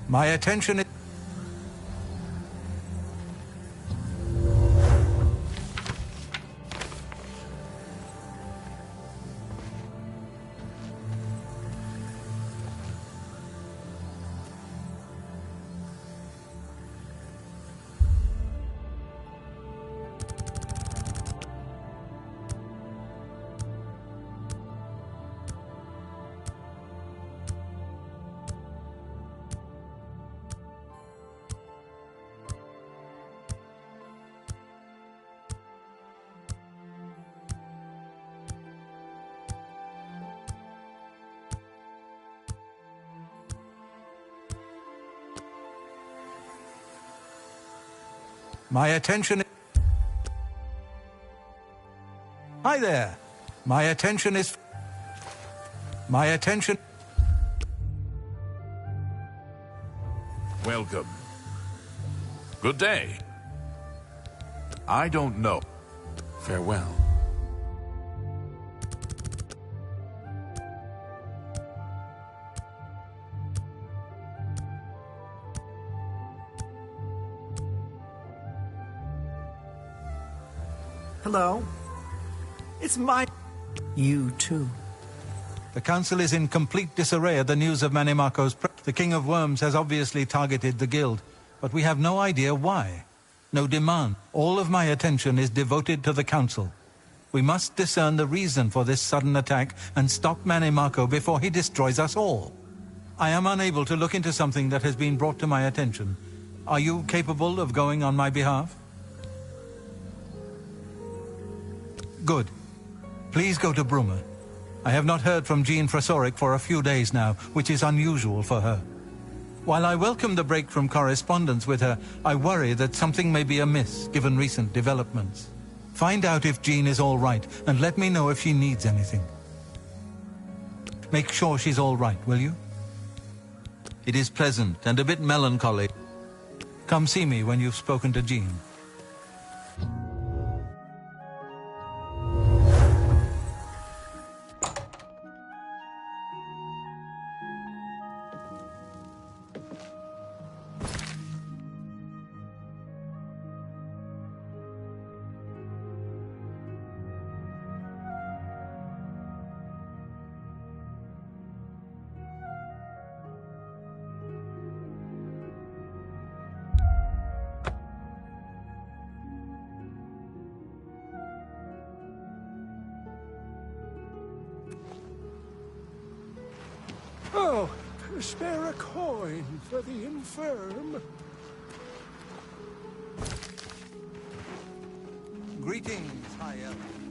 [SPEAKER 11] My attention is... My attention... Hi there. My attention is... My attention...
[SPEAKER 10] Welcome. Good day. I don't know. Farewell.
[SPEAKER 7] Hello? It's my... You too.
[SPEAKER 11] The council is in complete disarray at the news of Manimako's... The King of Worms has obviously targeted the guild, but we have no idea why. No demand. All of my attention is devoted to the council. We must discern the reason for this sudden attack and stop Manimako before he destroys us all. I am unable to look into something that has been brought to my attention. Are you capable of going on my behalf? Good. Please go to Bruma. I have not heard from Jean Frasoric for a few days now, which is unusual for her. While I welcome the break from correspondence with her, I worry that something may be amiss, given recent developments. Find out if Jean is all right, and let me know if she needs anything. Make sure she's all right, will you? It is pleasant and a bit melancholy. Come see me when you've spoken to Jean.
[SPEAKER 19] Oh, spare a coin for the infirm.
[SPEAKER 11] Greetings, High Elf.